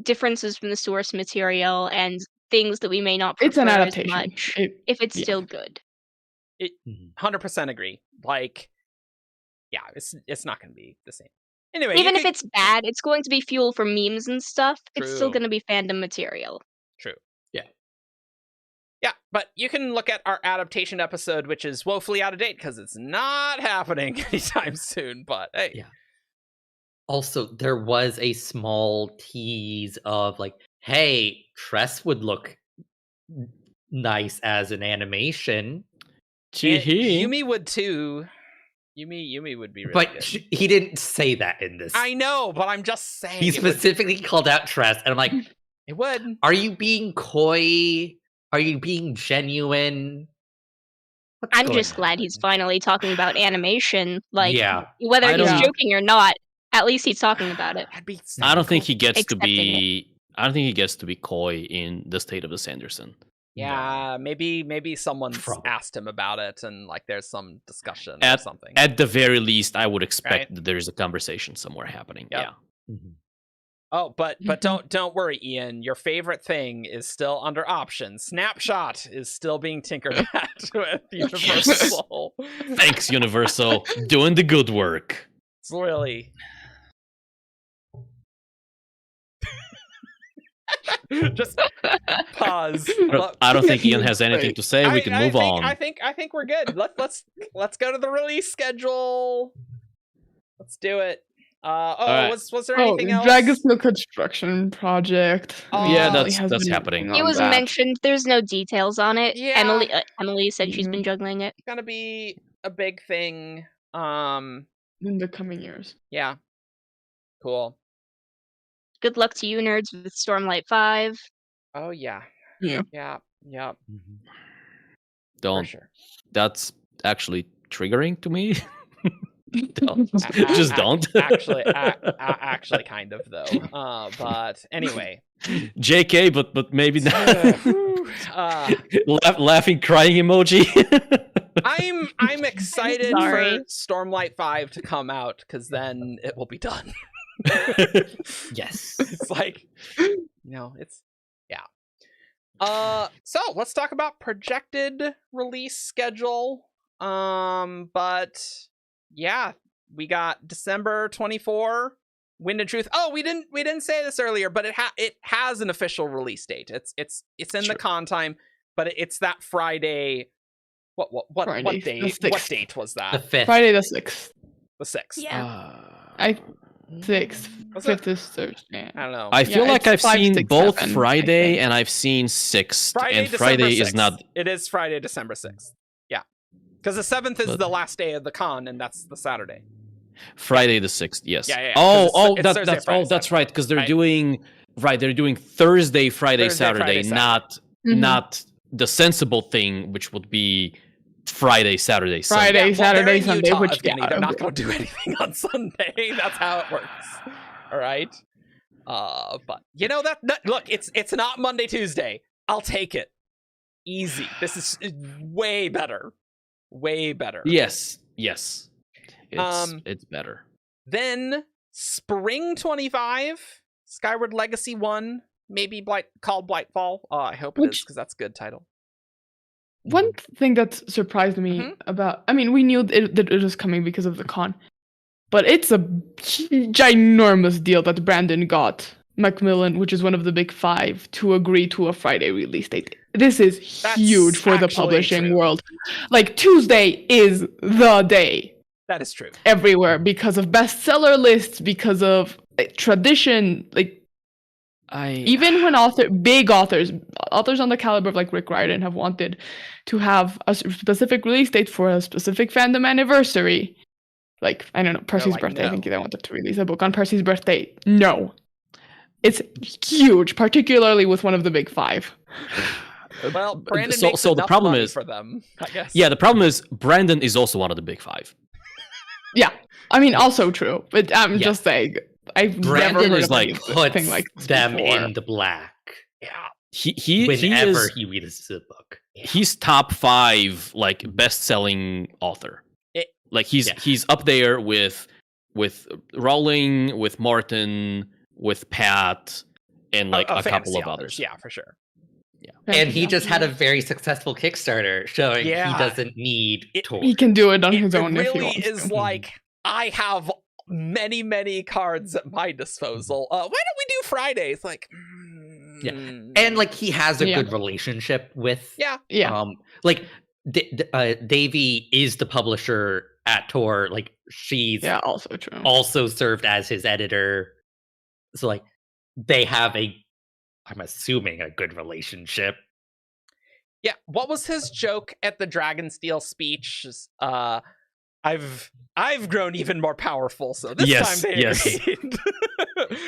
differences from the source material and things that we may not prefer It's an as adaptation. much if it's yeah. still good. 100% agree. Like, yeah, it's not going to be the same. Anyway, Even if it's bad, it's going to be fuel for memes and stuff. It's still True. going to be fandom material. True. Yeah. Yeah, but you can look at our adaptation episode, which is woefully out of date because it's not happening anytime soon. But hey, Yeah. Also, there was a small tease of like, hey, Tress would look nice as an animation, Yumi would too. Yumi would be really but good. he didn't say that in this. I know, but I'm just saying He it would- specifically called out Tress, and I'm like, it would. are you being coy? Are you being genuine? What's I'm going just glad on? he's finally talking about animation. Like, Yeah. whether I he's don't- joking or not, at least he's talking about it. That'd be I don't think cool. he gets to Accepting be. I don't think he gets to be coy in the state of the Sanderson. Yeah, maybe someone's Probably. asked him about it, and like there's some discussion or At- something. At the very least, I would expect Right. that there's a conversation somewhere happening. Yep. Yeah. Mhm. Oh, but Mhm. don't worry, Ian. Your favorite thing is still under options. Snapshot is still being tinkered at with Universal. Thanks, Universal, doing the good work. It's really. Just pause. I don't think Ian has anything to say. We can move on. I think we're good. Let's go to the release schedule. Let's do it. right. Was there Oh, anything else? Dragonsteel construction project. Oh, Yeah, Molly that's happening. It was mentioned. There's no details on it. Yeah. Emily said she's Mhm. been juggling it. It's gonna be a big thing. in the coming years. Yeah. Cool. Good luck to you nerds with Stormlight 5. Oh yeah. Yeah. Yeah. Yeah. Mhm. For Don't. sure. That's actually triggering to me. Don't. A- Just a- don't. Actually, kind of though. But anyway. JK, but maybe not. uh, Laughing, crying emoji. I'm excited Sorry. for Stormlight 5 to come out because then it will be done. Yes. It's like, it's so let's talk about projected release schedule. But yeah, we got December 24, Wind and Truth. Oh, we didn't say this earlier, but it has an official release date. It's in the con time, but it's that Friday. What Friday, day? the What 6th. date was The that? 5th. Friday the 6th. The 6th. Yeah. 6th. Was it? 5th is Thursday. I don't know. I feel Yeah, like it's I've 5, seen 6, both 7, I Friday think. and I've seen 6th. Friday, And December Friday 6th. is not. It is Friday, December 6th. Yeah. Because the 7th is But- the last day of the con, and that's the Saturday. Friday the 6th, yes. Yeah, 'cause Oh, it's Thursday, that's Friday, that's Saturday, right, because they're right? doing Thursday, Friday, Thursday, Saturday, Friday, Saturday. Mhm. not the sensible thing, which would be Friday, Saturday, Sunday. Friday, Well, Saturday, they're in Sunday, Utah, which Evgeny. yeah, They're not okay. going to do anything on Sunday. That's how it works. All right. But look, it's not Monday, Tuesday. I'll take it. Easy. This is way better. Way better. Yes. It's Um, better. Then Spring 25, Skyward Legacy 1, maybe called Blightfall. I hope it is Which- because that's a good title. One thing that surprised me Mhm. about, I mean, we knew that it was coming because of the con, but it's a ginormous deal that Brandon got Macmillan, which is one of the big 5, to agree to a Friday release date. This is That's huge for the actually publishing true. world. Like, Tuesday is the day That is true. everywhere because of bestseller lists, because of tradition. Like, even when big authors on the caliber of like Rick Riordan have wanted to have a specific release date for a specific fandom anniversary, like I don't know, Percy's like, birthday. I think no. they wanted to release a book on Percy's birthday. No, it's huge, particularly with one of the big 5. Well, Brandon so- makes so the enough problem money is- for them, I guess. Yeah, the problem is Brandon is also one of the big 5. Yeah, I mean, also true, but I'm Yeah. just saying, I've never Brandon heard is of like anything puts like this them before. in the black Yeah. He whenever is he releases a book. he's top 5 like best-selling author. Like he's up there with Rowling, with Martin, with Pat, and like a couple of others. Yeah, for sure. And he just had a very successful Kickstarter showing he doesn't need tours. He can do it on his own It if he really wants is to. like, I have many cards at my disposal. Why don't we do Fridays? Like, Yeah. And like he has a good relationship with like Davey is the publisher at Tor. Like she's also true. Also served as his editor. So like they have I'm assuming a good relationship. Yeah, what was his joke at the Dragonsteel speech? I've grown even more powerful, so this time they agreed.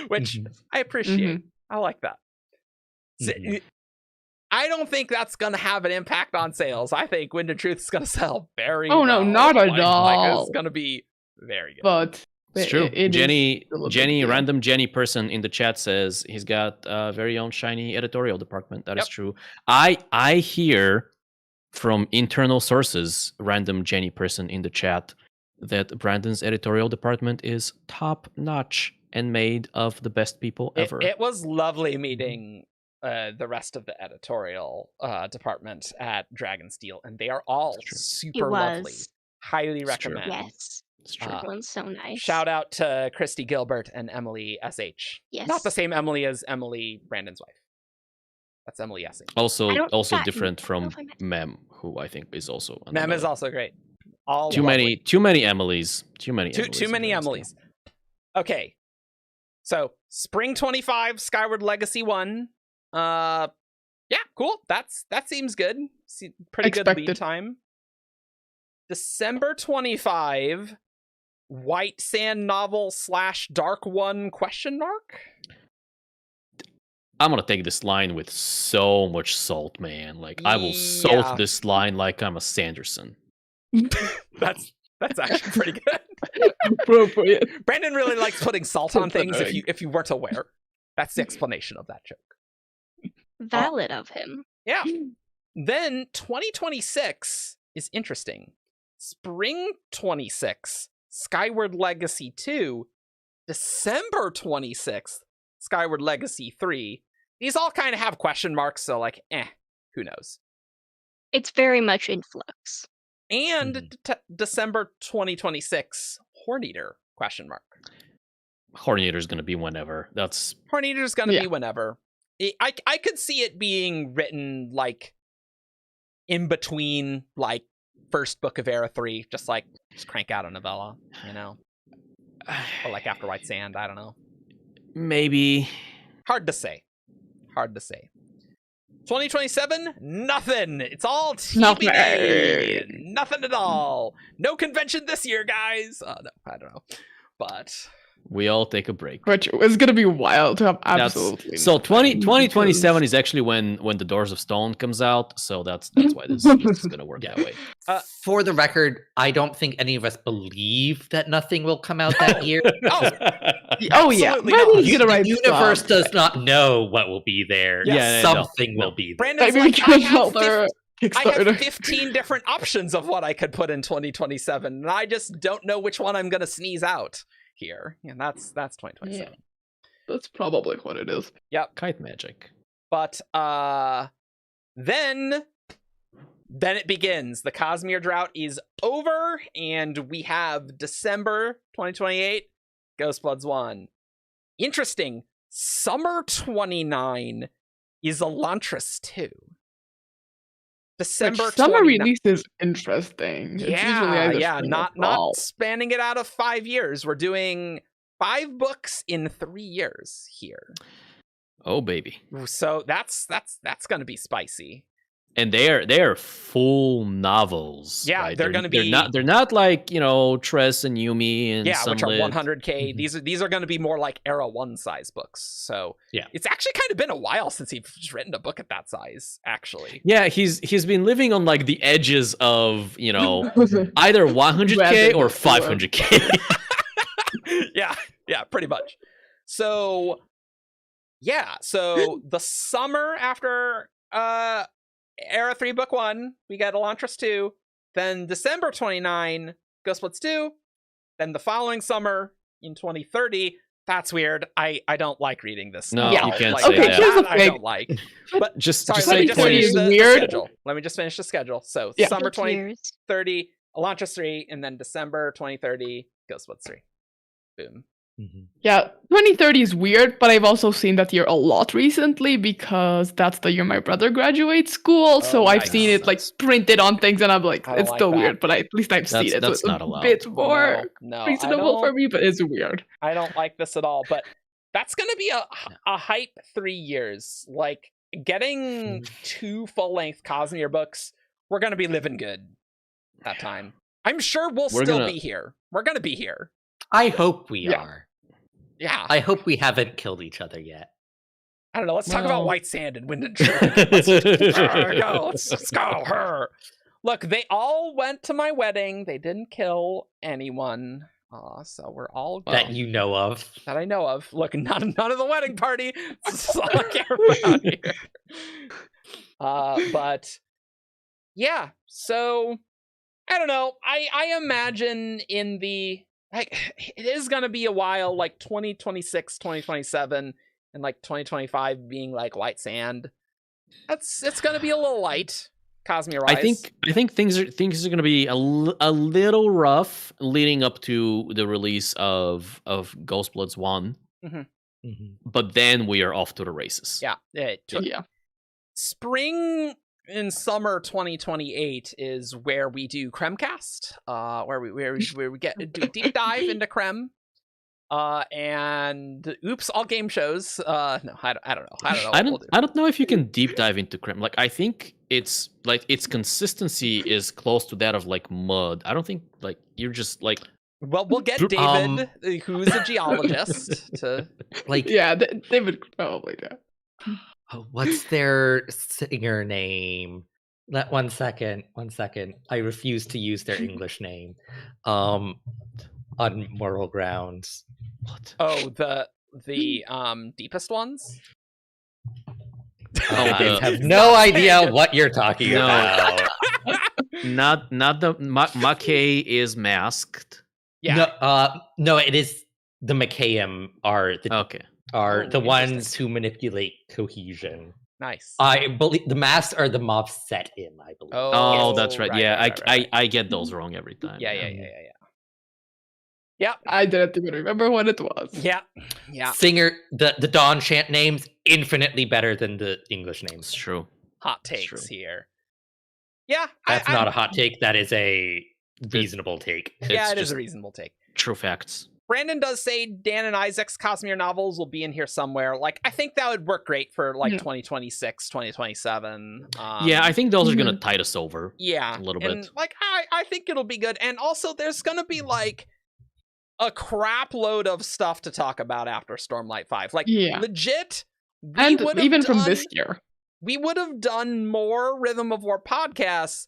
Which I appreciate. I like that. So, I don't think that's going to have an impact on sales. I think Wind of Truth is going to sell very well. No, not at all. It's going to be very good. But it's true. Jenny, random Jenny person in the chat says he's got a very own shiny editorial department. That is true. I hear from internal sources, random Jenny person in the chat, that Brandon's editorial department is top notch and made of the best people ever. It was lovely meeting the rest of the editorial department at Dragonsteel, and they are all super lovely. Highly recommend. Yes. It's true. Everyone's so nice. Shout out to Christy Gilbert and Emily SH. Yes. Not the same Emily as Emily, Brandon's wife. That's Emily SH. Also different from Mem, who I think is also Mem is also great. Too many Emilys. Too many Emilys. Okay. So Spring 25, Skyward Legacy 1. Yeah, cool. That seems good. Pretty good lead time. December 25, White Sand novel / Dark One ? I'm gonna take this line with so much salt, man. Like I will salt this line like I'm a Sanderson. That's actually pretty good. Appropriate. Brandon really likes putting salt on things. If you weren't aware, that's the explanation of that joke. Valid of him. Yeah. Then 2026 is interesting. Spring 26, Skyward Legacy 2. December 26th, Skyward Legacy 3. These all kind of have question marks, so like, who knows? It's very much in flux. And December 2026, Horneater ? Horneater's gonna be whenever. Horneater's gonna be whenever. I could see it being written like in between like first book of Era 3, just crank out a novella, you know? Or like after White Sand, I don't know. Maybe. Hard to say. 2027, nothing. It's all TBD. Nothing at all. No convention this year, guys. No, I don't know. But we all take a break. Which is going to be wild to have absolutely. So 2027 is actually when The Doors of Stone comes out. So that's why this is going to work that way. For the record, I don't think any of us believe that nothing will come out that year. Oh yeah. The universe does not know what will be there. Something will be there. Brandon's like, I have 15 different options of what I could put in 2027, and I just don't know which one I'm going to sneeze out here. And that's 2027. Yeah. That's probably what it is. Yep. Kite magic. But then it begins. The Cosmere drought is over, and we have December 2028, Ghostbloods 1. Interesting. Summer 29 is Elantris 2. December summer release is interesting. Yeah, not spanning it out of 5 years. We're doing 5 books in 3 years here. Oh baby! So that's going to be spicy. And they're full novels. Yeah, right? they're going to be. They're not like Tress and Yumi and which are Sunlit. 100K. These are going to be more like Era 1 size books. So yeah, it's actually kind of been a while since he's written a book at that size. Actually, yeah, he's been living on like the edges of either 100K or 500K. yeah, pretty much. So the summer after Era 3 book 1, we got Elantris 2. Then December 29, Ghost Blitz 2. Then the following summer in 2030. That's weird. I don't like reading this. No, at you all. can't Like, say Okay, that. here's the I thing. don't like. But Just sorry, just let say me just 2030 finish is the weird. schedule. Let me just finish the schedule. So Yeah. summer 8 years. 2030, Elantris 3, and then December 2030, Ghost Blitz 3. Boom. Yeah, 2030 is weird, but I've also seen that year a lot recently because that's the year my brother graduates school. So I've nice. seen it like printed on things, and I'm like, I don't it's like still that. weird, but at least I've seen it. So That's it's not a allowed. bit more No, I reasonable for don't. me, but it's weird. I don't like this at all. But that's gonna be a hype 3 years. Like getting 2 full-length Cosmere books. We're gonna be living good that time. I'm sure we'll We're still gonna- be here. We're gonna be here. I hope we Yeah. are. Yeah. I hope we haven't killed each other yet. I don't know. Let's talk about Well- White Sand and Wind and Truth. Let's go. Let's go. Her. Look, they all went to my wedding. They didn't kill anyone. So we're all good. That you know of. That I know of. Look, none of the wedding party. This is all I care about here. But yeah, so I don't know. I imagine in the it is gonna be a while, like 2026, 2027, and like 2025 being like White Sand. It's gonna be a little light. Cosmere Rise. I think things are going to be a little rough leading up to the release of Ghost Bloods 1, but then we are off to the races. Yeah. Yeah. Spring and summer 2028 is where we do Cremcast, where we get do a deep dive into Crem, and all game shows. No, I don't know. I don't know if you can deep dive into Crem. Like, I think it's like its consistency is close to that of like mud. I don't think like you're just like Well, we'll get David, who's a geologist, to Like, Yeah, they would probably do. what's their singer name? One second. I refuse to use their English name. On Moral Grounds. what? the deepest ones. I have no idea what you're talking No. about. Not the Mackay is masked. Yeah. No, it is the McKayum are the Okay. Oh, the ones interesting. who manipulate cohesion. Nice. I believe the masks are the mob set in, I believe. Oh, Yes. that's right. Right, Yeah, right. I get those wrong every time. Yeah. Yep. I didn't even remember what it was. Yeah. Singer the Dawn chant names infinitely better than the English It's names. true. Hot That's takes true. here. Yeah. That's not a hot take, that is a reasonable take. Yeah, It's it is just a reasonable take. true facts. Brandon does say Dan and Isaac's Cosmere novels will be in here somewhere. Like, I think that would work great for like Yeah. 2026, 2027. Yeah, I think those are gonna Mhm. tide us over. Yeah, a little and, bit. Like, I think it'll be good. And also, there's gonna be like a crap load of stuff to talk about after Stormlight 5. Like, Yeah. legit. We And would've even from done- this year. we would have done more Rhythm of War podcasts,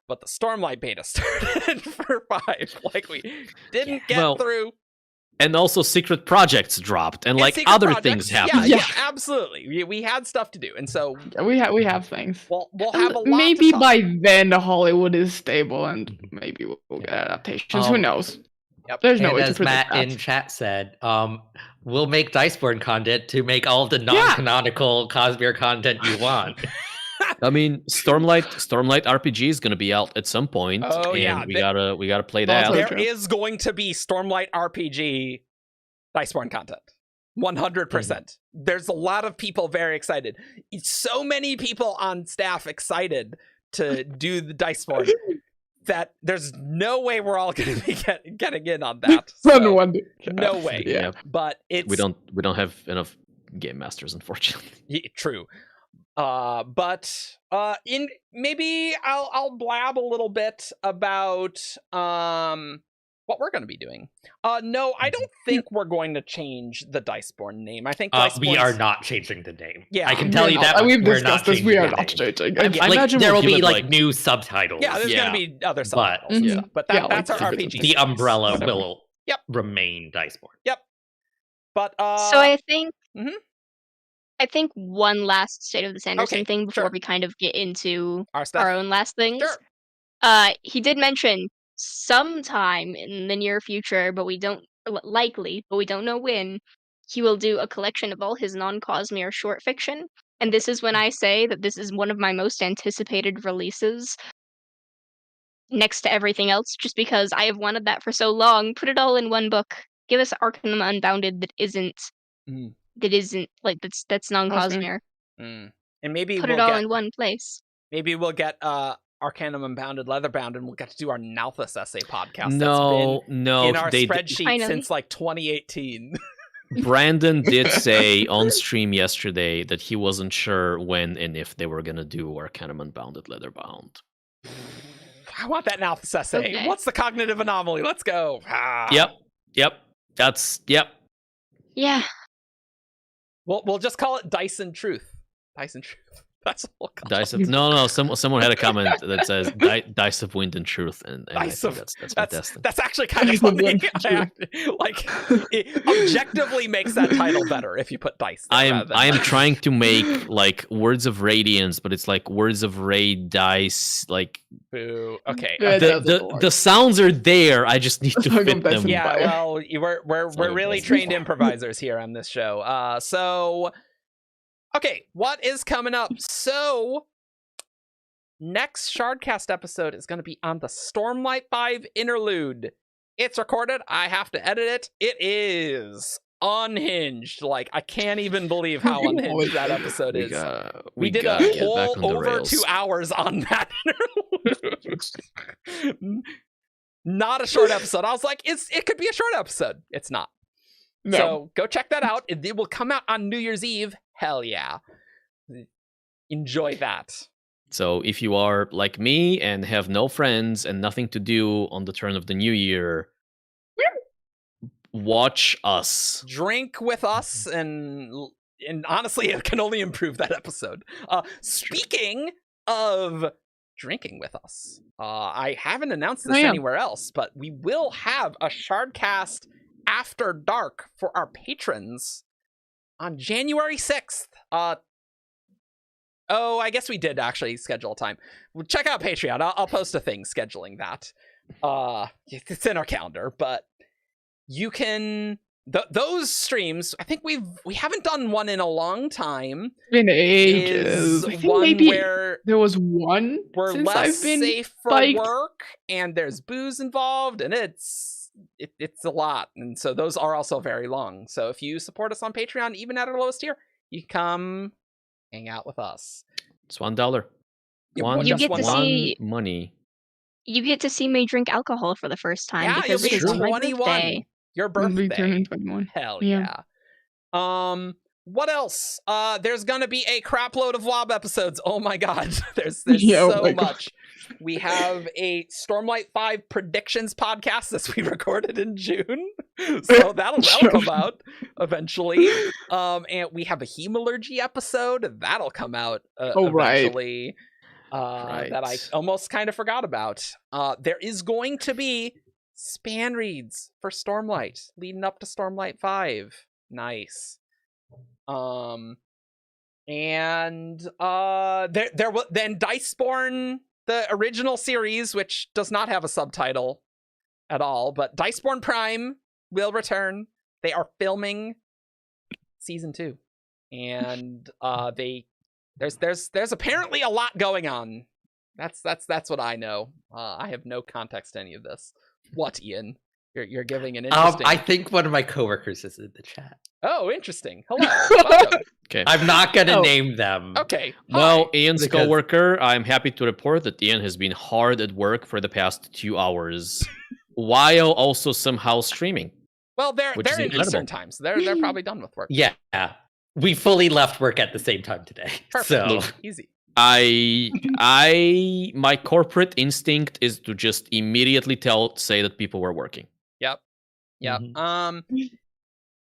but the Stormlight beta started for 5. Like, we didn't get Well, through. And also secret projects dropped, and like secret other projects. things Yeah, happened. yeah, absolutely. We had stuff to do, and so Yeah, we have things. we'll And have a lot. maybe to talk. by then Hollywood is stable and maybe we'll get adaptations. Who knows? Yep. There's no And way to as predict Matt that. in chat said, we'll make Diceborn content to make all the non-canonical Cosmere content you want. I mean, Stormlight RPG is gonna be out at some point. Oh, and yeah, we gotta play that. Also- out. There is going to be Stormlight RPG Diceborn content. 100%. There's a lot of people very excited. So many people on staff excited to do the Diceborn that there's no way we're all going to be getting in on that. So, no way. Yeah. But it's We don't have enough game masters, unfortunately. true. But in maybe I'll blab a little bit about what we're going to be doing. No, I don't think we're going to change the Diceborn name. I think We Diceborn's- are not changing the name. Yeah, I can we're tell you not. that much. We've We're not discussed this. We changing are the not name. changing. I Like, imagine there we'll will give be it, like new subtitles. Yeah, there's Yeah. going to be other But- subtitles and Mhm. stuff. But Yeah, that's like our secret RPG. The series. umbrella Whatever. will Yep. remain Diceborn. But So I think Mhm. I think one last State of the Sanderson Okay, thing before sure. we kind of get into our stuff. our own last things. Sure. He did mention sometime in the near future, but we don't likely, but we don't know when, he will do a collection of all his non-Cosmere short fiction. And this is when I say that this is one of my most anticipated releases next to everything else, just because I have wanted that for so long. Put it all in one book. Give us Arcanum Unbounded that isn't like that's non-Cosmere. And maybe Put we'll it all get in one place. maybe we'll get Arcanum Unbounded, Leatherbound, and we'll get to do our Nalthus essay podcast. No, that's been no. in our spreadsheet Finally. since like 2018. Brandon did say on stream yesterday that he wasn't sure when and if they were gonna do Arcanum Unbounded Leatherbound. I want that Nalthus essay. Okay. What's the cognitive anomaly? Let's go. Yep. That's yep. Yeah. We'll just call it Dyson Truth. Dyson Truth. That's what we'll call Dice it. of, no. Someone had a comment that says Dice of Wind and Truth, and I Dice think of- that's fantastic. That's actually kind of Dice of funny. Wind and Like, it objectively makes that title better if you put dice. there I rather am than- trying to make like Words of Radiance, but it's like Words of Ray Dice. Like Boo. Okay. Yeah, the sounds are there. I just need to Talking fit about them. Yeah, Fire. well, we're Sorry, really Boston. trained improvisers here on this show. So okay, what is coming up? So next Shardcast episode is going to be on the Stormlight 5 interlude. It's recorded. I have to edit it. It is unhinged. Like, I can't even believe how unhinged that episode is. We did gotta a get back whole on the over rails. 2 hours on that interlude. Not a short episode. I was like, it could be a short episode. It's not. No. So go check that out. It will come out on New Year's Eve. Hell yeah. Enjoy that. So if you are like me and have no friends and nothing to do on the turn of the new year, watch us. Drink with us, and honestly, it can only improve that episode. Speaking of drinking with us, I haven't announced this anywhere else, but we will have a Shardcast After Dark for our patrons on January 6th. Oh, I guess we did actually schedule a time. Check out Patreon. I'll post a thing scheduling that. It's in our calendar, but you can those streams. I think we haven't done one in a long time. Been Is ages. I think one maybe where there was one we're since less I've been safe for spiked. work, and there's booze involved, and it's a lot, and so those are also very long. So if you support us on Patreon, even at our lowest tier, you can come hang out with us. It's $1. You get to see money. You get to see me drink alcohol for the first time Yeah, because you'll it be is my 21. birthday. Your I'll be birthday. turning 21. Hell Yeah. yeah. What else? There's gonna be a crap load of WoB episodes. Oh my god. There's Yeah, oh so my God. much. We have a Stormlight 5 predictions podcast that we recorded in June. So that'll come out eventually. And we have a hemalurgy episode that'll come out eventually. That I almost kind of forgot about. There is going to be span reads for Stormlight leading up to Stormlight 5. Nice. And there was then Diceborn, the original series, which does not have a subtitle at all, but Diceborn Prime will return. They are filming season 2, and there's apparently a lot going on. That's what I know. I have no context to any of this. What, Ian? You're giving an interesting. I think one of my coworkers is in the chat. Oh, interesting. Hello. Welcome. Okay. I'm not gonna Oh. name them. Okay. Well, Hi. Ian's Because- coworker, I'm happy to report that Ian has been hard at work for the past 2 hours, while also somehow streaming. Well, they're which is in incredible. Eastern time, so they're probably done with work. Yeah, we fully left work at the same time today. Perfect. So Easy. My corporate instinct is to just immediately say that people were working. Yep. Mhm.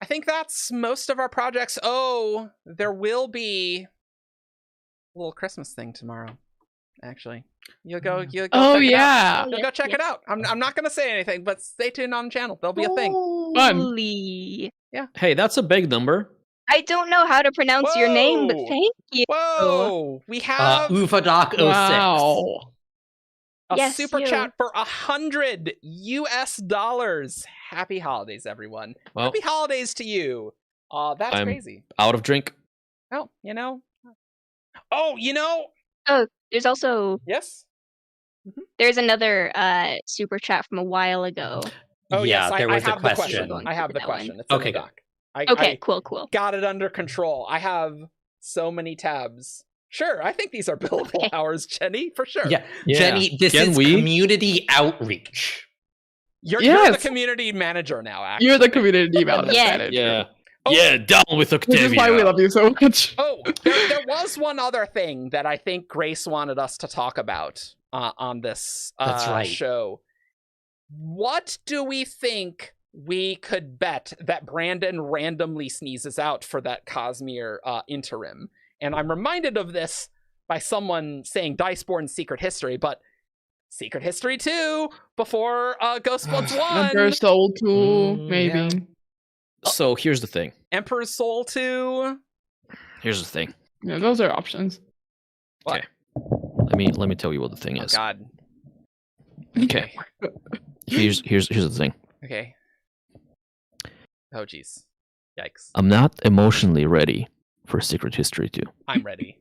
I think that's most of our projects. Oh, there will be a little Christmas thing tomorrow. Actually, you'll go. Oh check it out. yeah. You'll go check it out. I'm not gonna say anything, but stay tuned on the channel. There'll be a thing. Fun. Holy. Hey, that's a big number. I don't know how to pronounce your name, but Whoa. thank you. Whoa, we have Uvadoc 06. Wow. A Yes, super you. chat for $100 US. Happy holidays, everyone. Well, Happy holidays to you. That's I'm- crazy. out of drink. Oh, you know. Oh, you know. Oh, there's also Yes. there's another super chat from a while ago. Oh, yeah, yes. there I was a have the question. I have the That one. question. It's in Okay, the good. doc. I Okay, cool. got it under control. I have so many tabs. Sure, I think these are billable Okay. hours, Jenny, for sure. Yeah, Yeah. Jenny, this Can is we? community outreach. You're the Yes. community manager now, actually. You're the community manager. Yeah. Oh. Yeah, down with Which is why we Octavia. love you so much. Oh, there was one other thing that I think Grace wanted us to talk about on this That's right. show. What do we think we could bet that Brandon randomly sneezes out for that Cosmere interim? And I'm reminded of this by someone saying Diceborn's Secret History, but Secret History 2 before Ghost Bloods 1. Emperor Soul 2, maybe. yeah. So here's the thing. Emperor's Soul 2. Here's the thing. Yeah, those are options. What? Let me tell you what the thing Oh, is. God. Okay. Here's the thing. Okay. Oh, jeez. Yikes. I'm not emotionally ready for Secret History 2. I'm ready.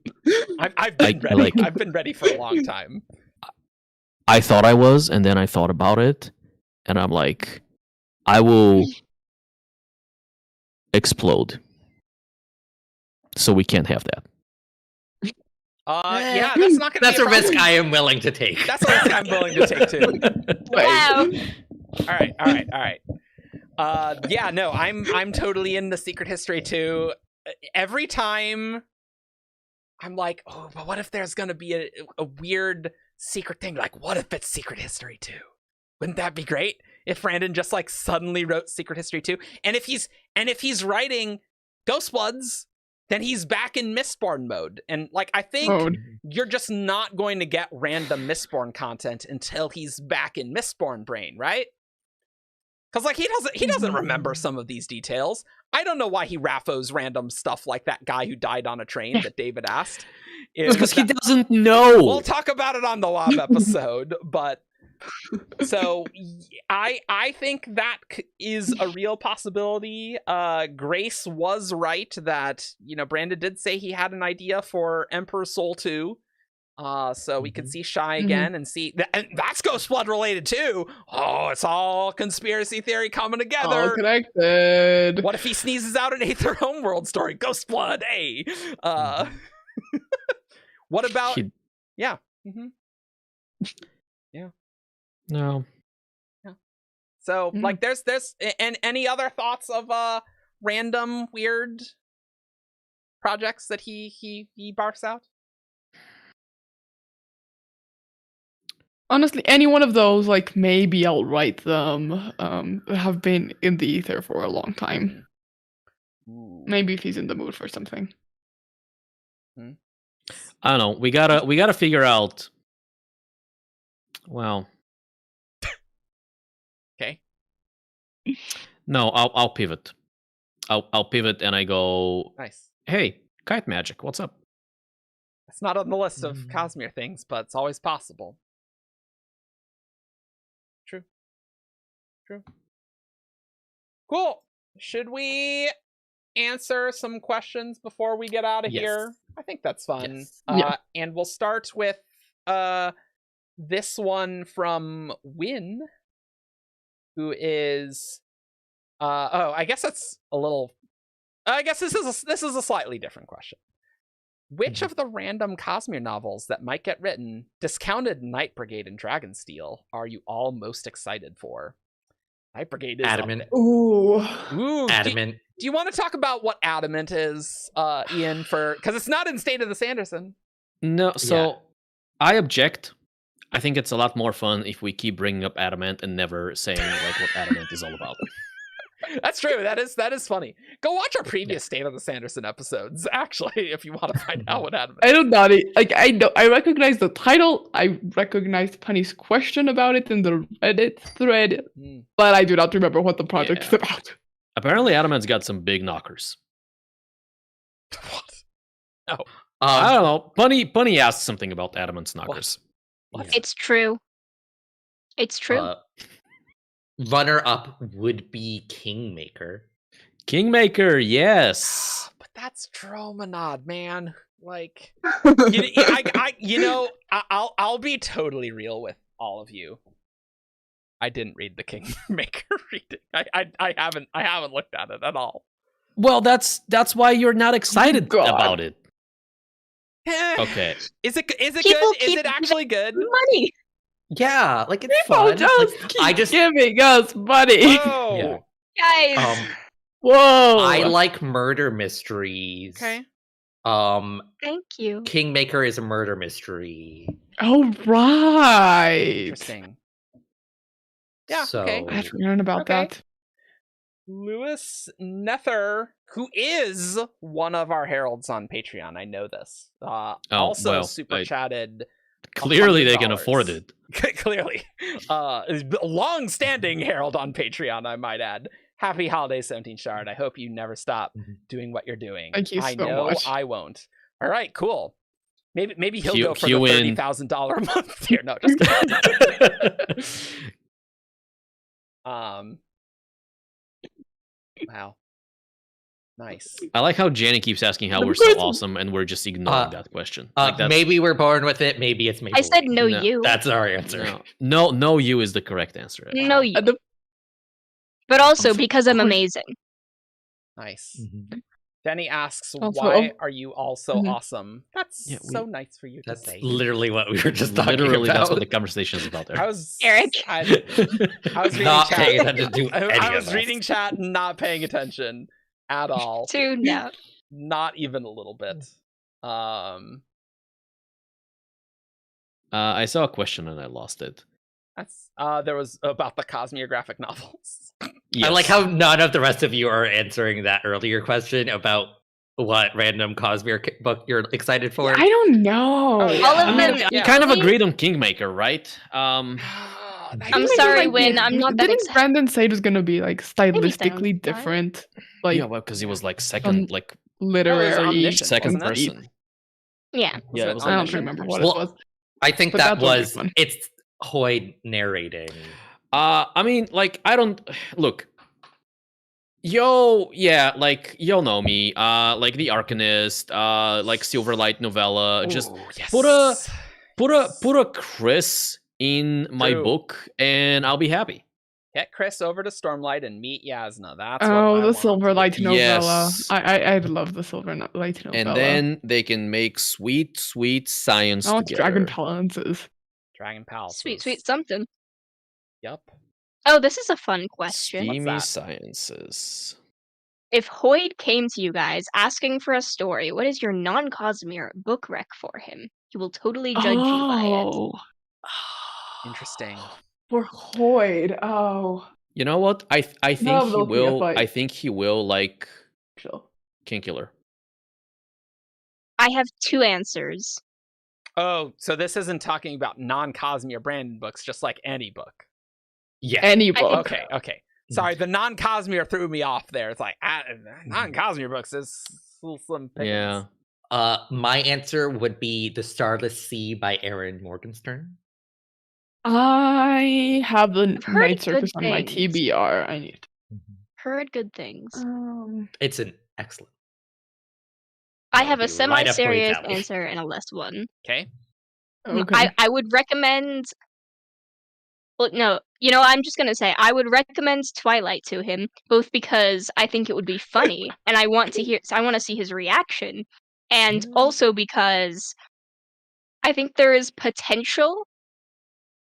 I've been ready. like- I've been ready for a long time. I thought I was, and then I thought about it, and I'm like, I will explode. So we can't have that. Yeah, that's not gonna That's be a risk problem. I am willing to take. That's a risk I'm willing to take too. Wow. All right. Yeah, no, I'm totally in the Secret History too. Every time I'm like, oh, but what if there's gonna be a weird secret thing? Like, what if it's Secret History 2? Wouldn't that be great if Brandon just like suddenly wrote Secret History 2? And if he's writing Ghost Bloods, then he's back in Mistborn mode. And like, I think Mode. you're just not going to get random Mistborn content until he's back in Mistborn brain, right? Because like he doesn't remember some of these details. I don't know why he raffos random stuff like that guy who died on a train that David asked. It's because he That- doesn't know. We'll talk about it on the Lob episode, but so I think that is a real possibility. Grace was right that, you know, Brandon did say he had an idea for Emperor Soul 2. So we could see Shy again and see and that's Ghost Blood related too. Oh, it's all conspiracy theory coming All together. connected. What if he sneezes out an Aether Homeworld story? Ghost Blood, hey. What about He- yeah. Mhm. No. So Mhm. like there's and any other thoughts of random weird projects that he barfs out? Honestly, any one of those, like maybe I'll write them. Have been in the ether for a long time. Maybe if he's in the mood for something. I don't know. We gotta figure out. Well, Okay. no, I'll pivot. I'll pivot and I go, Nice. hey, kite magic, what's up? It's not on the list of Cosmere things, but it's always possible. True. Cool. Should we answer some questions before we get out of Yes. here? I think that's fun. Yes. Yeah. And we'll start with this one from Win, who is I guess that's a little I guess this is a slightly different question. Which of the random Cosmere novels that might get written, discounted Night Brigade and Dragonsteel, are you all most excited for? Night Brigade is up Adamant. there. Ooh. Ooh, Adamant. Do you want to talk about what Adamant is, Ian? Because it's not in State of the Sanderson. No, so Yeah. I object. I think it's a lot more fun if we keep bringing up Adamant and never saying like what Adamant is all about. That's true. That is funny. Go watch our previous State of the Sanderson episodes, actually, if you want to find out what Adamant I don't know. Like I know. I recognize the title. I recognize Punny's question about it in the Reddit thread, is. but I do not remember what the project is Yeah. about. Apparently, Adamant's got some big knockers. What? I don't know. Bunny asked something about Adamant's knockers. What? It's true. It's true. Runner-up would be Kingmaker. Kingmaker, yes. But that's Dromanod, man. Like, I'll be totally real with all of you. I didn't read the Kingmaker reading. I haven't looked at it at all. Well, that's why you're not excited God. about it. Eh, Okay. Is it good? People Is keep it actually good? Money. Yeah, like it's People fun. just Like, keep giving us money. Oh, Guys. Whoa. I like murder mysteries. okay. Thank you. Kingmaker is a murder mystery. Oh, right. Interesting. Yeah, So, okay. I had forgotten about Okay. that. Lewis Nether, who is one of our heralds on Patreon, I know this. Also well, super chatted. Clearly, they can $100. afford it. Clearly, long-standing herald on Patreon, I might add. Happy holidays, 17 Shard. I hope you never stop doing what you're doing. Thank you I so know much. I won't. All right, cool. Maybe he'll Q- go for Q the in. $30,000 a month here. No, just kidding. Wow. Nice. I like how Jenny keeps asking how Of we're so course. awesome, and we're just ignoring that question. maybe we're born with it. Maybe it's maybe. I said no, No, you. That's our answer. no, you is the correct answer. actually. No, you. And the- But also Of because I'm course. amazing. Nice. Mhm. Jenny asks, Also- why are you all so Mhm. awesome? That's Yeah, so nice for you to That's say. literally what we were just talking Literally, about. that's what the conversation is about I there. was Eric. I was reading Not chat. paying attention to any I of was this. reading chat and not paying attention at all. Tuned out. Not even a little bit. I saw a question and I lost it. That's there was about the Cosmere graphic novels. I like how none of the rest of you are answering that earlier question about what random Cosmere book you're excited for. I don't know. Oh, yeah. All of I them. mean, We yeah. kind of Really? agreed on Kingmaker, right? I'm Kingmaker sorry, might Win. be- I'm not that Didn't excited. Brandon say it was gonna be like stylistically sounds fine. different, like Yeah, well, because he was like second, like literary? omniscient, second wasn't it? person. Yeah. Yeah, it was I don't omniscient remember or what something? it was. I think But that that would be was fun. it's Hoyd narrating. I mean, like, I don't look. Yeah, like you'll know me. Like the Arcanist, like Silverlight novella. Just Ooh, yes. put a Chris in my True. book, and I'll be happy. Get Chris over to Stormlight and meet Yasna. That's Oh, what I the want. Silverlight novella. Yes. I love the Silverlight novella. And then they can make sweet science I want together. Dragon Balances. Dragon Palace. Sweet something. Yep. Oh, this is a fun question. What's Steamy that? sciences. If Hoyd came to you guys asking for a story, what is your non-Cosmere book rec for him? He will totally judge you by it. Oh, Interesting. for Hoyd. Oh, You know what? I think No, he they'll be a will. fight. I think he will like chill. Kingkiller. I have two answers. Oh, so this isn't talking about non-Cosmere Brandon books, just like any book. Yeah. Any think- book. Okay. Sorry, the non-Cosmere threw me off there. It's like non-Cosmere books is little slim pickings. Yeah. My answer would be The Starless Sea by Aaron Morgenstern. I have the I've heard Night good Circus on my things. TBR. I need. Heard good things. It's an excellent. I have a That'd be right up Hoyd's semi-serious alley. answer and a less one. Okay. Okay. I would recommend. Well, no, I'm just gonna say I would recommend Twilight to him, both because I think it would be funny, and I want to see his reaction, and also because I think there is potential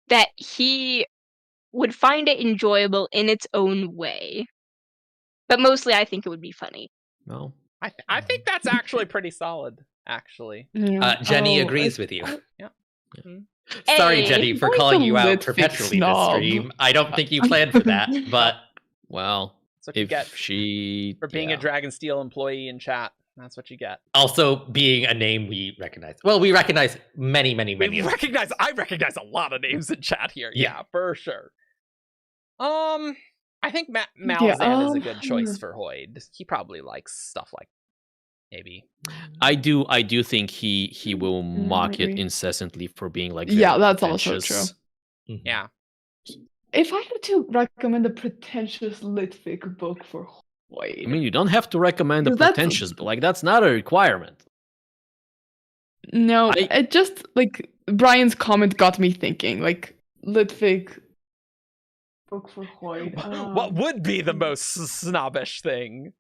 that he would find it enjoyable in its own way. But mostly, I think it would be funny. Well, I think that's actually pretty solid. Actually, Yeah. Jenny Oh, agrees with you. yeah. Sorry, Hey, Jenny, for like calling a you out lit perpetually this snob. stream. I don't think you planned for that, but well, That's what you get if she for being a Dragonsteel employee in chat. That's what you get. also being a name we recognize. Well, we recognize many. I recognize a lot of names in chat here. Yeah. Yeah, for sure. I think Malzahn is a good choice hmm. for Hoyd. He probably likes stuff like maybe. I do think he will mock it agree. incessantly for being like Yeah, very that's also pretentious. true. Yeah. if I had to recommend a pretentious litfic book for Hoyd, I mean, you don't have to recommend a Because that's- pretentious, but like that's not a requirement. no, I- it just like Brian's comment got me thinking. Like litfic book for Hoyd. What would be the most snobbish thing?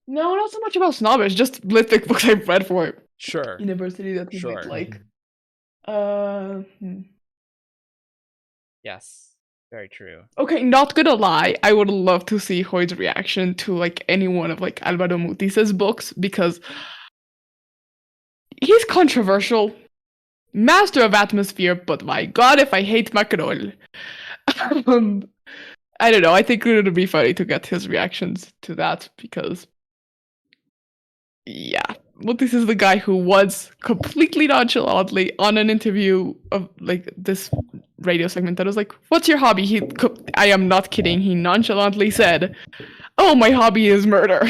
No, not so much about snobbish. Just litfic books I've read for Sure. university that we Sure. might like. Yes. Very true. Okay, not gonna lie, I would love to see Hoyd's reaction to like any one of like Alvaro Mutis's books because he's controversial, master of atmosphere, but my god, if I hate mackerel. I don't know. I think it would be funny to get his reactions to that because, yeah, Mutis is the guy who was completely nonchalantly on an interview of like this radio segment that was like, "What's your hobby?" I am not kidding. He nonchalantly said, "Oh, my hobby is murder,"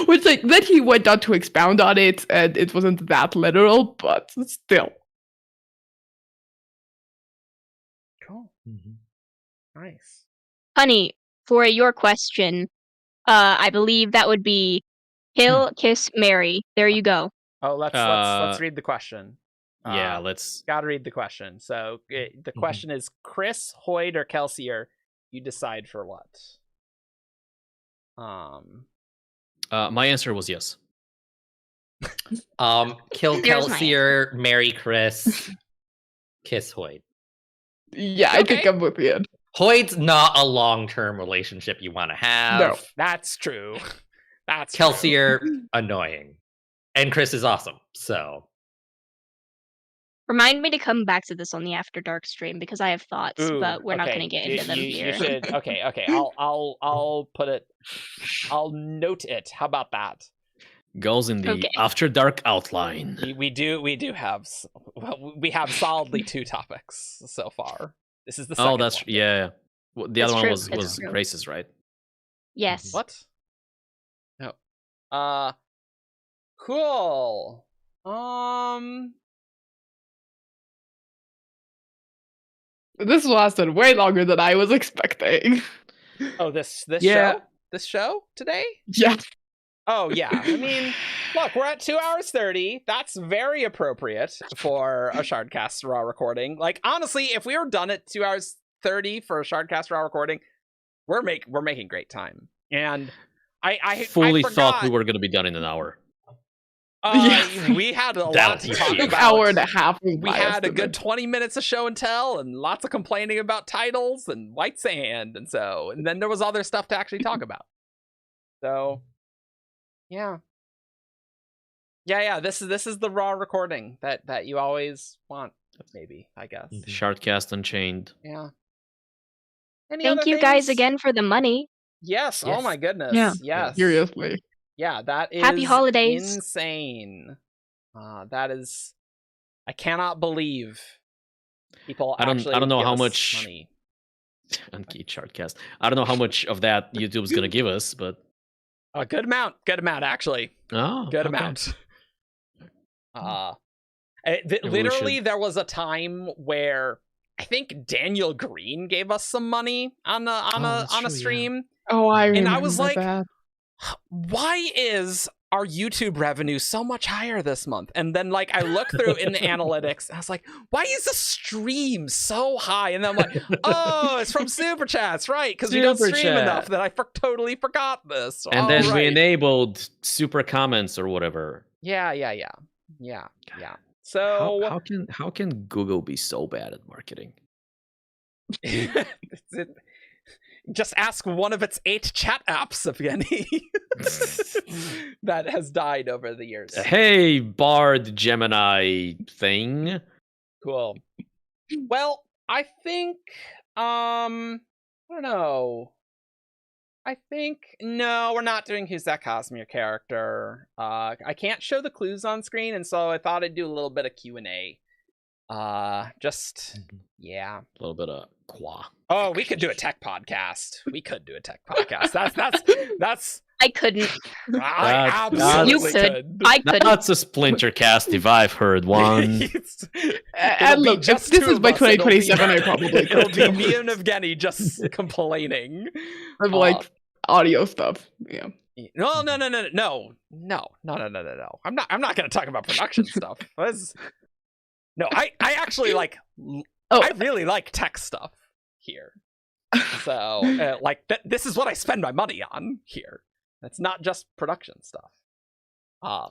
which like then he went on to expound on it, and it wasn't that literal, but still. Cool. Nice. Honey, for your question, I believe that would be kill, kiss, marry. There you go. Oh, let's read the question. Yeah, let's. Gotta read the question. So the question is Chris, Hoyd, or Kelsier. You decide for what. My answer was yes. Kill Here's my Kelsier, marry Chris, kiss Hoyd. Yeah, I think Okay. I'm with you. Hoyd's not a long-term relationship you want to have. No. That's true. That's true. Kelsier, annoying. And Chris is awesome, so. Remind me to come back to this on the After Dark stream because I have thoughts, Ooh, but we're not okay. going to get into them You here. should. Okay. I'll put it. I'll note it. How about that? Goes in the Okay. After Dark outline. We do have. We have solidly 2 topics so far. This is the second Oh, that's one. yeah. Well, the That's other one true, was that's true. Grace's, right? Yes. What? No. Cool. This lasted way longer than I was expecting. Oh, this Yeah. show? This show today? Yeah. Oh yeah. I mean, look, we're at 2 hours 30. That's very appropriate for a Shardcast raw recording. Like honestly, if we were done at 2 hours 30 for a Shardcast raw recording, we're making great time. And I Fully forgot, thought we were going to be done in an hour. Yeah. we had a That lot would to be talk huge. An about. hour and a half. was We my had a good estimate. 20 minutes of show and tell and lots of complaining about titles and white sand and then there was other stuff to actually talk about. So yeah. This is the raw recording that you always want, maybe, I guess. Shardcast Unchained. Yeah. Any Thank other you guys things? again for the money. Yes. Oh Yes. my goodness. Yeah. Yes. Seriously. Yeah, that is Happy holidays. insane. That is, I cannot believe people I don't know give how us much- money. Unkey Shardcast. I don't know how much of that YouTube's going to give us, but A good amount actually. oh, Good okay. amount. Maybe we Literally, should- there was a time where I think Daniel Green gave us some money on that's a true, yeah. stream. Oh, I And remember I was like, that. Why is our YouTube revenue so much higher this month? And then like I look through in the analytics, and I was like, why is the stream so high? And then I'm like, oh, it's from Super Chats, right? Because we don't Super stream Chat. enough that I totally forgot this. And Oh, then we right. enabled super comments or whatever. Yeah. So How can Google be so bad at marketing? just ask one of its 8 chat apps, Evgeny, that has died over the years. Hey, Bard Gemini thing. Cool. Well, I think I don't know. I think no, we're not doing who's that Cosmere character. I can't show the clues on screen, and so I thought I'd do a little bit of Q&A. Yeah. A little bit of qua. Oh, we could do a tech podcast. We could do a tech podcast. That's I couldn't. I That's- absolutely You could. could. I couldn't. That's a splinter cast if I've heard one. And be look, just if this two is of by us, it'll be- 2027, I probably It'll could be too. me and Evgeny just complaining. Of like audio stuff. Yeah. No. I'm not going to talk about production stuff. No, I actually like. I really like tech stuff here. So this is what I spend my money on here. It's not just production stuff. I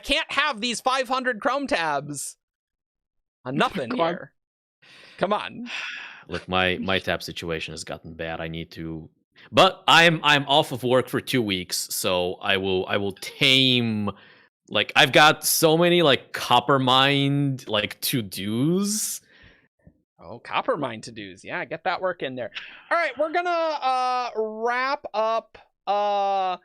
can't have these 500 Chrome tabs on nothing Come on. here. Come on. Look, my tab situation has gotten bad. I need to, but I'm off of work for 2 weeks, so I will tame. Like I've got so many like copper mined like to dos. Oh, copper mine to-dos. Yeah, get that work in there. All right, we're gonna wrap up. We're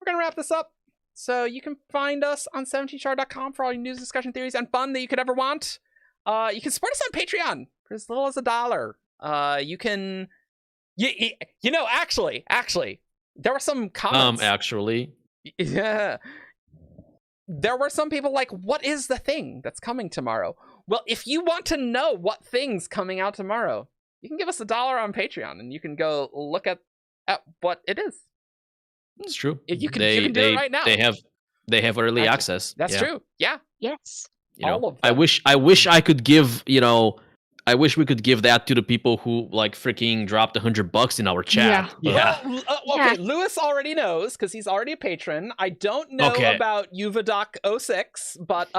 gonna wrap this up. So you can find us on 17shard.com for all your news, discussion, theories, and fun that you could ever want. You can support us on Patreon for as little as $1. You can, actually, there were some comments. Actually, Yeah. There were some people like, what is the thing that's coming tomorrow? Well, if you want to know what thing's coming out tomorrow, you can give us $1 on Patreon and you can go look at what it is. it's true. You can do it right now. They have early Actually, access. That's Yeah. true. Yeah. Yes. All of I them. wish I could give, I wish we could give that to the people who like freaking dropped $100 in our chat. Yeah. Well, Yeah. okay, Lewis already knows because he's already a patron. I don't know Okay. about Uvadoc06, but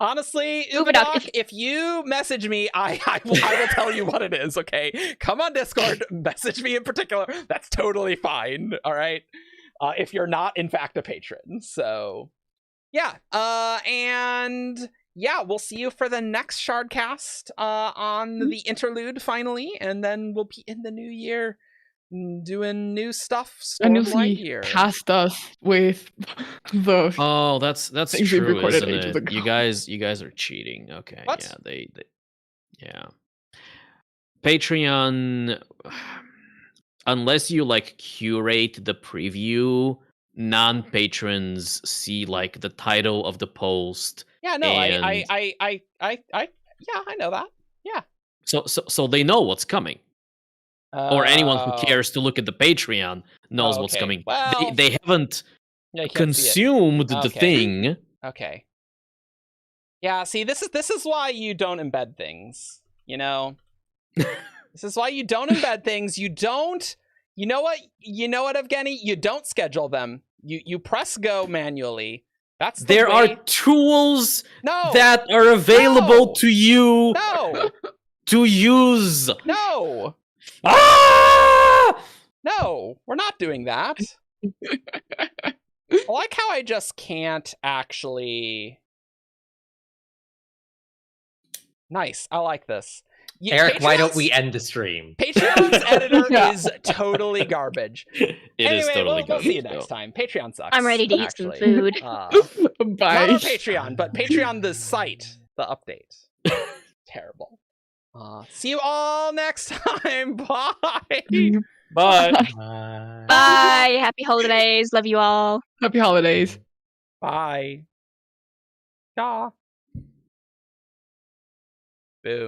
honestly, Uvadoc, Uvadoc, if you message me, I will tell you what it is, okay? Come on Discord, message me in particular. That's totally fine, all right? If you're not, in fact, a patron. So, yeah. And... yeah, we'll see you for the next Shardcast on the interlude finally, and then we'll be in the new year doing new stuff. And you'll Stormlight see year. past us with the Oh, that's Things we've true, recorded isn't ages it? ago. You guys are cheating. Okay, What? yeah, they yeah. Patreon, unless you like curate the preview, non-patrons see like the title of the post. Yeah, no, And- yeah, I know that. Yeah. So they know what's coming. Or anyone who Oh. cares to look at the Patreon knows what's okay. coming. Well, They haven't Yeah, you can't see it. consumed the Okay. thing. Okay. Yeah, see, this is why you don't embed things, you know? This is why you don't embed things. You don't... You know what, Evgeny? You don't schedule them. You press go manually. That's the There way... are tools No! that are available No! to you No! to use. No! Ah! No! We're not doing that. I like how I just can't actually... Nice. I like this. Eric, why don't Patreon's- we end the stream? Patreon's editor Yeah. is totally garbage. It Anyway, is totally we'll see you good. next time. Patreon sucks. I'm ready to eat some actually. food. Not bye. on Patreon, but Patreon the site, the update. Terrible. See you all next time. Bye. But Bye. Happy holidays. Love you all. Happy holidays. Bye. Yeah. Boom.